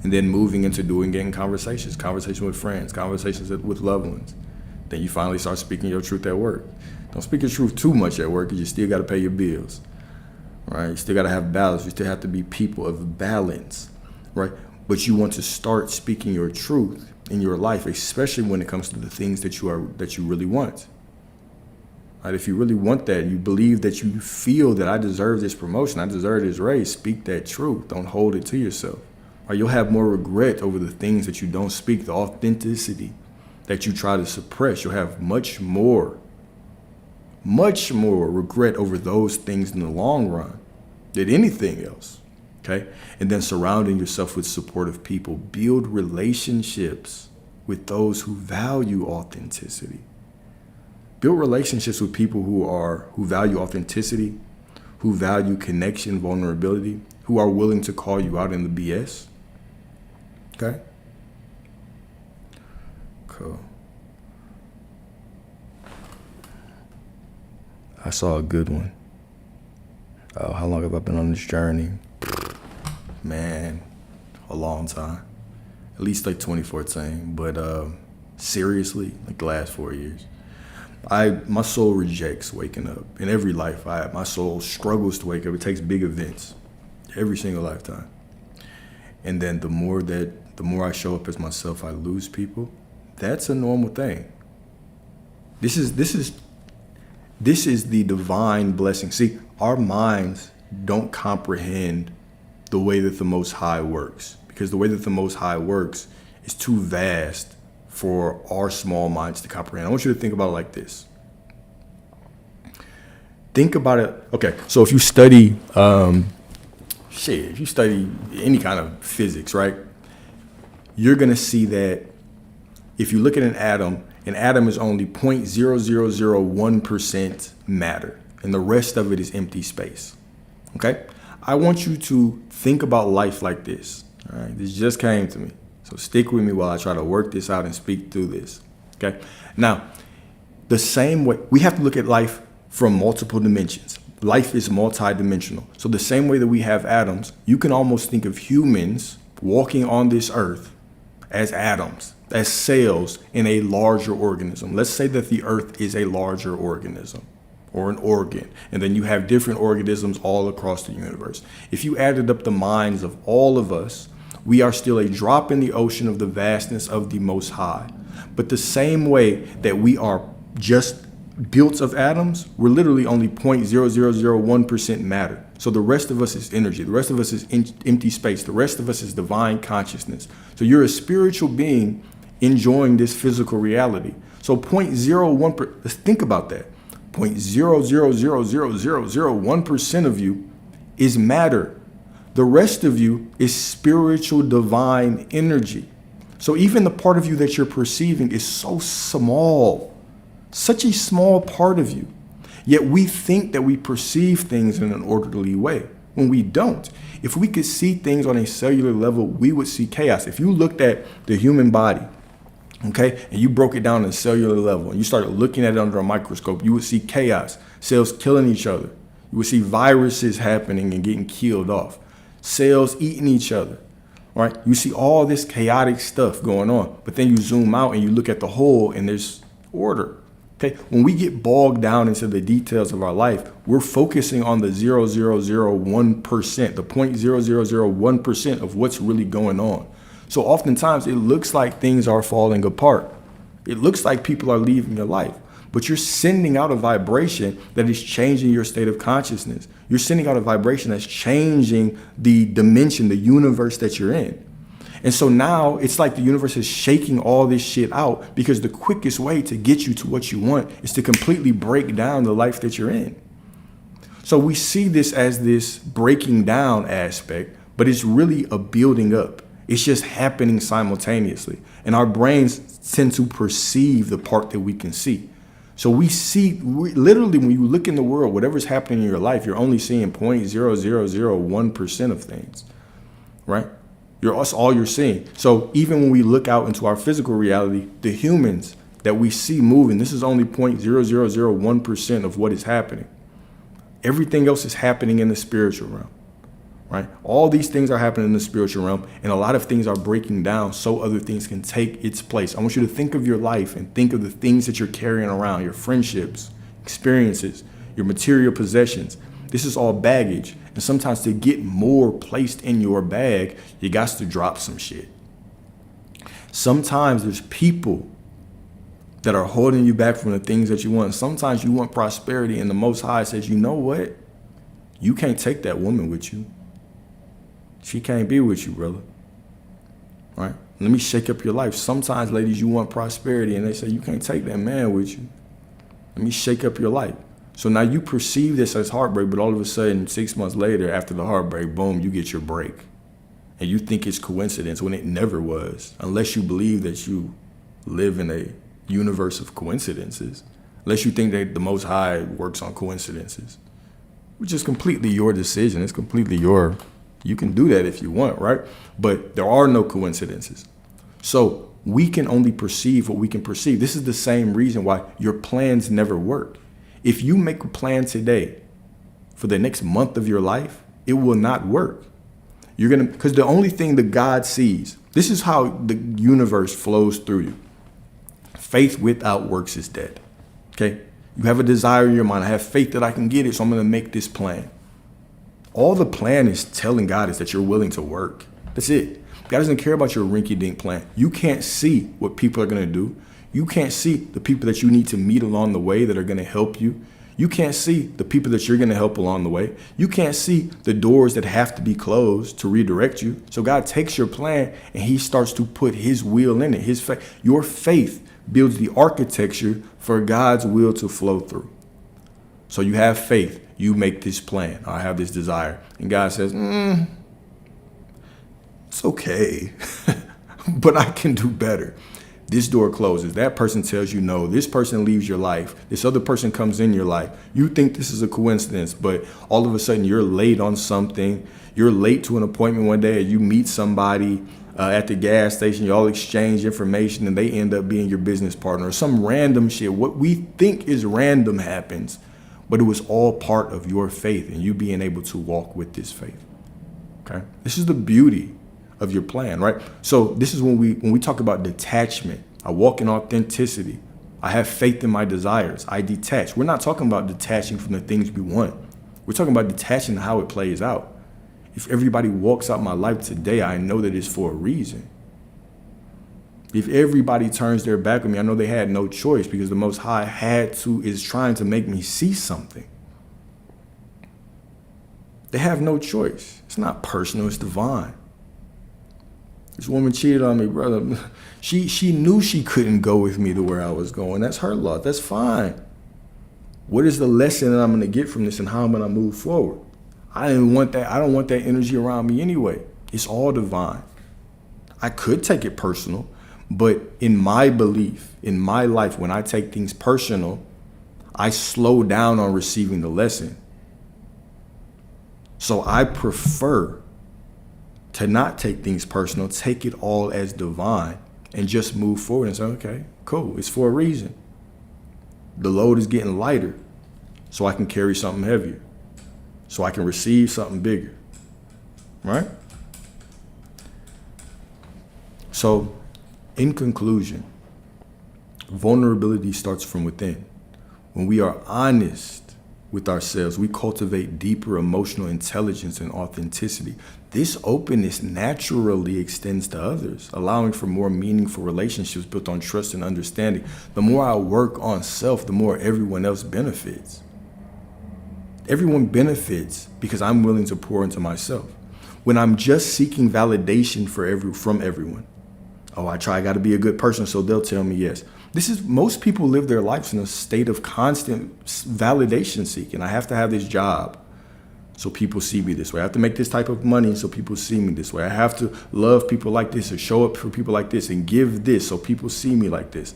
and then moving into getting conversations with friends, conversations with loved ones. Then you finally start speaking your truth at work. Don't speak your truth too much at work because you still got to pay your bills, right? You still got to have balance. You still have to be people of balance, right? But you want to start speaking your truth in your life, especially when it comes to the things that you really want. Right? If you really want that, you believe that you feel that I deserve this promotion, I deserve this raise, speak that truth. Don't hold it to yourself. Or you'll have more regret over the things that you don't speak, the authenticity that you try to suppress. You'll have much more regret over those things in the long run than anything else. Okay. And then surrounding yourself with supportive people. Build relationships with those who value authenticity. Build relationships with people who value authenticity, who value connection, vulnerability, who are willing to call you out in the BS. Okay. Cool. I saw a good one. How long have I been on this journey? Man, a long time. At least like 2014. But seriously, like the last 4 years. My soul rejects waking up. In every life, my soul struggles to wake up. It takes big events every single lifetime. And then the more I show up as myself, I lose people. That's a normal thing. This is the divine blessing. See, our minds don't comprehend the way that the Most High works, because the way that the Most High works is too vast for our small minds to comprehend. I want you to think about it like this. Think about it. Okay, so if you study, if you study any kind of physics, right, you're gonna see that if you look at an atom is only 0.0001% matter, and the rest of it is empty space. Okay? I want you to think about life like this. All right? This just came to me. So stick with me while I try to work this out and speak through this. Okay? Now, the same way, we have to look at life from multiple dimensions. Life is multidimensional. So the same way that we have atoms, you can almost think of humans walking on this earth as atoms, as cells in a larger organism. Let's say that the earth is a larger organism or an organ, and then you have different organisms all across the universe. If you added up the minds of all of us, we are still a drop in the ocean of the vastness of the Most High. But the same way that we are just built of atoms, we're literally only 0.0001% matter. So the rest of us is energy. The rest of us is empty space. The rest of us is divine consciousness. So you're a spiritual being enjoying this physical reality. So 0.01%, let's think about that. 0.000001% of you is matter. The rest of you is spiritual divine energy. So even the part of you that you're perceiving is so small, such a small part of you. Yet we think that we perceive things in an orderly way when we don't. If we could see things on a cellular level, we would see chaos. If you looked at the human body, okay, and you broke it down on a cellular level and you started looking at it under a microscope, you would see chaos, cells killing each other. You would see viruses happening and getting killed off, cells eating each other, right? You see all this chaotic stuff going on, but then you zoom out and you look at the whole and there's order. Okay, when we get bogged down into the details of our life, we're focusing on the 0.0001%, the 0.0001% of what's really going on. So oftentimes it looks like things are falling apart. It looks like people are leaving your life, but you're sending out a vibration that is changing your state of consciousness. You're sending out a vibration that's changing the dimension, the universe that you're in. And so now it's like the universe is shaking all this shit out, because the quickest way to get you to what you want is to completely break down the life that you're in. So we see this as this breaking down aspect, but it's really a building up. It's just happening simultaneously. And our brains tend to perceive the part that we can see. So literally when you look in the world, whatever's happening in your life, you're only seeing 0.0001% of things, right? That's all you're seeing. So even when we look out into our physical reality, the humans that we see moving, this is only 0.0001% of what is happening. Everything else is happening in the spiritual realm, right? All these things are happening in the spiritual realm, and a lot of things are breaking down so other things can take its place. I want you to think of your life and think of the things that you're carrying around, your friendships, experiences, your material possessions. This is all baggage. And sometimes to get more placed in your bag, you got to drop some shit. Sometimes there's people that are holding you back from the things that you want. Sometimes you want prosperity, and the Most High says, you know what? You can't take that woman with you. She can't be with you, brother. Right? Let me shake up your life. Sometimes, ladies, you want prosperity, and they say, you can't take that man with you. Let me shake up your life. So now you perceive this as heartbreak, but all of a sudden, 6 months later, after the heartbreak, boom, you get your break. And you think it's coincidence when it never was, unless you believe that you live in a universe of coincidences, unless you think that the Most High works on coincidences, which is completely your decision. It's completely you can do that if you want, right? But there are no coincidences. So we can only perceive what we can perceive. This is the same reason why your plans never work. If you make a plan today for the next month of your life, it will not work. Because the only thing that God sees, this is how the universe flows through you. Faith without works is dead. Okay? You have a desire in your mind. I have faith that I can get it, so I'm going to make this plan. All the plan is telling God is that you're willing to work. That's it. God doesn't care about your rinky-dink plan. You can't see what people are going to do. You can't see the people that you need to meet along the way that are going to help you. You can't see the people that you're going to help along the way. You can't see the doors that have to be closed to redirect you. So God takes your plan and he starts to put his will in it. Your faith builds the architecture for God's will to flow through. So you have faith. You make this plan. I have this desire. And God says, it's okay, but I can do better. This door closes. That person tells you no. This person leaves your life. This other person comes in your life. You think this is a coincidence, but all of a sudden you're late on something. You're late to an appointment one day, or you meet somebody at the gas station. You all exchange information, and they end up being your business partner. Or some random shit. What we think is random happens, but it was all part of your faith and you being able to walk with this faith. Okay, this is the beauty of your plan, right? So this is when we talk about detachment. I walk in authenticity. I have faith in my desires. I detach. We're not talking about detaching from the things we want. We're talking about detaching how it plays out. If everybody walks out my life today, I know that it's for a reason. If everybody turns their back on me, I know they had no choice because the Most High is trying to make me see something. They have no choice. It's not personal, it's divine. This woman cheated on me, brother. She knew she couldn't go with me to where I was going. That's her loss. That's fine. What is the lesson that I'm going to get from this and how I'm going to move forward? I didn't want that. I don't want that energy around me anyway. It's all divine. I could take it personal, but in my belief, in my life, when I take things personal, I slow down on receiving the lesson. So I prefer to not take things personal, take it all as divine, and just move forward and say, okay, cool, it's for a reason. The load is getting lighter, so I can carry something heavier, so I can receive something bigger, right? So, in conclusion, vulnerability starts from within. When we are honest with ourselves, we cultivate deeper emotional intelligence and authenticity. This openness naturally extends to others, allowing for more meaningful relationships built on trust and understanding. The more I work on self, the more everyone else benefits. Everyone benefits because I'm willing to pour into myself. When I'm just seeking validation from everyone, I got to be a good person, so they'll tell me yes. Most people live their lives in a state of constant validation seeking. I have to have this job so people see me this way. I have to make this type of money so people see me this way. I have to love people like this or show up for people like this and give this so people see me like this.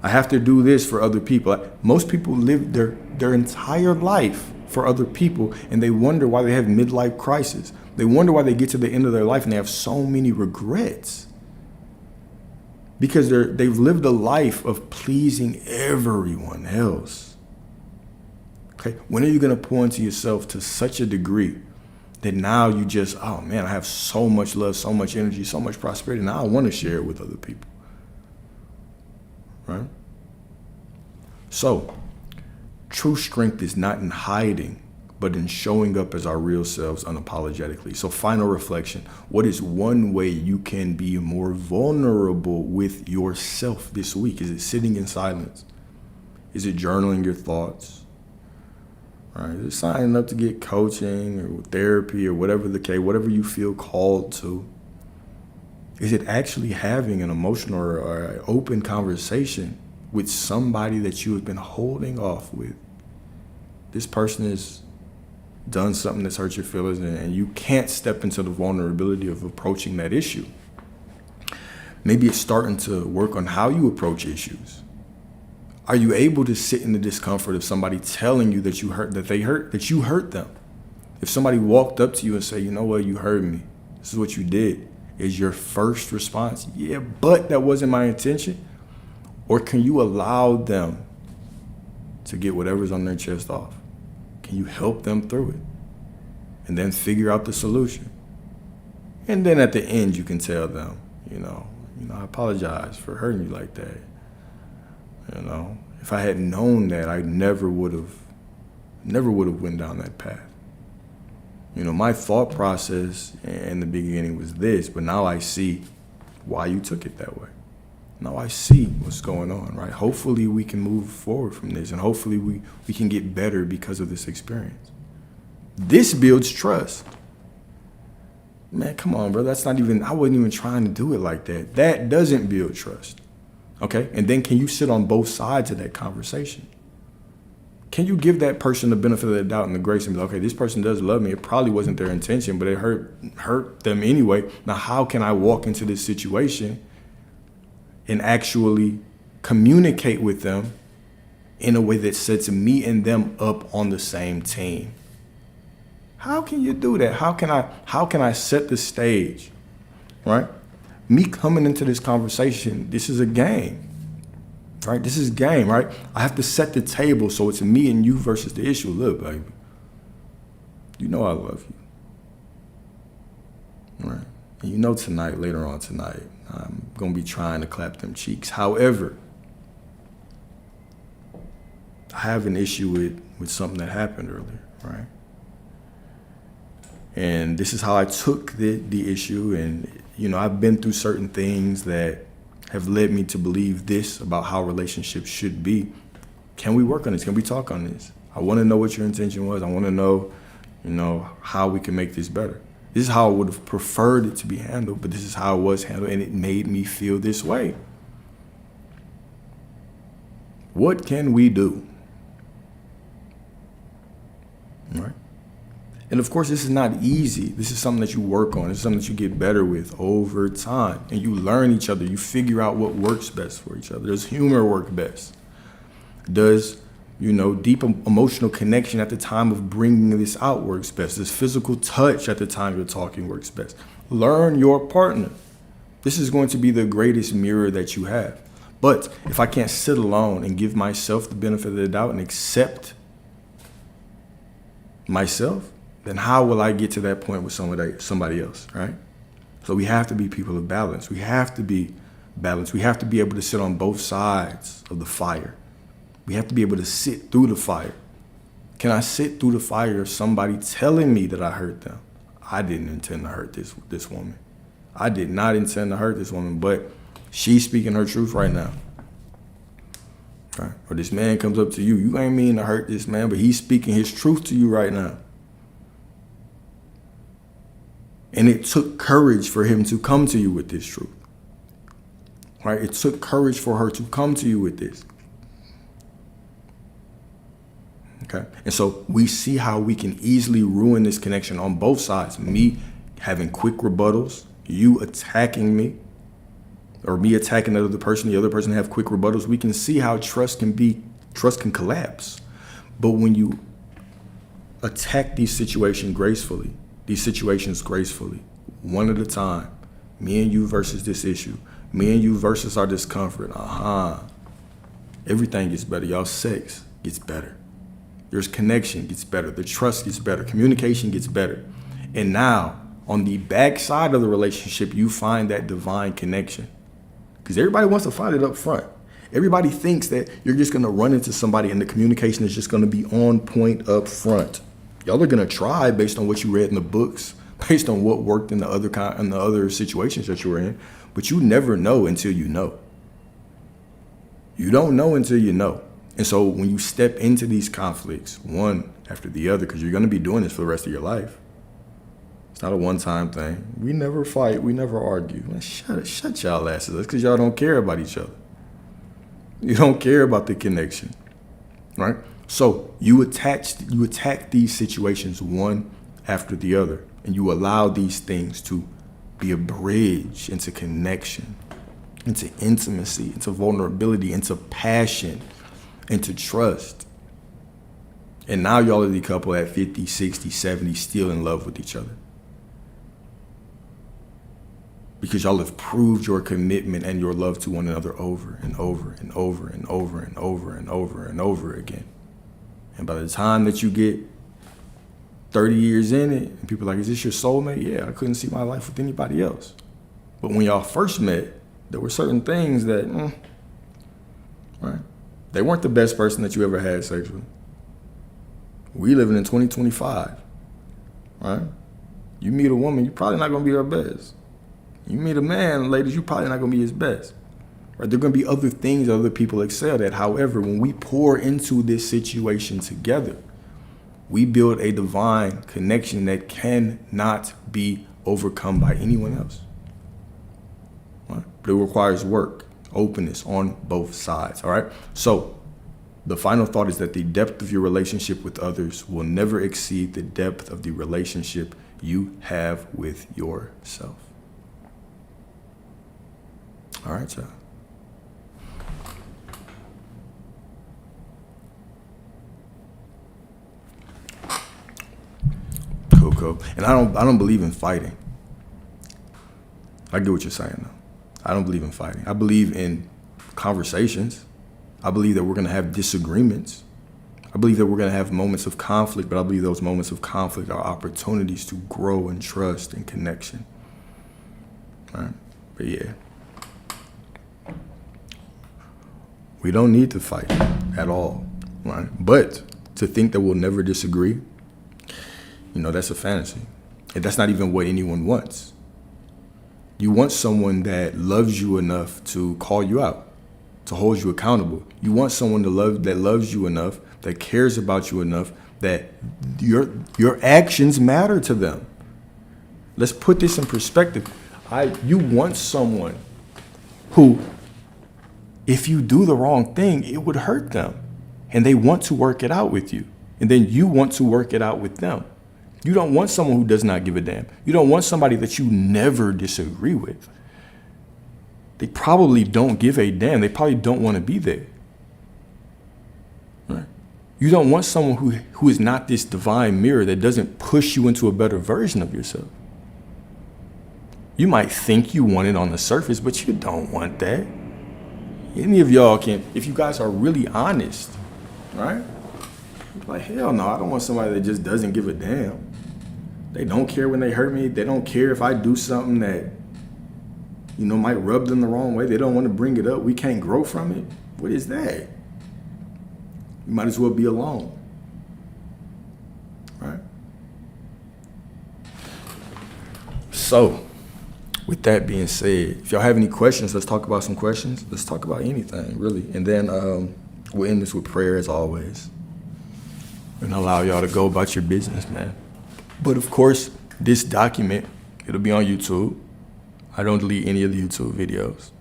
I have to do this for other people. Most people live their entire life for other people, and they wonder why they have midlife crisis. They wonder why they get to the end of their life and they have so many regrets. Because they've lived a life of pleasing everyone else. Okay, when are you going to pour into yourself to such a degree that now you just, oh man, I have so much love, so much energy, so much prosperity. Now I want to share it with other people. Right? So, true strength is not in hiding, but in showing up as our real selves unapologetically. So final reflection, what is one way you can be more vulnerable with yourself this week? Is it sitting in silence? Is it journaling your thoughts? Right? Is it signing up to get coaching or therapy or whatever the case, whatever you feel called to? Is it actually having an emotional or open conversation with somebody that you have been holding off with? This person has done something that's hurt your feelings and you can't step into the vulnerability of approaching that issue. Maybe it's starting to work on how you approach issues. Are you able to sit in the discomfort of somebody telling you that you hurt them? If somebody walked up to you and say, you know what, you hurt me, this is what you did, is your first response, yeah, but that wasn't my intention? Or can you allow them to get whatever's on their chest off? Can you help them through it? And then figure out the solution. And then at the end, you can tell them, I apologize for hurting you like that. If I had known that, I never would have went down that path. My thought process in the beginning was this, but now I see why you took it that way. Now I see what's going on, right? Hopefully we can move forward from this, and hopefully we can get better because of this experience. This builds trust. Man, come on, bro. I wasn't even trying to do it like that. That doesn't build trust. Okay? And then can you sit on both sides of that conversation? Can you give that person the benefit of the doubt and the grace and be like, okay, this person does love me. It probably wasn't their intention, but it hurt them anyway. Now, how can I walk into this situation and actually communicate with them in a way that sets me and them up on the same team? How can you do that? How can I set the stage, right? Me coming into this conversation, this is a game, right? This is game, right? I have to set the table so it's me and you versus the issue. Look, baby, you know I love you, right? And later on tonight, I'm going to be trying to clap them cheeks. However, I have an issue with something that happened earlier, right? And this is how I took the issue. And, I've been through certain things that have led me to believe this about how relationships should be. Can we work on this? Can we talk on this? I want to know what your intention was. I want to know, how we can make this better. This is how I would have preferred it to be handled, but this is how it was handled, and it made me feel this way. What can we do? Right? And of course, this is not easy. This is something that you work on. It's something that you get better with over time. And you learn each other. You figure out what works best for each other. Does humor work best? Does, deep emotional connection at the time of bringing this out works best? Does physical touch at the time you're talking works best? Learn your partner. This is going to be the greatest mirror that you have. But if I can't sit alone and give myself the benefit of the doubt and accept myself, then how will I get to that point with somebody else, right? So we have to be people of balance. We have to be balanced. We have to be able to sit on both sides of the fire. We have to be able to sit through the fire. Can I sit through the fire of somebody telling me that I hurt them? I didn't intend to hurt this woman. I did not intend to hurt this woman, but she's speaking her truth right now. Right? Or this man comes up to you. You ain't mean to hurt this man, but he's speaking his truth to you right now. And it took courage for him to come to you with this truth. Right? It took courage for her to come to you with this. Okay? And so we see how we can easily ruin this connection on both sides. Me having quick rebuttals, you attacking me, or me attacking the other person have quick rebuttals. We can see how trust can collapse. But when you attack these situations gracefully, these situations gracefully, one at a time. Me and you versus this issue. Me and you versus our discomfort. Everything gets better. Y'all sex gets better. There's connection gets better. The trust gets better. Communication gets better. And now, on the backside of the relationship, you find that divine connection. Because everybody wants to find it up front. Everybody thinks that you're just going to run into somebody and the communication is just going to be on point up front. Y'all are going to try based on what you read in the books, based on what worked in the other situations that you were in. But you never know until you know. You don't know until you know. And so when you step into these conflicts, one after the other, because you're going to be doing this for the rest of your life. It's not a one-time thing. We never fight. We never argue. Man, shut y'all asses. That's because y'all don't care about each other. You don't care about the connection, right? So you attack these situations one after the other, and you allow these things to be a bridge into connection, into intimacy, into vulnerability, into passion, into trust. And now y'all are the couple at 50, 60, 70, still in love with each other. Because y'all have proved your commitment and your love to one another over and over and over and over and over and over and over again. And by the time that you get 30 years in it, and people are like, is this your soulmate? Yeah, I couldn't see my life with anybody else. But when y'all first met, there were certain things that, right? They weren't the best person that you ever had sexually. We living in 2025, right? You meet a woman, you're probably not gonna be her best. You meet a man, ladies, you're probably not gonna be his best. Right? There are gonna be other things other people excel at. However, when we pour into this situation together, we build a divine connection that cannot be overcome by anyone else. Right? But it requires work, openness on both sides, all right? So the final thought is that the depth of your relationship with others will never exceed the depth of the relationship you have with yourself. All right, y'all. Cool. And I don't believe in fighting. I get what you're saying though. I don't believe in fighting. I believe in conversations. I believe that we're gonna have disagreements. I believe that we're gonna have moments of conflict, but I believe those moments of conflict are opportunities to grow in trust and connection. All right. But yeah. We don't need to fight at all, right? But to think that we'll never disagree, that's a fantasy. And that's not even what anyone wants. You want someone that loves you enough to call you out, to hold you accountable. You want someone that loves you enough, that cares about you enough, that your actions matter to them. Let's put this in perspective. You want someone who, if you do the wrong thing, it would hurt them. And they want to work it out with you. And then you want to work it out with them. You don't want someone who does not give a damn. You don't want somebody that you never disagree with. They probably don't give a damn. They probably don't want to be there. Right? You don't want someone who is not this divine mirror that doesn't push you into a better version of yourself. You might think you want it on the surface, but you don't want that. Any of y'all can, if you guys are really honest, right? Like, hell no, I don't want somebody that just doesn't give a damn. They don't care when they hurt me. They don't care if I do something that, might rub them the wrong way. They don't want to bring it up. We can't grow from it. What is that? You might as well be alone, right? So, with that being said, if y'all have any questions, let's talk about some questions. Let's talk about anything, really. And then we'll end this with prayer as always. And allow y'all to go about your business, man. But of course, this document, it'll be on YouTube. I don't delete any of the YouTube videos.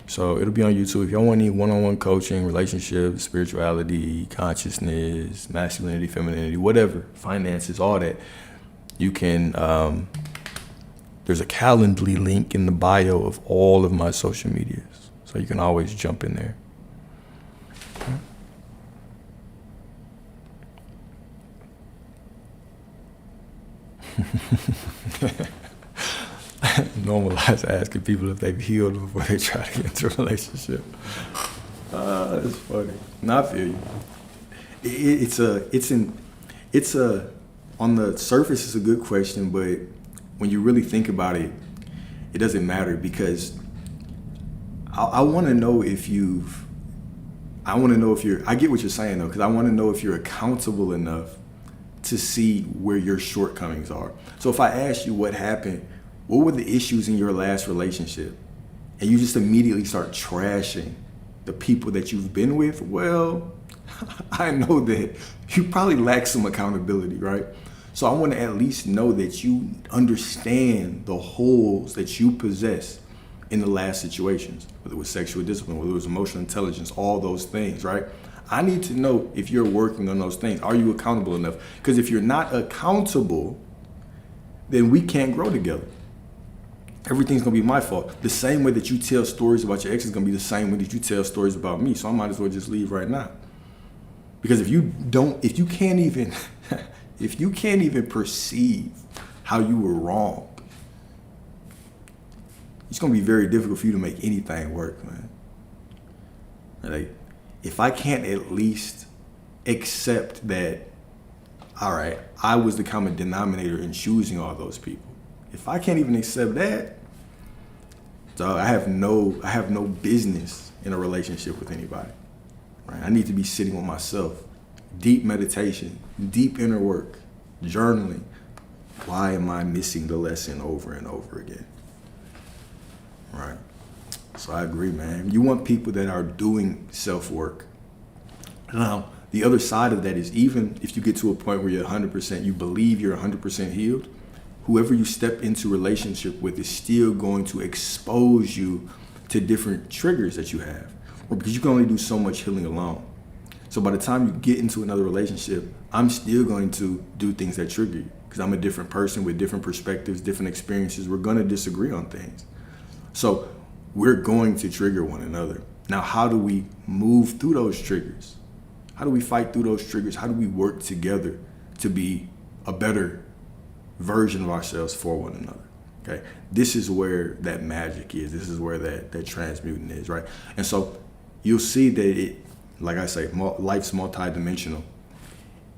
So it'll be on YouTube. If y'all want any one-on-one coaching, relationships, spirituality, consciousness, masculinity, femininity, whatever, finances, all that, you can, there's a Calendly link in the bio of all of my social medias. So you can always jump in there. Normalize asking people if they've healed before they try to get into a relationship. That's funny. No, I feel you. It's on the surface, it's a good question, but when you really think about it, it doesn't matter, because I want to know if you're, I get what you're saying though, because I want to know if you're accountable enough to see where your shortcomings are. So if I ask you what happened, what were the issues in your last relationship, and you just immediately start trashing the people that you've been with, well, I know that you probably lack some accountability, right? So I want to at least know that you understand the holes that you possess in the last situations, whether it was sexual discipline, whether it was emotional intelligence, all those things, right? I need to know if you're working on those things. Are you accountable enough? Because if you're not accountable, then we can't grow together. Everything's gonna be my fault. The same way that you tell stories about your ex is gonna be the same way that you tell stories about me. So I might as well just leave right now. Because if you can't even perceive how you were wrong, it's gonna be very difficult for you to make anything work, man. Like, if I can't at least accept that, all right, I was the common denominator in choosing all those people. If I can't even accept that, so I have no business in a relationship with anybody. Right? I need to be sitting with myself. Deep meditation, deep inner work, journaling. Why am I missing the lesson over and over again? Right. So I agree, man. You want people that are doing self-work. Now, the other side of that is, even if you get to a point where you're 100%, you believe you're 100% healed, whoever you step into relationship with is still going to expose you to different triggers that you have, or because you can only do so much healing alone. So by the time you get into another relationship, I'm still going to do things that trigger you, because I'm a different person with different perspectives, different experiences. We're going to disagree on things. So we're going to trigger one another. Now, how do we move through those triggers? How do we fight through those triggers? How do we work together to be a better version of ourselves for one another? Okay, this is where that magic is. This is where that transmuting is, right? And so you'll see that it, like I say, life's multidimensional.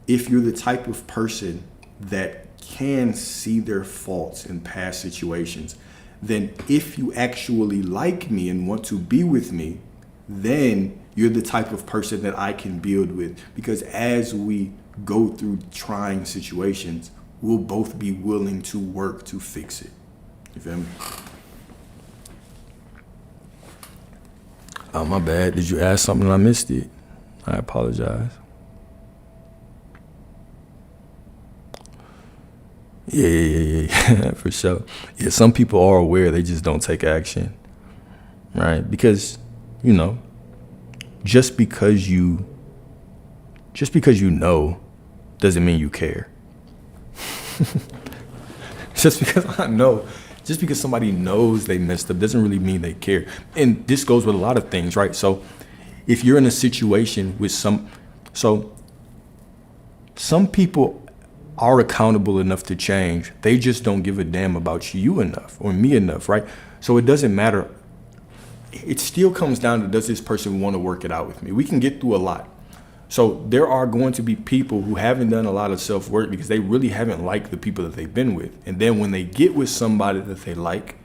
If you're the type of person that can see their faults in past situations, then if you actually like me and want to be with me, then you're the type of person that I can build with. Because as we go through trying situations, we'll both be willing to work to fix it. You feel me? Oh, my bad. Did you ask something and I missed it? I apologize. Yeah, for sure. Yeah, some people are aware, they just don't take action, right? Because, just because you know doesn't mean you care. Just because somebody knows they messed up doesn't really mean they care. And this goes with a lot of things, right? So if you're in a situation with some people are accountable enough to change. They just don't give a damn about you enough or me enough, right? So it doesn't matter. It still comes down to, does this person want to work it out with me? We can get through a lot. So there are going to be people who haven't done a lot of self-work because they really haven't liked the people that they've been with. And then when they get with somebody that they like,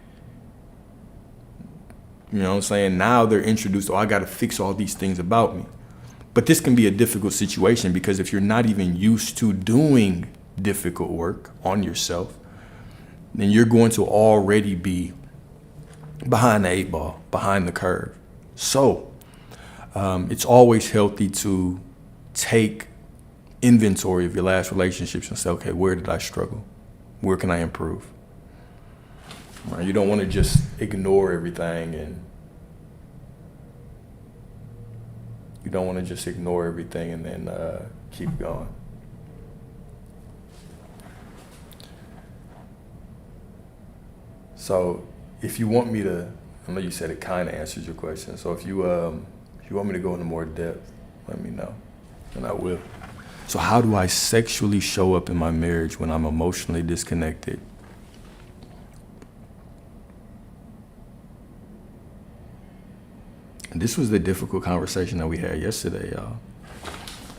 you know what I'm saying? Now they're introduced, I got to fix all these things about me. But this can be a difficult situation because if you're not even used to doing difficult work on yourself, then you're going to already be behind the 8 ball, behind the curve. So it's always healthy to take inventory of your last relationships and say, okay, where did I struggle? Where can I improve? Right? You don't want to just ignore everything and then keep going. So if you want me to, I know you said it kind of answers your question. So if you want me to go into more depth, let me know, and I will. So how do I sexually show up in my marriage when I'm emotionally disconnected? And this was the difficult conversation that we had yesterday, y'all.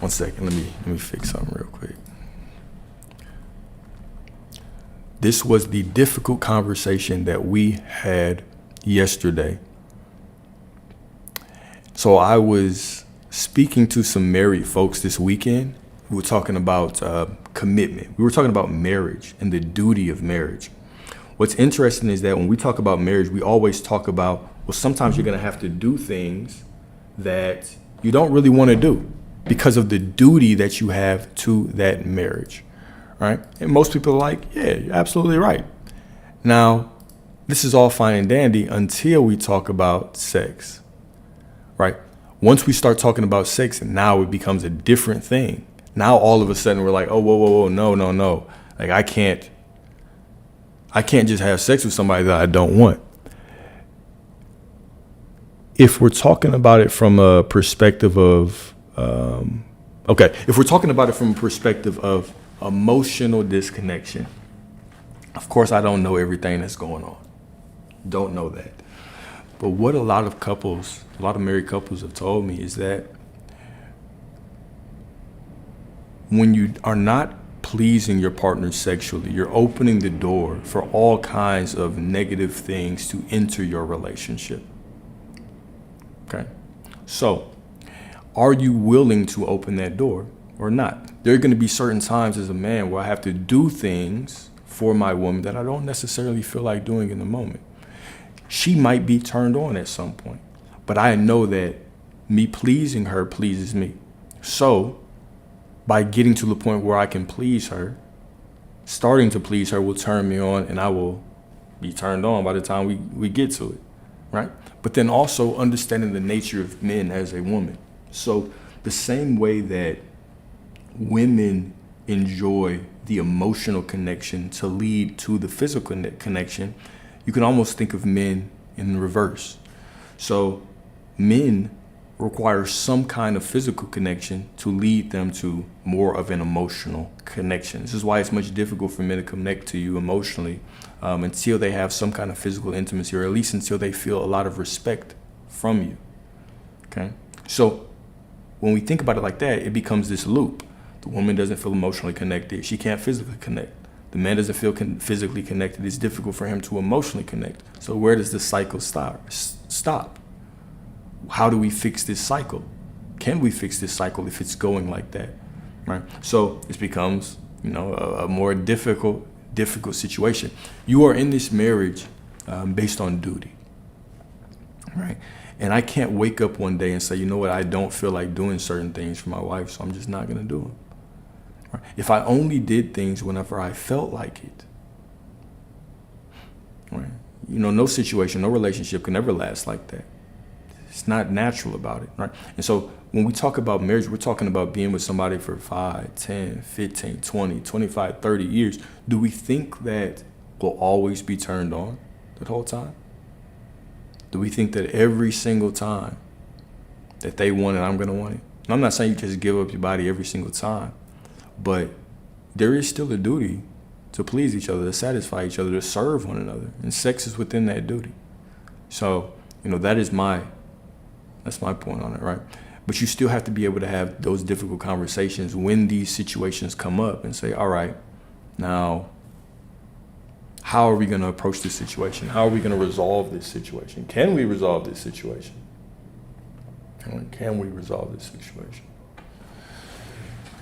One second, let me fix something real quick. This was the difficult conversation that we had yesterday. So I was speaking to some married folks this weekend. We were talking about commitment. We were talking about marriage and the duty of marriage. What's interesting is that when we talk about marriage, we always talk about, well, sometimes you're going to have to do things that you don't really want to do because of the duty that you have to that marriage, right? And most people are like, yeah, you're absolutely right. Now, this is all fine and dandy until we talk about sex, right? Once we start talking about sex, now it becomes a different thing. Now all of a sudden we're like, oh, whoa, no. Like I can't just have sex with somebody that I don't want. If we're talking about it from a perspective of, if we're talking about it from a perspective of emotional disconnection, of course I don't know everything that's going on. Don't know that. But what a lot of married couples have told me is that when you are not pleasing your partner sexually, you're opening the door for all kinds of negative things to enter your relationship. Okay? So, are you willing to open that door or not? There are going to be certain times as a man where I have to do things for my woman that I don't necessarily feel like doing in the moment. She might be turned on at some point, but I know that me pleasing her pleases me. So, by getting to the point where I can please her, starting to please her will turn me on, and I will be turned on by the time we get to it, right? But then also understanding the nature of men as a woman. So the same way that women enjoy the emotional connection to lead to the physical connection, you can almost think of men in reverse. So men require some kind of physical connection to lead them to more of an emotional connection. This is why it's much difficult for men to connect to you emotionally until they have some kind of physical intimacy, or at least until they feel a lot of respect from you. Okay? So when we think about it like that, it becomes this loop. The woman doesn't feel emotionally connected. She can't physically connect. The man doesn't feel physically connected. It's difficult for him to emotionally connect. So where does the cycle stop? How do we fix this cycle? Can we fix this cycle if it's going like that, right? So it becomes, a more difficult situation. You are in this marriage based on duty, right? And I can't wake up one day and say, you know what, I don't feel like doing certain things for my wife, so I'm just not going to do them. Right? If I only did things whenever I felt like it, right? No situation, no relationship can ever last like that. It's not natural about it, right? And so when we talk about marriage, we're talking about being with somebody for 5, 10, 15, 20, 25, 30 years. Do we think that we'll always be turned on the whole time? Do we think that every single time that they want it, I'm going to want it? And I'm not saying you just give up your body every single time, but there is still a duty to please each other, to satisfy each other, to serve one another. And sex is within that duty. So, that's my point on it, right? But you still have to be able to have those difficult conversations when these situations come up and say, all right, now, how are we going to approach this situation? How are we going to resolve this situation? Can we resolve this situation? Can we resolve this situation?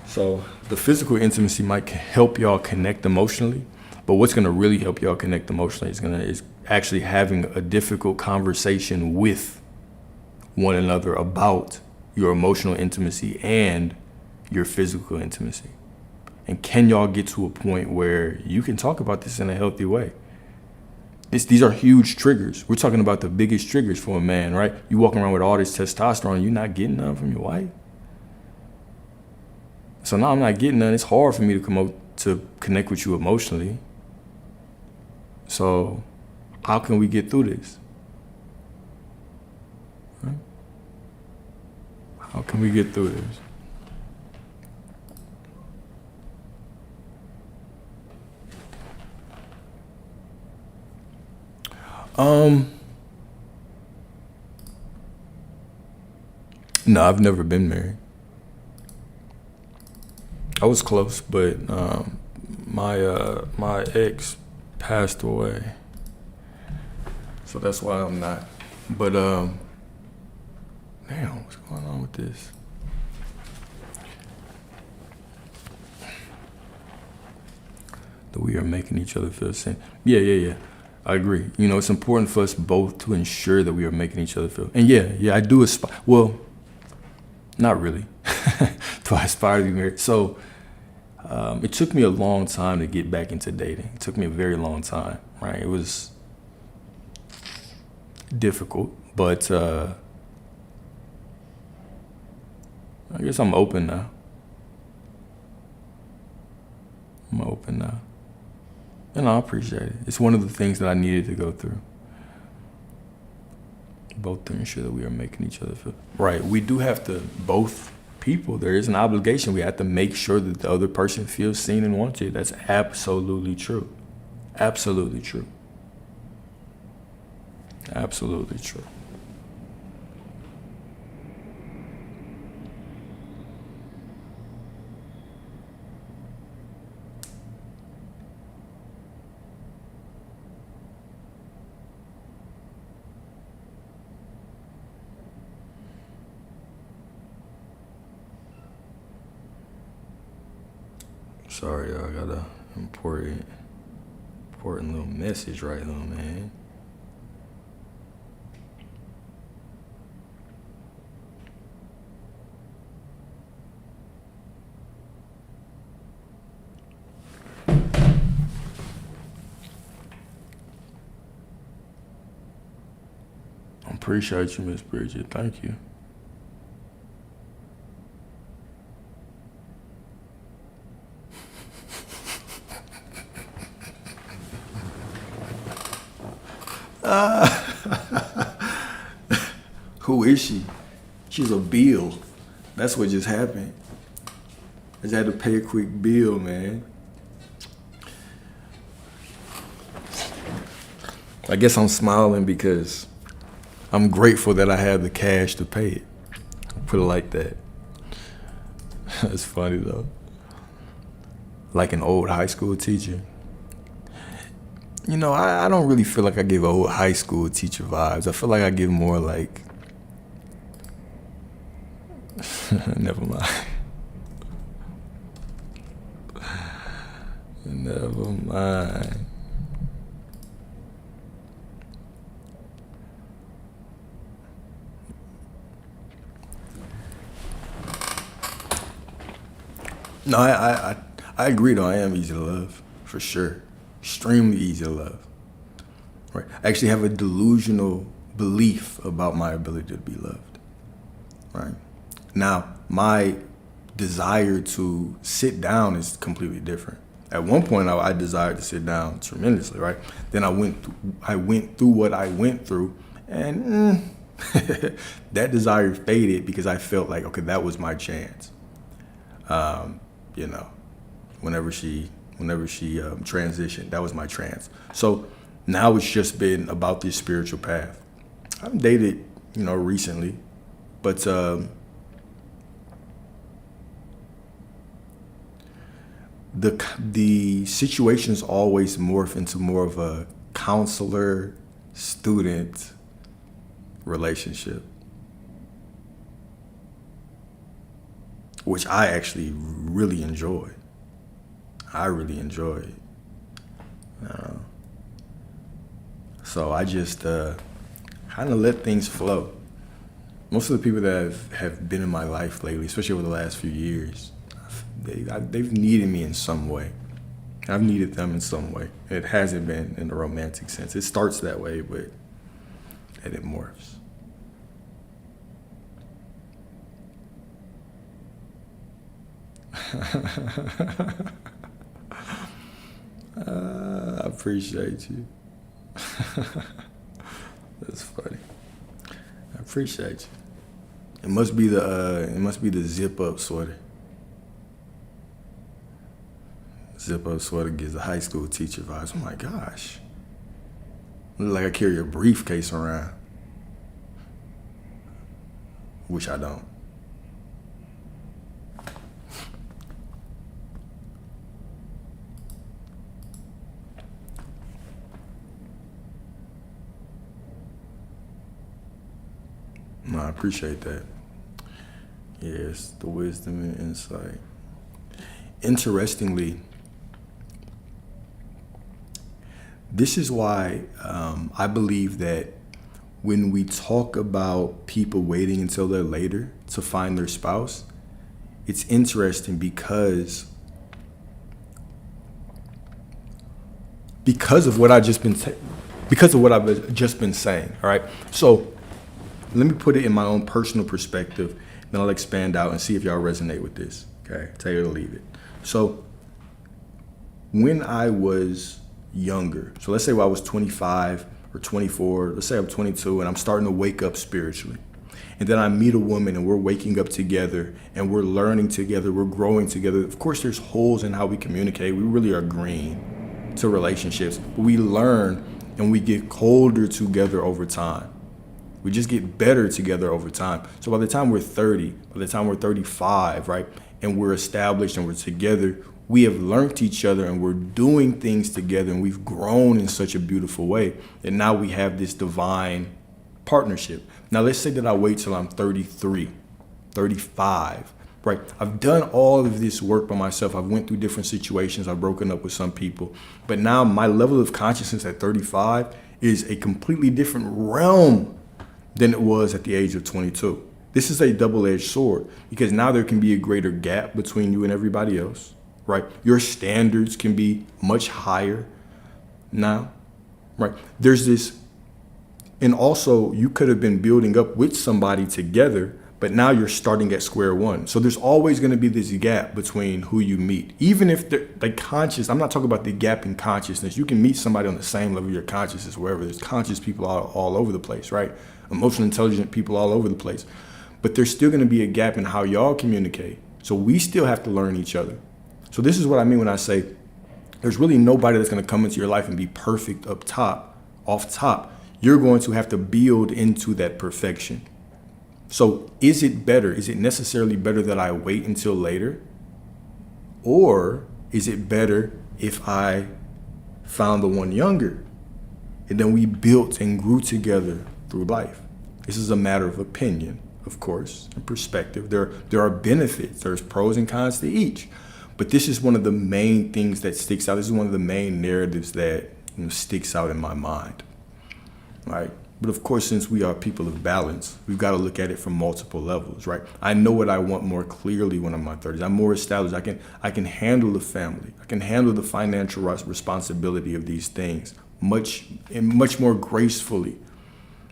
So the physical intimacy might help y'all connect emotionally, but what's going to really help y'all connect emotionally is actually having a difficult conversation with one another about your emotional intimacy and your physical intimacy. And can y'all get to a point where you can talk about this in a healthy way? These are huge triggers. We're talking about the biggest triggers for a man, right? You walking around with all this testosterone, you're not getting none from your wife. So now I'm not getting none. It's hard for me to come up to connect with you emotionally. So how can we get through this? Right? How can we get through this? Um, no, I've never been married. I was close, but my ex passed away, so that's why I'm not. But damn, what's going on with this? That we are making each other feel seen. Yeah. I agree. You know, it's important for us both to ensure that we are making each other feel. And yeah, I do aspire. Well, not really. Do I aspire to be married? So it took me a long time to get back into dating. It took me a very long time, right? It was difficult, but I guess I'm open now. And I appreciate it. It's one of the things that I needed to go through. Both to ensure that we are making each other feel right. We do have to, both people, there is an obligation. We have to make sure that the other person feels seen and wanted. That's absolutely true. Absolutely true. Absolutely true. Sorry, y'all. I got a important little message right now, man. I appreciate you, Miss Bridget. Thank you. Who is she? She's a bill. That's what just happened. I just had to pay a quick bill, man. I guess I'm smiling because I'm grateful that I have the cash to pay it. Put it like that. That's funny though. Like an old high school teacher. You know, I don't really feel like I give old high school teacher vibes. I feel like I give more like, never mind. Never mind. No, I agree though. I am easy to love, for sure. Extremely easy to love. Right. I actually have a delusional belief about my ability to be loved. Right. Now, my desire to sit down is completely different. At one point, I desired to sit down tremendously, right? Then I went through what I went through, and that desire faded because I felt like, okay, that was my chance. You know, whenever she transitioned, that was my chance. So now it's just been about this spiritual path. I've dated, recently, but the situations always morph into more of a counselor student relationship, which I actually really enjoy. I really enjoy it. So I just kind of let things flow. Most of the people that have been in my life lately, especially over the last few years, they've needed me in some way. I've needed them in some way. It hasn't been in the romantic sense. It starts that way, but and it morphs. I appreciate you. That's funny. I appreciate you. It must be the zip up sweater. Zip up sweater gives the high school teacher vibes. Oh my gosh. Look like I carry a briefcase around, which I don't. No, I appreciate that. Yes, the wisdom and insight. Interestingly, this is why I believe that when we talk about people waiting until they're later to find their spouse, it's interesting because of what because of what I've just been saying. All right, so let me put it in my own personal perspective, then I'll expand out and see if y'all resonate with this. Okay, take it or leave it. So when I was younger, so let's say when I was 25 or 24, let's say I'm 22 and I'm starting to wake up spiritually. And then I meet a woman and we're waking up together and we're learning together, we're growing together. Of course, there's holes in how we communicate. We really are green to relationships, but we learn and we get colder together over time. We just get better together over time. So by the time we're 30, by the time we're 35, right, and we're established and we're together, we have learned each other and we're doing things together and we've grown in such a beautiful way. And now we have this divine partnership. Now let's say that I wait till I'm 33, 35, right? I've done all of this work by myself. I've went through different situations. I've broken up with some people. But now my level of consciousness at 35 is a completely different realm than it was at the age of 22. This is a double-edged sword because now there can be a greater gap between you and everybody else, right? Your standards can be much higher now, right? There's this, and also you could have been building up with somebody together, but now you're starting at square one. So there's always going to be this gap between who you meet. Even if they're like conscious, I'm not talking about the gap in consciousness. You can meet somebody on the same level of your consciousness, wherever. There's conscious people all over the place, right? Emotional intelligent people all over the place. But there's still going to be a gap in how y'all communicate. So we still have to learn each other. So this is what I mean when I say there's really nobody that's going to come into your life and be perfect off top. You're going to have to build into that perfection. So is it better? Is it necessarily better that I wait until later? Or is it better if I found the one younger and then we built and grew together through life? This is a matter of opinion, of course, and perspective. There are benefits. There's pros and cons to each. But this is one of the main things that sticks out. This is one of the main narratives that sticks out in my mind, right? But of course, since we are people of balance, we've got to look at it from multiple levels, right? I know what I want more clearly when I'm in my 30s. I'm more established. I can handle the family. I can handle the financial responsibility of these things much more gracefully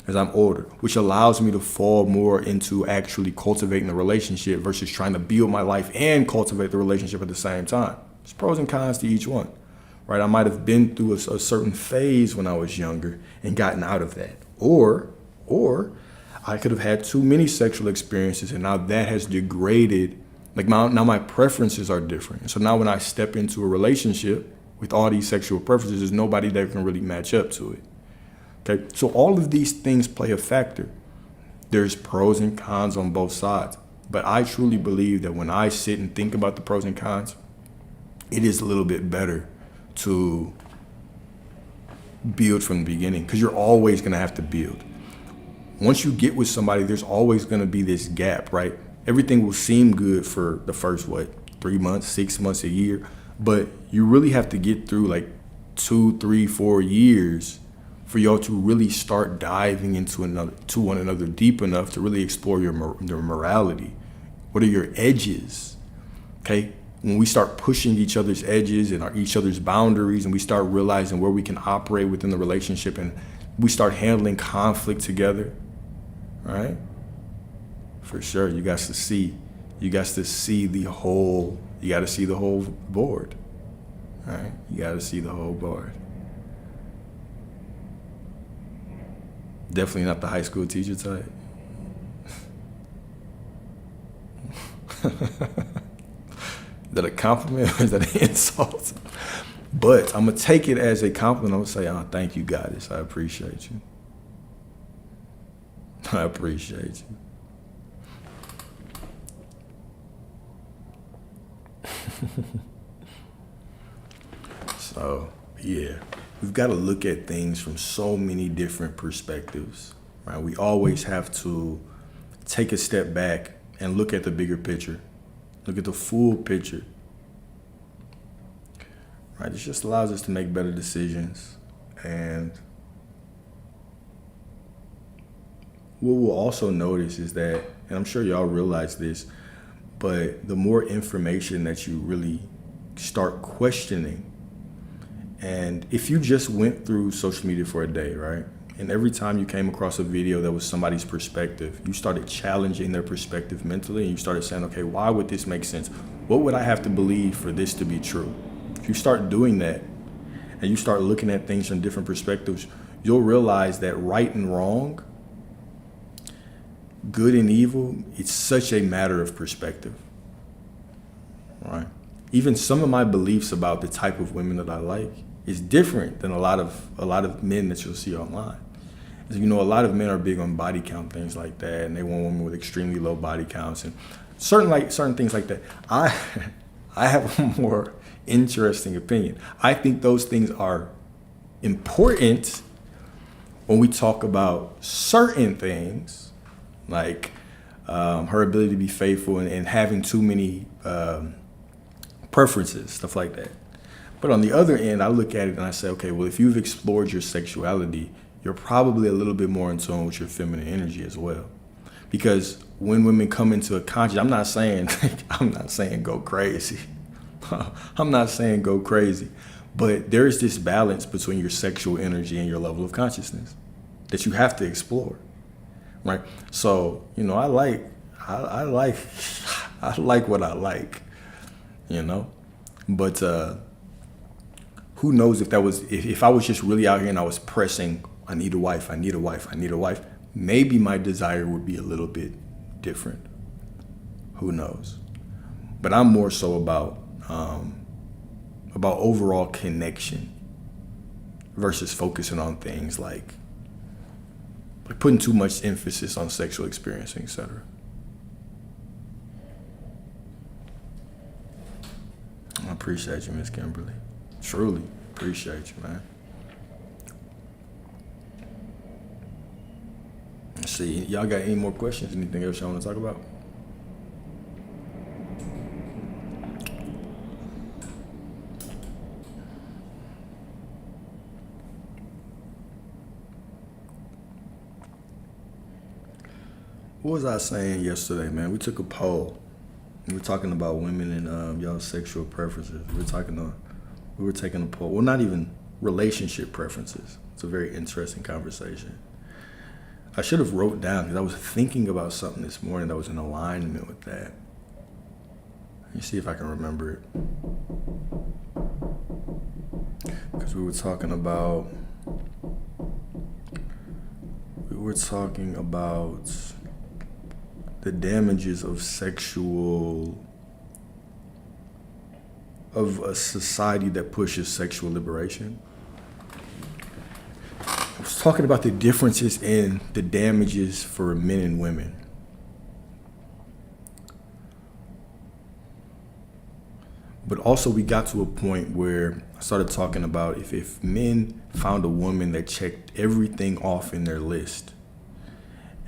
as I'm older, which allows me to fall more into actually cultivating the relationship versus trying to build my life and cultivate the relationship at the same time. There's pros and cons to each one, right? I might have been through a certain phase when I was younger and gotten out of that. Or I could have had too many sexual experiences and now that has degraded. Like now my preferences are different. So now when I step into a relationship with all these sexual preferences, there's nobody that can really match up to it. Okay, so all of these things play a factor. There's pros and cons on both sides. But I truly believe that when I sit and think about the pros and cons, it is a little bit better to build from the beginning because you're always going to have to build. Once you get with somebody, there's always going to be this gap, right? Everything will seem good for the first, 3 months, 6 months, a year, but you really have to get through like 2, 3, 4 years for y'all to really start diving into one another deep enough to really explore your morality. What are your edges? Okay, when we start pushing each other's edges and each other's boundaries, and we start realizing where we can operate within the relationship, and we start handling conflict together, right? For sure, you got to see the whole board, right? You got to see the whole board. Definitely not the high school teacher type. Is that a compliment or is that an insult? But I'm gonna take it as a compliment. I'm gonna say, "Oh, thank you, goddess. I appreciate you. I appreciate you." So, yeah, we've got to look at things from so many different perspectives, right? We always have to take a step back and look at the bigger picture, look at the full picture, right? It just allows us to make better decisions. And what we'll also notice is that, and I'm sure y'all realize this, but the more information that you really start questioning, and if you just went through social media for a day, right? And every time you came across a video that was somebody's perspective, you started challenging their perspective mentally, and you started saying, okay, why would this make sense? What would I have to believe for this to be true? If you start doing that and you start looking at things from different perspectives, you'll realize that right and wrong, good and evil, it's such a matter of perspective, right? Even some of my beliefs about the type of women that I like is different than a lot of men that you'll see online. As you know, a lot of men are big on body count, things like that, and they want women with extremely low body counts and certain things like that. I have a more interesting opinion. I think those things are important when we talk about certain things, like her ability to be faithful and having too many preferences, stuff like that. But on the other end, I look at it and I say, okay, well, if you've explored your sexuality, you're probably a little bit more in tune with your feminine energy as well. Because when women come into a conscious, I'm not saying go crazy. I'm not saying go crazy. But there is this balance between your sexual energy and your level of consciousness that you have to explore, right? So, I like what I like, But who knows if I was just really out here and I was pressing, I need a wife, maybe my desire would be a little bit different. Who knows? But I'm more so about overall connection versus focusing on things like putting too much emphasis on sexual experiencing, etc. I appreciate you, Miss Kimberly. Truly appreciate you, man. Let's see, y'all got any more questions? Anything else y'all want to talk about? What was I saying yesterday, man? We took a poll. We were talking about women and y'all's sexual preferences. We were taking a poll. Well, not even relationship preferences. It's a very interesting conversation. I should have wrote down because I was thinking about something this morning that was in alignment with that. Let me see if I can remember it. Because we were talking about the damages of a society that pushes sexual liberation. I was talking about the differences in the damages for men and women. But also we got to a point where I started talking about if men found a woman that checked everything off in their list,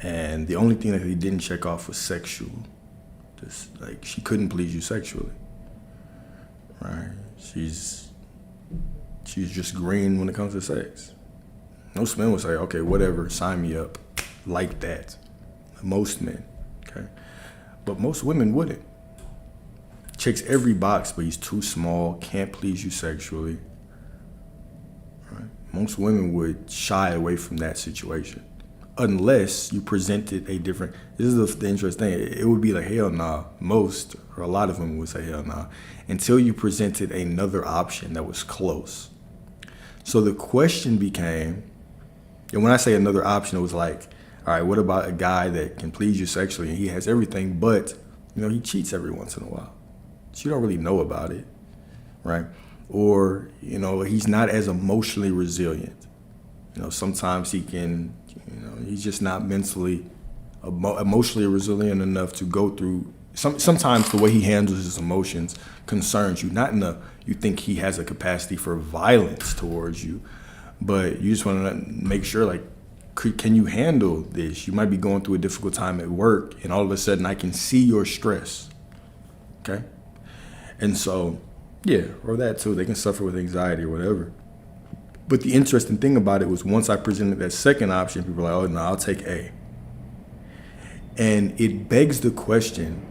and the only thing that they didn't check off was sexual, just like she couldn't please you sexually, right? She's just green when it comes to sex. Most men would say, okay, whatever, sign me up, like that. Most men, okay? But most women wouldn't. Checks every box, but he's too small, can't please you sexually, right? Most women would shy away from that situation unless you presented a different, this is the interesting thing, it would be like, hell nah, most, or a lot of women would say hell nah, until you presented another option that was close. So the question became, and when I say another option, it was like, all right, what about a guy that can please you sexually and he has everything, but he cheats every once in a while. So you don't really know about it, right? or, he's not as emotionally resilient. Sometimes he's just not emotionally resilient enough to go through. Sometimes the way he handles his emotions concerns you, not you think he has a capacity for violence towards you, but you just want to make sure, like, can you handle this? You might be going through a difficult time at work, and all of a sudden I can see your stress. Okay? And so, yeah, or that too. They can suffer with anxiety or whatever. But the interesting thing about it was once I presented that second option, people were like, oh, no, I'll take A. And it begs the question,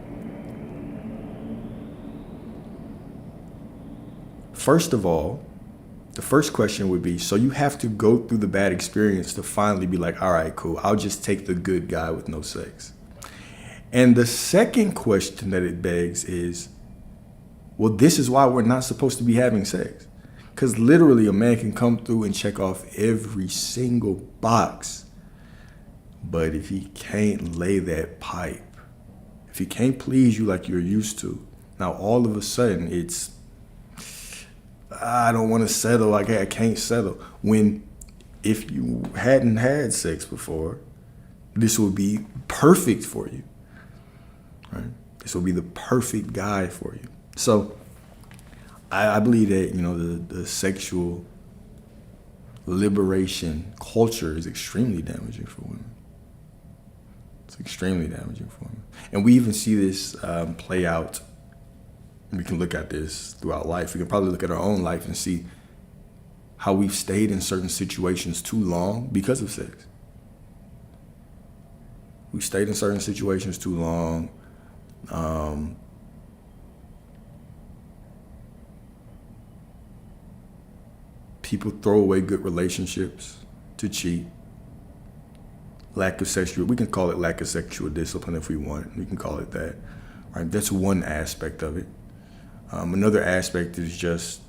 first of all, the first question would be, so you have to go through the bad experience to finally be like, all right, cool, I'll just take the good guy with no sex. And the second question that it begs is, well, this is why we're not supposed to be having sex. Because literally a man can come through and check off every single box. But if he can't lay that pipe, if he can't please you like you're used to, now all of a sudden it's, I don't want to settle, like, hey, I can't settle. When if you hadn't had sex before, this would be perfect for you, right? This will be the perfect guy for you. So I believe that, the sexual liberation culture is extremely damaging for women. It's extremely damaging for women. And we even see this play out. We can look at this throughout life. We can probably look at our own life and see how we've stayed in certain situations too long because of sex. We've stayed in certain situations too long. People throw away good relationships to cheat. We can call it lack of sexual discipline if we want. We can call it that. Right? That's one aspect of it. Another aspect is just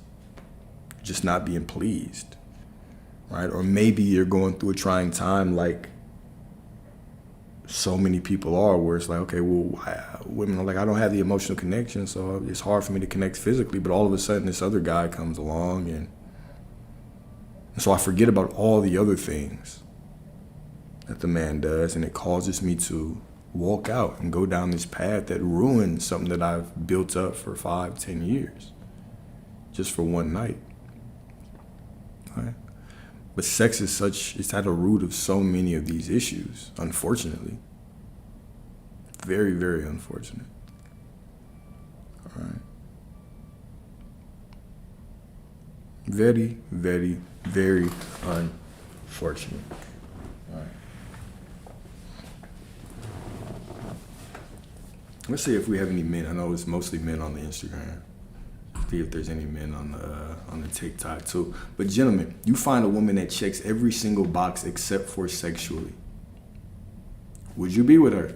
not being pleased, right? Or maybe you're going through a trying time like so many people are, where it's like, okay, well, women are like, I don't have the emotional connection, so it's hard for me to connect physically, but all of a sudden this other guy comes along and so I forget about all the other things that the man does, and it causes me to walk out and go down this path that ruins something that I've built up for 5-10 years just for one night. Right? But sex is it's at the root of so many of these issues, unfortunately. Very, very unfortunate. All right. Very, very, very unfortunate. All right. Let's see if we have any men. I know it's mostly men on the Instagram. See if there's any men on the TikTok too. But gentlemen, you find a woman that checks every single box except for sexually. Would you be with her?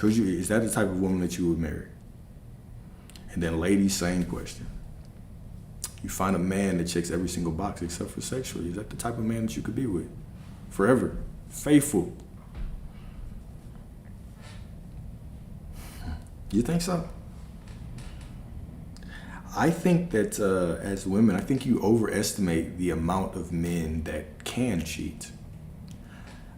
Is that the type of woman that you would marry? And then ladies, same question. You find a man that checks every single box except for sexually. Is that the type of man that you could be with? Forever. Faithful. You think so? I think that as women, I think you overestimate the amount of men that can cheat.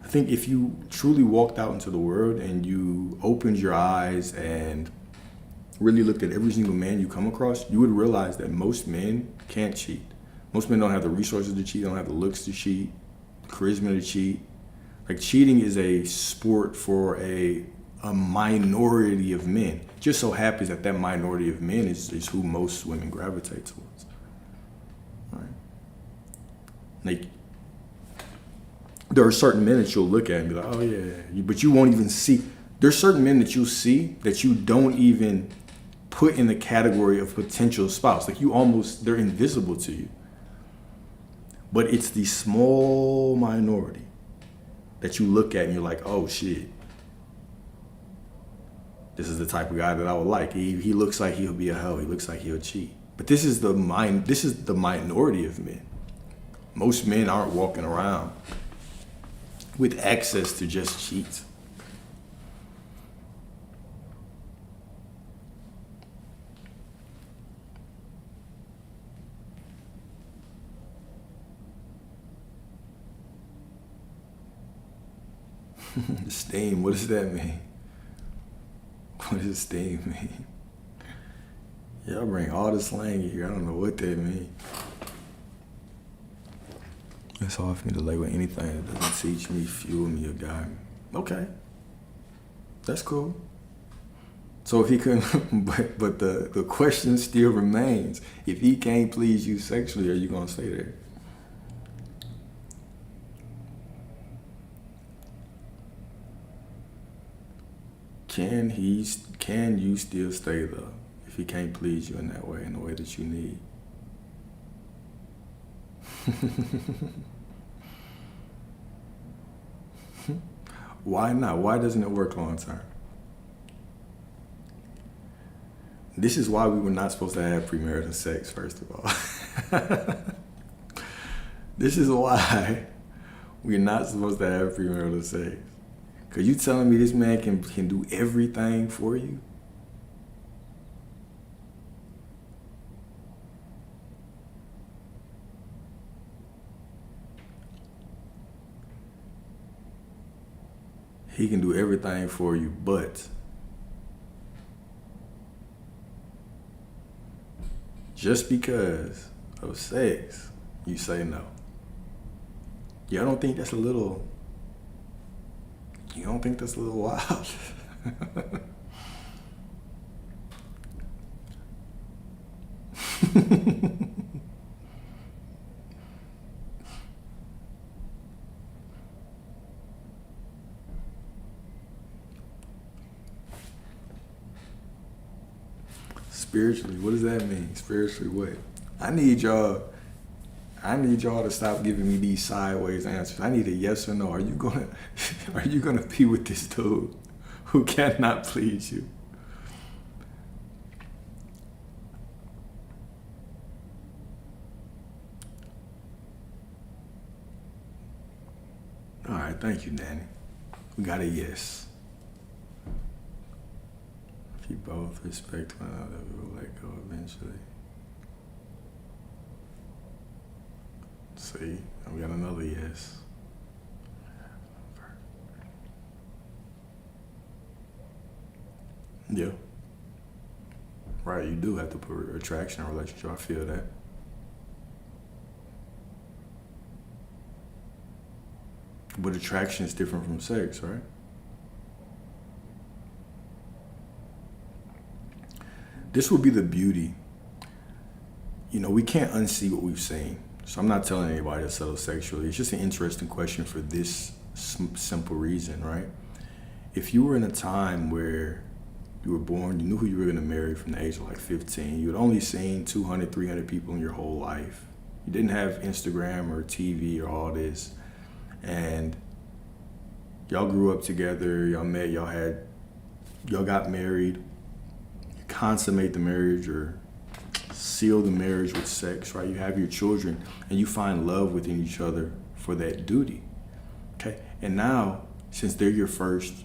I think if you truly walked out into the world and you opened your eyes and really looked at every single man you come across, you would realize that most men can't cheat. Most men don't have the resources to cheat, don't have the looks to cheat, charisma to cheat. Like, cheating is a sport for a minority of men. It just so happens that minority of men is who most women gravitate towards. All right. Like, there are certain men that you'll look at and be like, oh yeah, but you won't even see. There's certain men that you'll see that you don't even put in the category of potential spouse. Like, they're invisible to you. But it's the small minority that you look at and you're like, oh shit, this is the type of guy that I would like. He looks like he'll be a hoe. He looks like he'll cheat. But this is the minority of men. Most men aren't walking around with access to just cheat. Steam, what does that mean? What does steam mean? Y'all bring all the slang here. I don't know what that means. It's hard for me to label anything that doesn't teach me, fuel me, or guide me. Okay. That's cool. So if he couldn't, but the question still remains. If he can't please you sexually, are you going to stay there? Can you still stay though, if he can't please you in that way, in the way that you need? Why not? Why doesn't it work long term? This is why we were not supposed to have premarital sex, first of all. This is why we're not supposed to have premarital sex. Cause you telling me this man can do everything for you? He can do everything for you, but just because of sex, you say no. Y'all don't think that's a little, you don't think that's a little wild? Spiritually, what does that mean? Spiritually what? I need y'all to stop giving me these sideways answers. I need a yes or no. Are you gonna be with this dude who cannot please you? All right, thank you, Danny. We got a yes. If you both respect one another, we will let go eventually. See, we got another yes. Yeah. Right, you do have to put attraction in a relationship. I feel that. But attraction is different from sex, right? This would be the beauty. You know, we can't unsee what we've seen. So I'm not telling anybody to settle sexually. It's just an interesting question for this simple reason, right? If you were in a time where you were born, you knew who you were going to marry from the age of like 15, you had only seen 200, 300 people in your whole life. You didn't have Instagram or TV or all this. And y'all grew up together, y'all met, y'all got married, you consummate the marriage or seal the marriage with sex, right? You have your children and you find love within each other for that duty, okay? And now, since they're your first,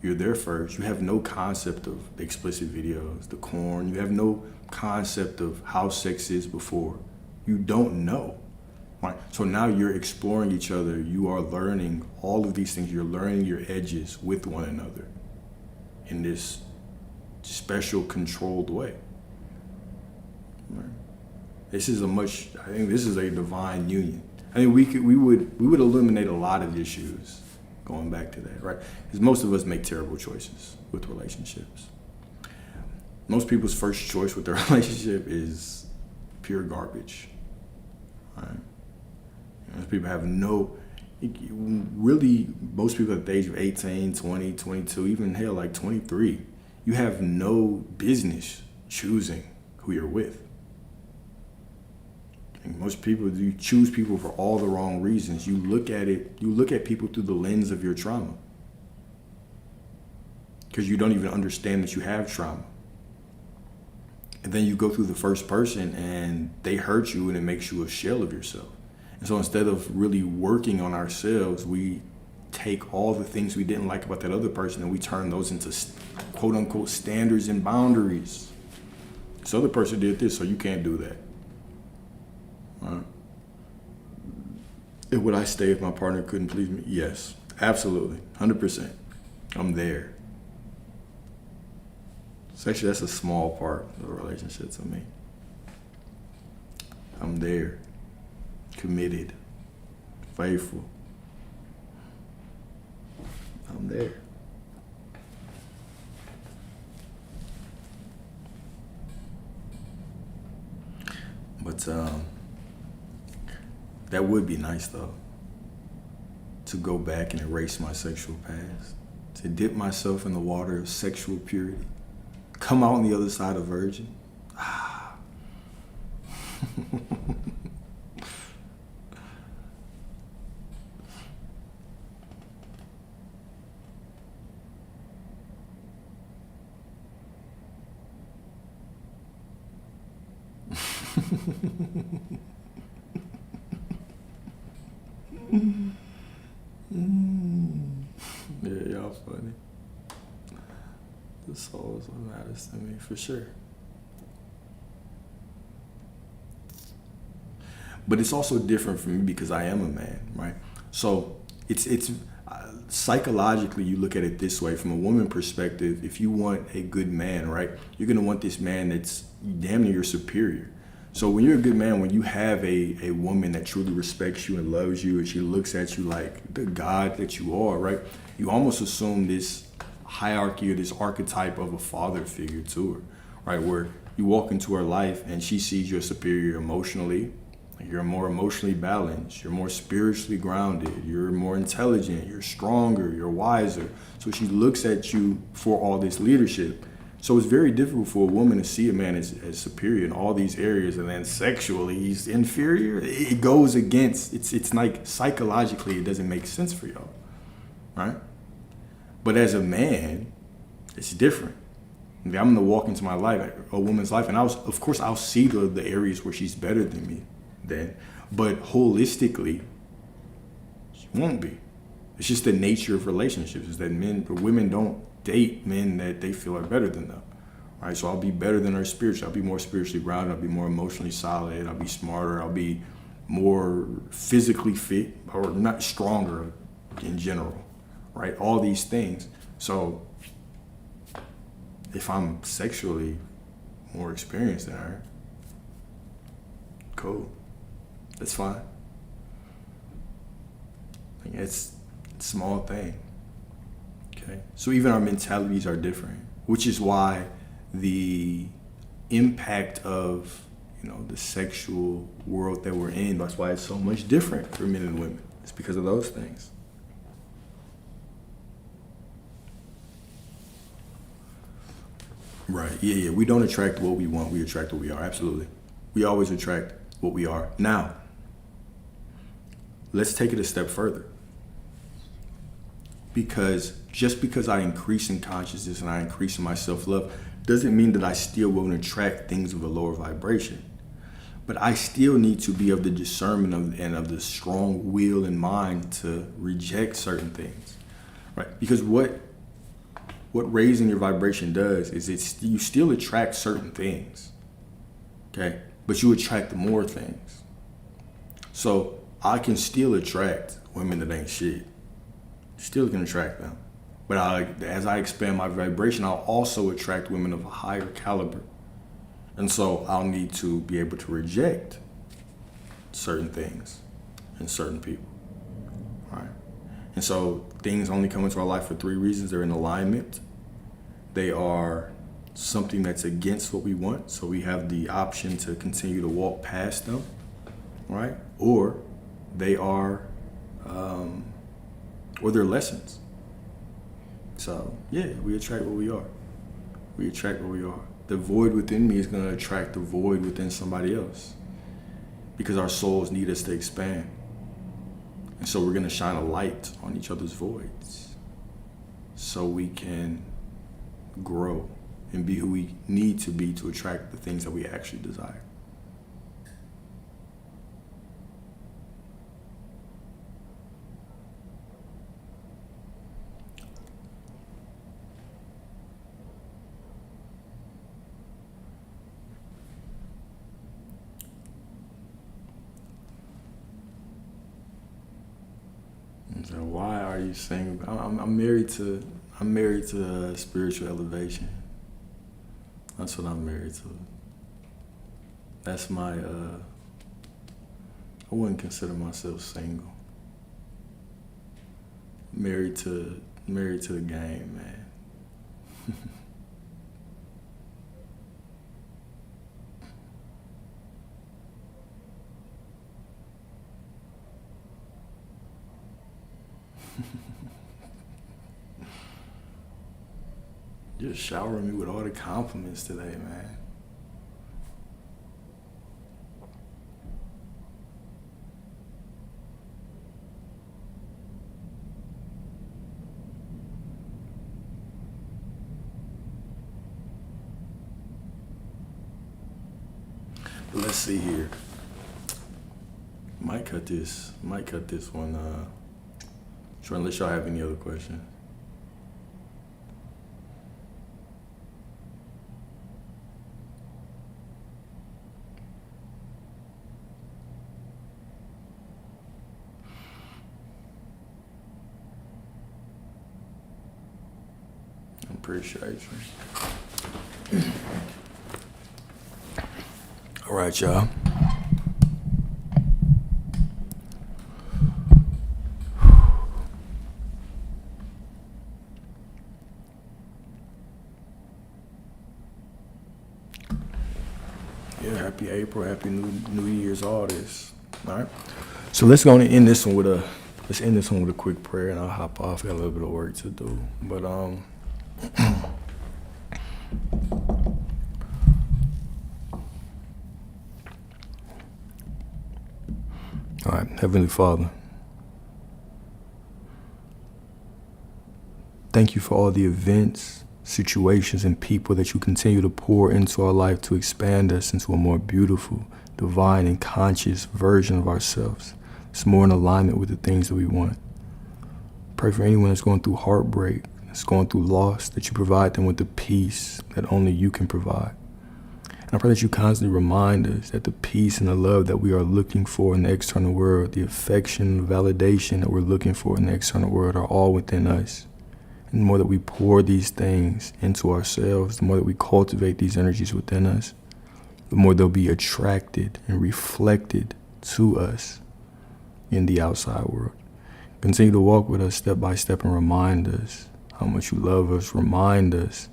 you're their first, you have no concept of explicit videos, the corn, you have no concept of how sex is before. You don't know, right? So now you're exploring each other, you are learning all of these things, you're learning your edges with one another in this special controlled way. Right. I think this is a divine union. I think we would eliminate a lot of issues going back to that, right? Because most of us make terrible choices with relationships. Most people's first choice with their relationship is pure garbage, right? Most people have most people at the age of 18, 20, 22, even hell, like 23, you have no business choosing who you're with. And most people, you choose people for all the wrong reasons. You look at people through the lens of your trauma. Because you don't even understand that you have trauma. And then you go through the first person and they hurt you and it makes you a shell of yourself. And so instead of really working on ourselves, we take all the things we didn't like about that other person and we turn those into quote unquote standards and boundaries. This other person did this, so you can't do that. And would I stay if my partner couldn't please me? Yes. Absolutely. 100%. I'm there. Sexually, that's a small part of a relationship to me. I'm there. Committed. Faithful. I'm there. But that would be nice though, to go back and erase my sexual past, to dip myself in the water of sexual purity, come out on the other side a virgin. Ah. Yeah, y'all funny. The soul is what matters to me, for sure. But it's also different for me because I am a man, right? So psychologically, you look at it this way: from a woman perspective, if you want a good man, right, you're gonna want this man that's damn near your superior. So when you're a good man, when you have a woman that truly respects you and loves you, and she looks at you like the God that you are, right, you almost assume this hierarchy or this archetype of a father figure to her, right, where you walk into her life and she sees you as superior emotionally. You're more emotionally balanced, you're more spiritually grounded, you're more intelligent, you're stronger, you're wiser. So she looks at you for all this leadership. So it's very difficult for a woman to see a man as superior in all these areas, and then sexually he's inferior. It goes against, it's like psychologically it doesn't make sense for y'all, right? But as a man, it's different. I'm gonna walk into my life, a woman's life, and of course I'll see the areas where she's better than me then, but holistically, she won't be. It's just the nature of relationships, is that men or women don't date men that they feel are better than them. Right? So I'll be better than her spiritually. I'll be more spiritually grounded. I'll be more emotionally solid. I'll be smarter. I'll be more physically fit, or not stronger in general. Right? All these things. So if I'm sexually more experienced than her, cool. That's fine. Like, it's a small thing. Okay. So even our mentalities are different, which is why the impact of, the sexual world that we're in, that's why it's so much different for men and women. It's because of those things. Right. Yeah. We don't attract what we want. We attract what we are. Absolutely. We always attract what we are. Now, let's take it a step further. Because just because I increase in consciousness and I increase in my self-love doesn't mean that I still won't attract things of a lower vibration. But I still need to be of the discernment and of the strong will and mind to reject certain things, right? Because what raising your vibration does is you still attract certain things, okay? But you attract more things. So I can still attract women that ain't shit. Still can attract them. But as I expand my vibration, I'll also attract women of a higher caliber. And so I'll need to be able to reject certain things and certain people. All right. And so things only come into our life for 3 reasons. They're in alignment. They are something that's against what we want. So we have the option to continue to walk past them, right? Or they are, or they're lessons. So yeah, we attract what we are. We attract what we are. The void within me is going to attract the void within somebody else, because our souls need us to expand. And so we're going to shine a light on each other's voids so we can grow and be who we need to be to attract the things that we actually desire. So why are you single? I'm married to. I'm married to spiritual elevation. That's what I'm married to. That's my. I wouldn't consider myself single. Married to the game, man. You're showering me with all the compliments today, man. Let's see here. Might cut this. Might cut this one. Sure, unless y'all have any other questions. I appreciate you. All right, y'all. Yeah, happy April, happy New Year's, all this. All right. So let's go and end this one with a quick prayer, and I'll hop off. Got a little bit of work to do, but all right, Heavenly Father, thank you for all the events, situations, and people that you continue to pour into our life to expand us into a more beautiful, divine, and conscious version of ourselves. It's more in alignment with the things that we want. Pray for anyone that's going through heartbreak, that's going through loss, that you provide them with the peace that only you can provide. And I pray that you constantly remind us that the peace and the love that we are looking for in the external world, the affection, validation that we're looking for in the external world are all within us. And the more that we pour these things into ourselves, the more that we cultivate these energies within us, the more they'll be attracted and reflected to us in the outside world. Continue to walk with us step by step and remind us how much you love us. Remind us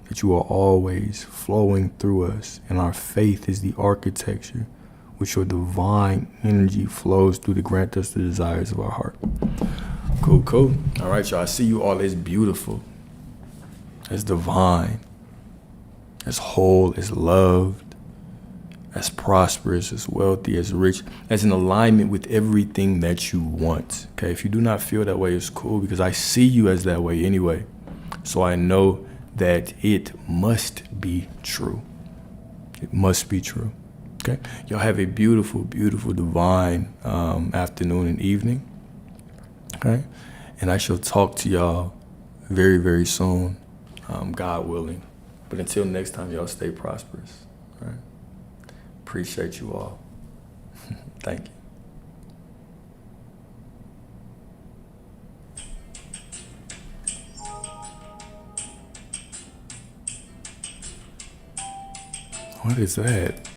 that you are always flowing through us, and our faith is the architecture which your divine energy flows through to grant us the desires of our heart. Cool. All right, y'all. I see you all as beautiful, as divine, as whole, as loved, as prosperous, as wealthy, as rich, as in alignment with everything that you want. Okay, if you do not feel that way, it's cool, because I see you as that way anyway. So I know that it must be true. It must be true. Okay, y'all have a beautiful, beautiful, divine afternoon and evening. Okay, and I shall talk to y'all very, very soon, God willing. But until next time, y'all stay prosperous. All right. Appreciate you all. Thank you. What is that?